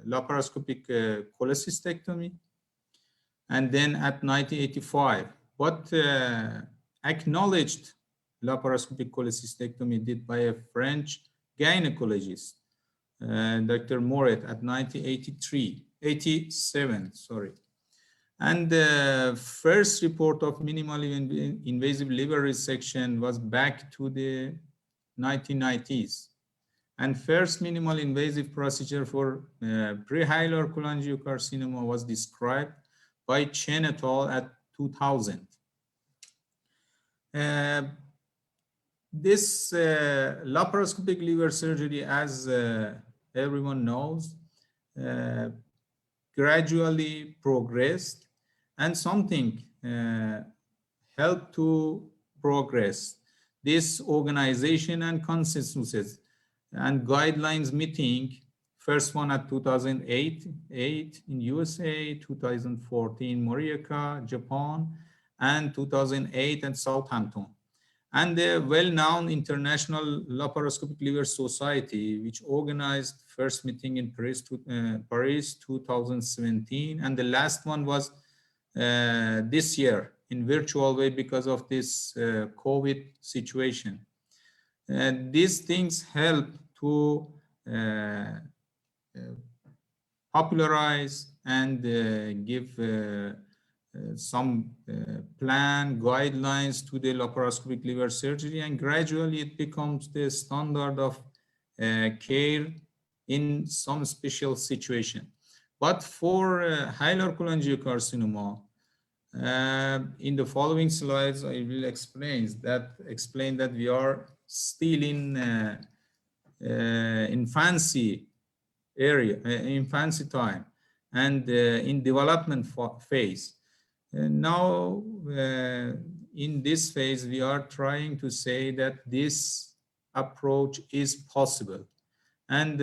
laparoscopic cholecystectomy. And then at 1985, what acknowledged laparoscopic cholecystectomy did by a French gynecologist, Dr. Moret, at 1987, sorry. And the first report of minimally invasive liver resection was back to the 1990s. And first minimal invasive procedure for pre-hilar cholangiocarcinoma was described by Chen et al. At 2000. This laparoscopic liver surgery, as everyone knows, gradually progressed, and something helped to progress. This organization and consensuses and guidelines meeting, first one at 2008 in USA, 2014 Morioka, Japan, and 2008 at Southampton. And the well-known International Laparoscopic Liver Society, which organized first meeting in Paris 2017, and the last one was this year in virtual way because of this COVID situation. These things help to popularize and give some plan guidelines to the laparoscopic liver surgery, and gradually it becomes the standard of care in some special situation. But for hilar cholangiocarcinoma, in the following slides, I will explain that we are still in infancy time, and in development phase. Now, in this phase, we are trying to say that this approach is possible, and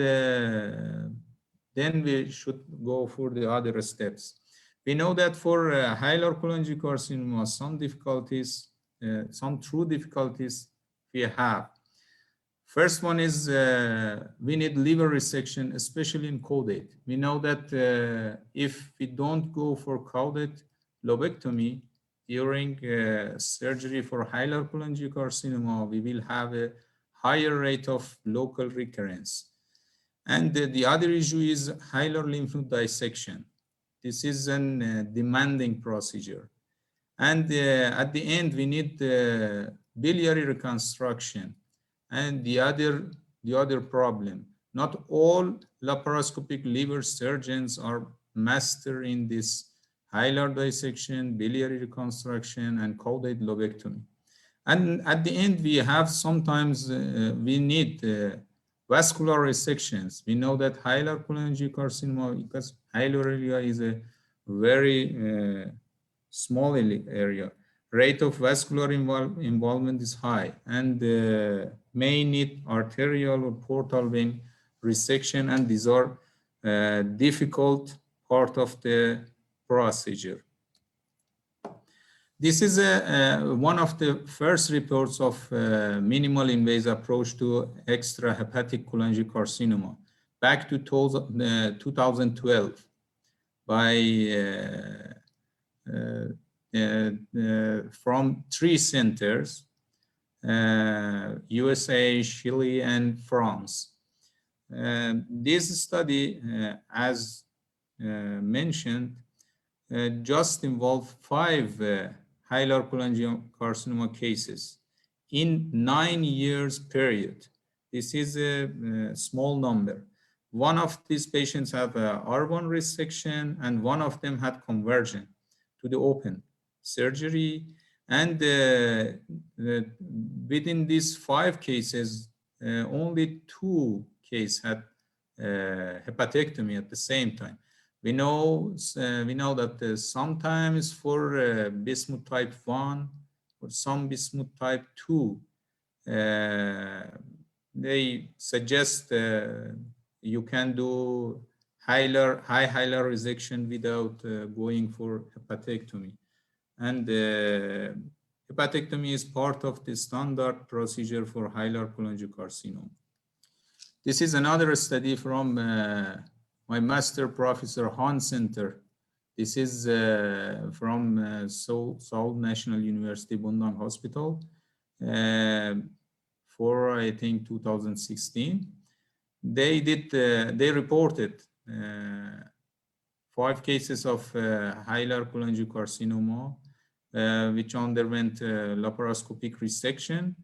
then we should go for the other steps. We know that for hilar cholangiocarcinoma, some difficulties, some true difficulties we have. First one is we need liver resection, especially in caudate. We know that if we don't go for caudate lobectomy during surgery for hilar cholangiocarcinoma, we will have a higher rate of local recurrence. And the other issue is hilar lymph node dissection. This is a demanding procedure. And at the end, we need biliary reconstruction. And the other problem, not all laparoscopic liver surgeons are master in this hilar dissection, biliary reconstruction, and caudate lobectomy. And at the end, we have sometimes we need vascular resections. We know that hilar cholangiocarcinoma, because hilar area is a very small area, rate of vascular involvement is high, and may need arterial or portal vein resection, and these are difficult part of the procedure. This is one of the first reports of minimal invasive approach to extrahepatic cholangiocarcinoma back to 2012 by from 3 centers, USA, Chile, and France. This study, as mentioned, just involved 5 hilar cholangiocarcinoma cases in 9 years period. This is a small number. One of these patients have a R1 resection, and one of them had conversion to the open surgery. And within these 5 cases, only 2 cases had hepatectomy at the same time. We know that sometimes for bismuth type 1 or some bismuth type 2, they suggest you can do high hilar resection without going for hepatectomy. And hepatectomy is part of the standard procedure for hilar cholangiocarcinoma. This is another study from my master professor Hahn Center. This is from Seoul National University Bundang Hospital for, I think, 2016. They reported 5 cases of hilar cholangiocarcinoma which underwent laparoscopic resection.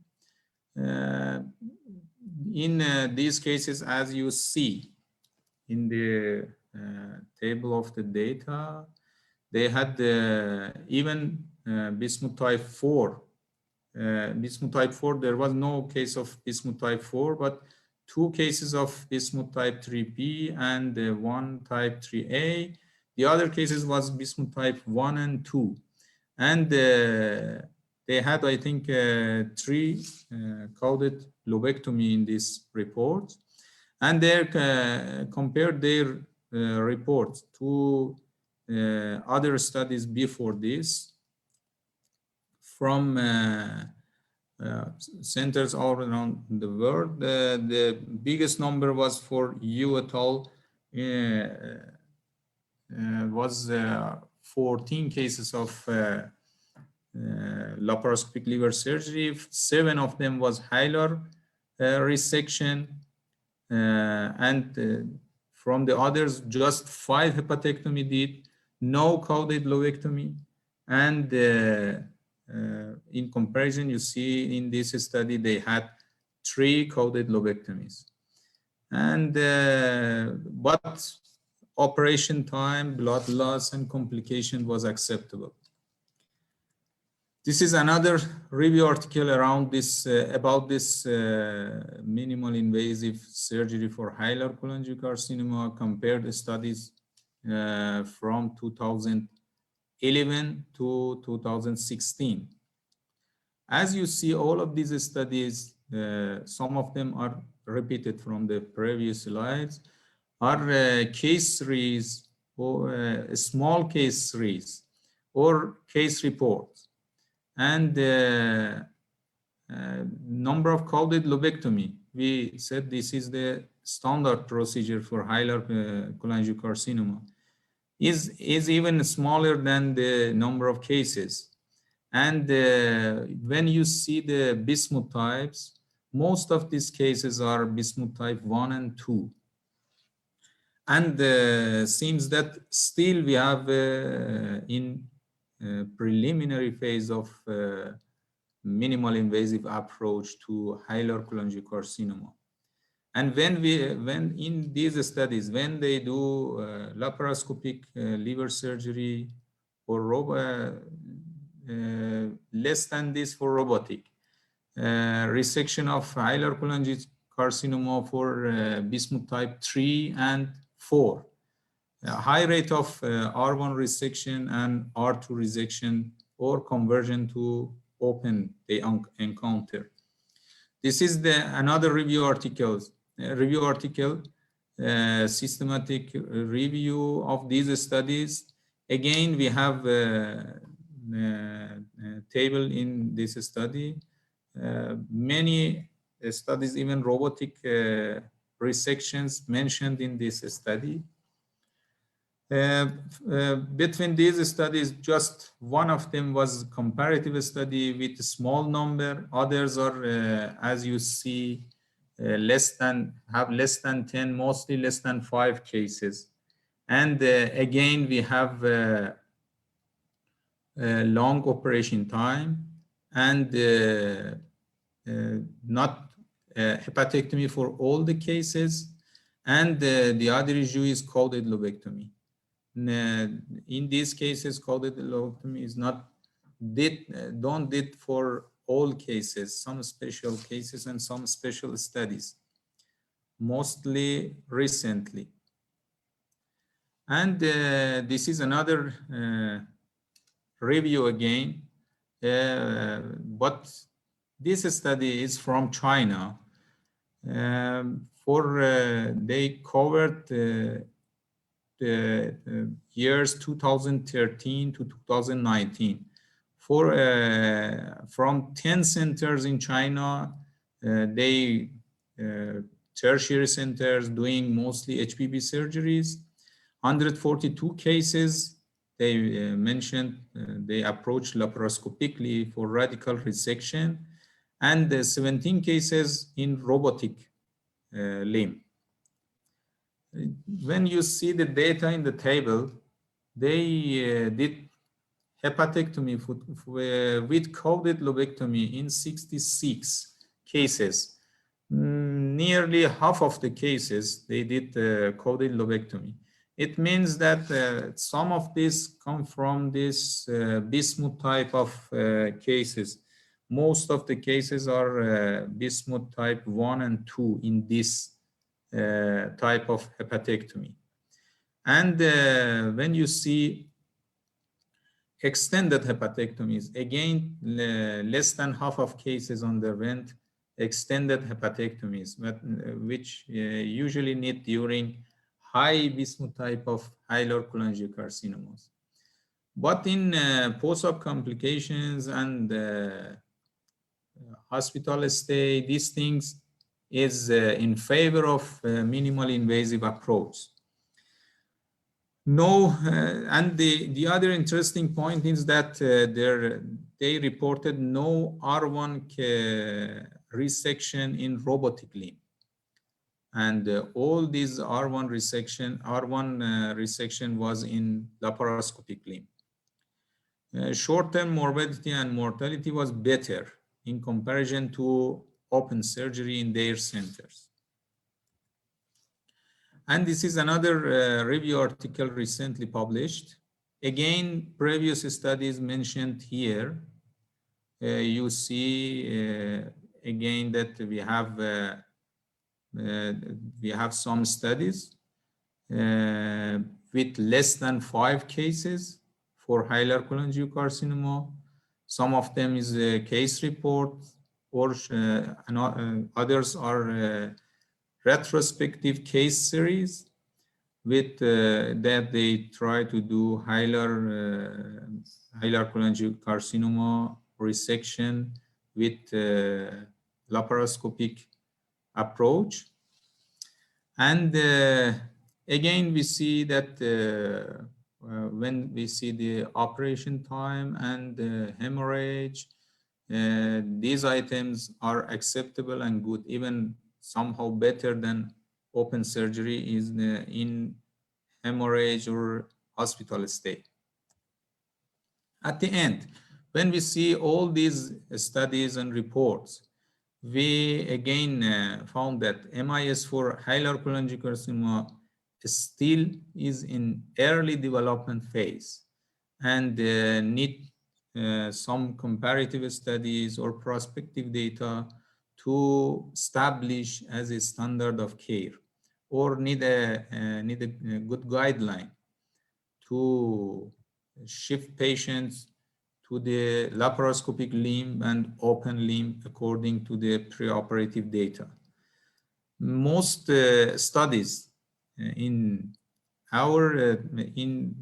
In these cases, as you see in the table of the data, they had even bismuth type 4. Bismuth type 4, there was no case of bismuth type 4, but 2 cases of bismuth type 3B and 1 type 3A. The other cases was bismuth type 1 and 2. And they had, I think, 3 coded lobectomy in this report. And they compared their reports to other studies before this from centers all around the world. The biggest number was for U et al. Was 14 cases of laparoscopic liver surgery. 7 of them was hilar resection, and from the others, just 5 hepatectomy did, no coded lobectomy, and in comparison, you see in this study they had 3 coded lobectomies, and but operation time, blood loss, and complication was acceptable. This is another review article around this about this minimal invasive surgery for hilar cholangiocarcinoma, compared studies from 2011 to 2016. As you see, all of these studies, some of them are repeated from the previous slides, are case series or small case series or case reports. And number of coded lobectomy, we said this is the standard procedure for hilar cholangiocarcinoma, is even smaller than the number of cases. And when you see the bismuth types, most of these cases are bismuth type 1 and 2. And seems that still we have in preliminary phase of minimal invasive approach to hilar cholangiocarcinoma. And when in these studies, when they do laparoscopic liver surgery or less than this for robotic, resection of hilar cholangiocarcinoma for bismuth type 3 and 4. A high rate of R1 resection and R2 resection or conversion to open they encounter. This is another review article, systematic review of these studies. Again, we have a table in this study. Many studies, even robotic resections mentioned in this study. Between these studies, just one of them was comparative study with a small number. Others are, as you see, less than 10, mostly less than 5 cases. And again, we have long operation time and not hepatectomy for all the cases, and the other issue is coated lobectomy. In these cases, coated lobectomy is not don't did for all cases, some special cases and some special studies, mostly recently. And this is another review again, but this study is from China. They covered the years 2013 to 2019. From 10 centers in China, tertiary centers doing mostly HPV surgeries, 142 cases, they mentioned they approached laparoscopically for radical resection, and 17 cases in robotic limb. When you see the data in the table, they did hepatectomy with coated lobectomy in 66 cases. Nearly half of the cases, they did coated lobectomy. It means that some of these come from this bismuth type of cases. Most of the cases are bismuth type 1 and 2 in this type of hepatectomy. And when you see extended hepatectomies, again, less than half of cases underwent extended hepatectomies, which usually need during high bismuth type of hilar cholangiocarcinomas. But in post-op complications and hospital stay, these things is in favor of minimally invasive approach. No, and the other interesting point is that they reported no R1 resection in robotic limb. And all these R1 resection was in laparoscopic limb. Short-term morbidity and mortality was better in comparison to open surgery in their centers. And this is another review article recently published. Again, previous studies mentioned here. You see again that we have some studies with less than 5 cases for hilar cholangiocarcinoma. Some of them is a case report, or others are retrospective case series with that they try to do hilar cholangiocarcinoma resection with laparoscopic approach. And again, we see that when we see the operation time and hemorrhage, these items are acceptable and good, even somehow better than open surgery is in hemorrhage or hospital stay. At the end, when we see all these studies and reports, we again found that MIS for hilar cholangiocarcinoma still is in early development phase and need some comparative studies or prospective data to establish as a standard of care, or need a good guideline to shift patients to the laparoscopic limb and open limb according to the preoperative data. Most studies in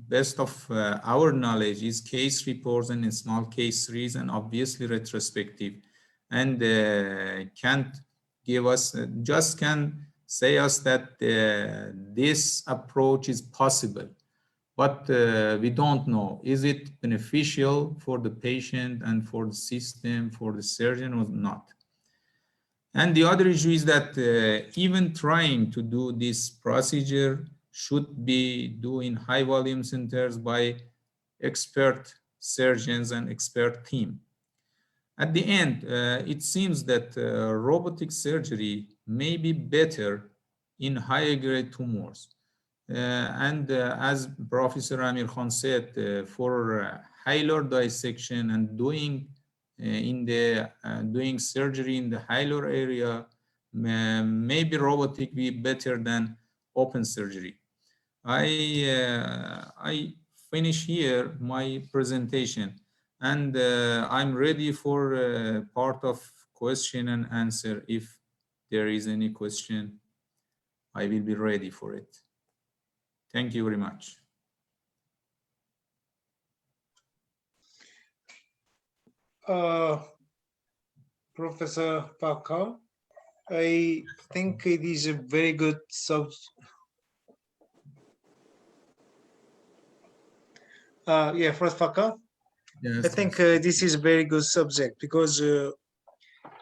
best of our knowledge is case reports and in small case series and obviously retrospective, and can't give us, just can say us that this approach is possible, but we don't know, is it beneficial for the patient and for the system, for the surgeon or not. And the other issue is that even trying to do this procedure should be done in high volume centers by expert surgeons and expert team. At the end, it seems that robotic surgery may be better in higher grade tumors. As Professor Amir Khan said, for hilar dissection and doing doing surgery in the hilar area, maybe robotic be better than open surgery. I finish here my presentation, and I'm ready for part of question and answer. If there is any question, I will be ready for it. Thank you very much.
Professor Fakar, I think it is a very good subject. Yeah, Professor Fakar,
Yes,
I think this is a very good subject because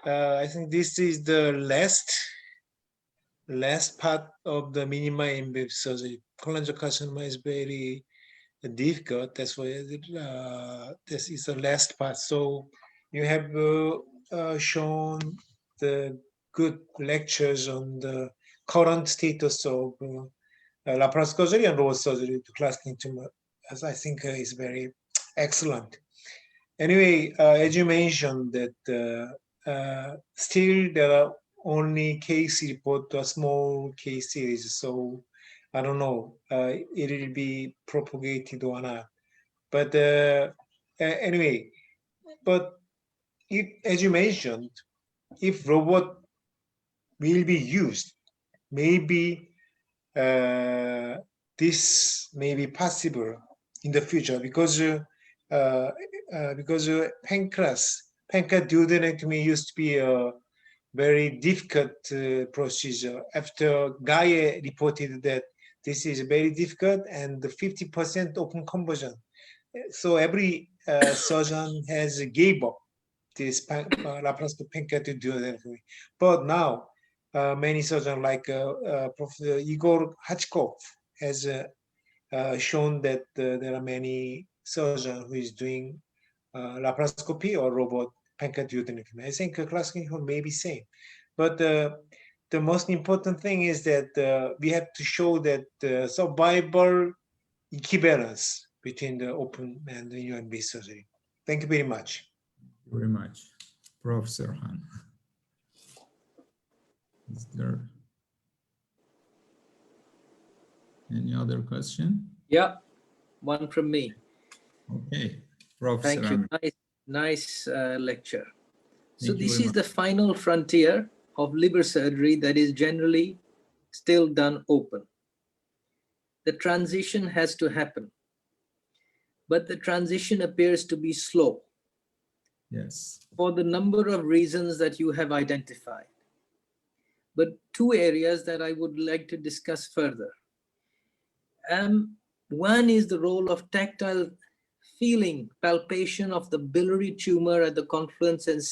I think this is the last part of the minimally invasive surgery. Cholangiocarcinoma is very difficult. That's why this is the last part. So you have shown the good lectures on the current status of laparoscopic surgery and robot surgery to classical tumor, as I think is very excellent. Anyway, as you mentioned that still there are only case report, a small case series. So I don't know, it will be propagated or not. But anyway, but if, as you mentioned, if robot will be used, maybe this may be possible in the future because pancreatitis used to be a very difficult procedure. After Gaia reported that this is very difficult and the 50% open conversion. So every surgeon has gave up this laparoscopic pancreatic duodenectomy. But now many surgeons like Professor Igor Hachkov has shown that there are many surgeons who is doing laparoscopy or robot pancreatic duodenectomy. I think classical may be same, but the most important thing is that we have to show that survival equivalence between the open and the invasive surgery. Thank you very much.
Thank you very much, Professor Han. Is there any other question?
Yeah, one from me.
Okay, Professor
Thank you.
Amir.
Nice lecture. So
Thank you
this
very
is
much.
the final frontier of liver surgery that is generally still done open. The transition has to happen, but the transition appears to be slow
Yes.
for the number of reasons that you have identified. But two areas that I would like to discuss further. One is the role of tactile feeling, palpation of the biliary tumor at the confluence and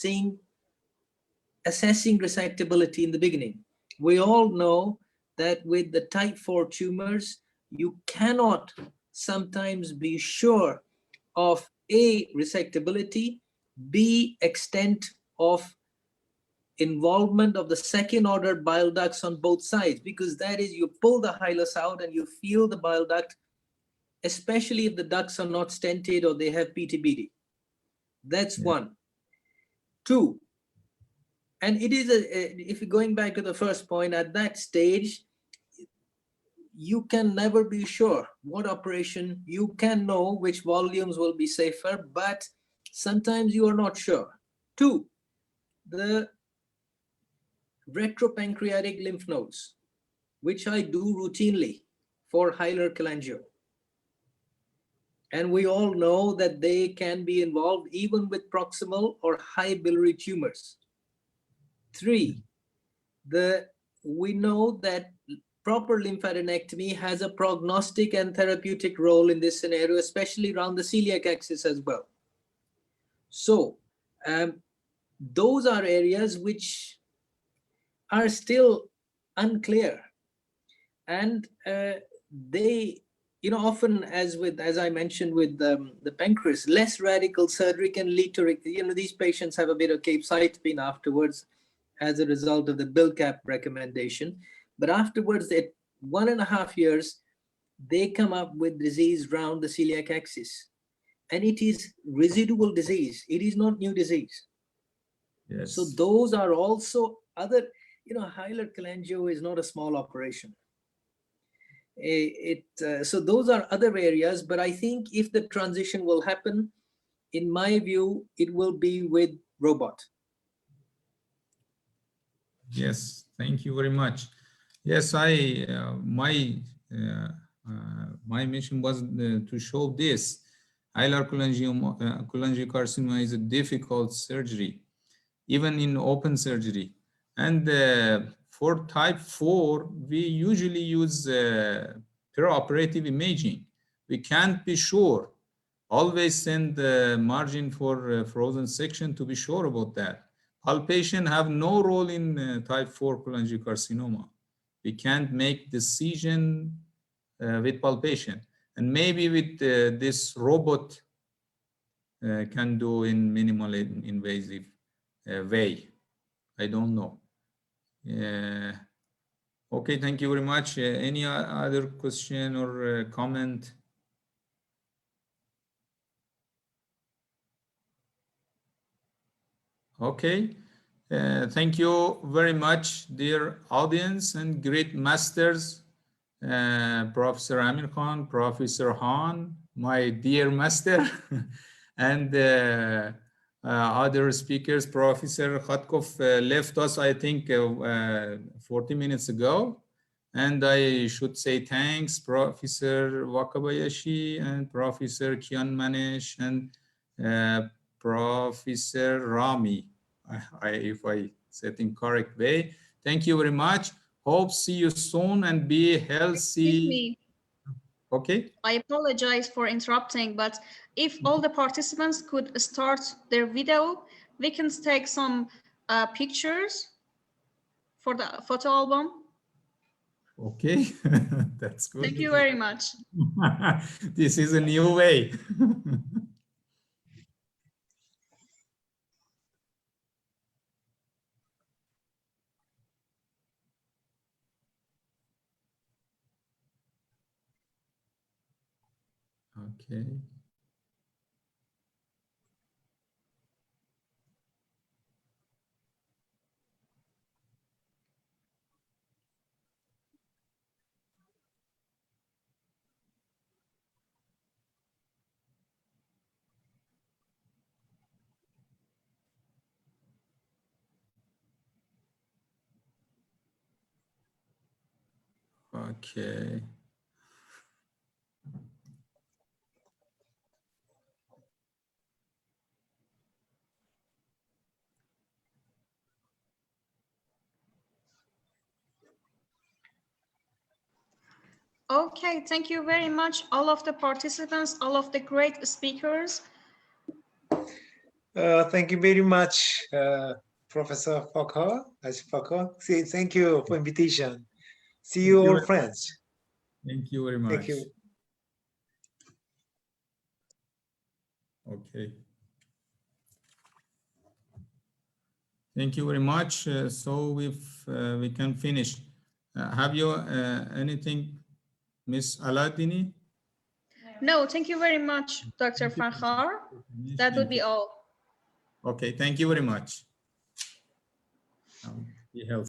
assessing resectability in the beginning. We all know that with the type 4 tumors, you cannot sometimes be sure of A, resectability, B, extent of involvement of the second order bile ducts on both sides, because that is, you pull the hilus out and you feel the bile duct, especially if the ducts are not stented or they have PTBD. That's one. Two, and it is, if you're going back to the first point, at that stage, you can never be sure what operation. You can know which volumes will be safer, but sometimes you are not sure. Two, the retropancreatic lymph nodes, which I do routinely for hilar cholangio. And we all know that they can be involved even with proximal or high biliary tumors. Three, we know that proper lymphadenectomy has a prognostic and therapeutic role in this scenario, especially around the celiac axis as well. So those are areas which are still unclear, and they you know, often as I mentioned with the pancreas, less radical surgery can lead to, you know, these patients have a bit of capecitabine afterwards as a result of the BILCAP recommendation. But afterwards, at 1.5 years, they come up with disease around the celiac axis. And it is residual disease. It is not new disease.
Yes.
So those are also other, you know, hilar cholangio is not a small operation. So those are other areas, but I think if the transition will happen, in my view, it will be with robot.
Yes, thank you very much. Yes, my mission was to show this. Hilar cholangiocarcinoma is a difficult surgery, even in open surgery. And for type 4, we usually use perioperative imaging. We can't be sure. Always send the margin for frozen section to be sure about that. Palpation have no role in type 4 cholangiocarcinoma. We can't make decision with palpation. And maybe with this robot can do in minimally invasive way. I don't know. Okay, thank you very much. Any other question or comment? Okay, thank you very much, dear audience and great masters, Professor Amir Khan, Professor Han, my dear master, and other speakers. Professor Khatkov left us, I think, 40 minutes ago. And I should say thanks, Professor Wakabayashi and Professor Kian Manesh and Professor Rami, if I said in correct way. Thank you very much. Hope see you soon and be healthy.
Excuse me.
Okay.
I apologize for interrupting, but if all the participants could start their video, we can take some pictures for the photo album.
Okay, that's good.
Thank you very much.
This is a new way. Okay. Okay.
Okay, thank you very much, all of the participants, all of the great speakers.
Thank you very much, Professor Fakar. Thank you for invitation. See you all, friends.
Thank you very much.
Thank you.
Okay. Thank you very much. So if we can finish, have you anything, Miss Aladini?
No, thank you very much, Dr. Fakhar. That would be all.
Okay, thank you very much. Be healthy.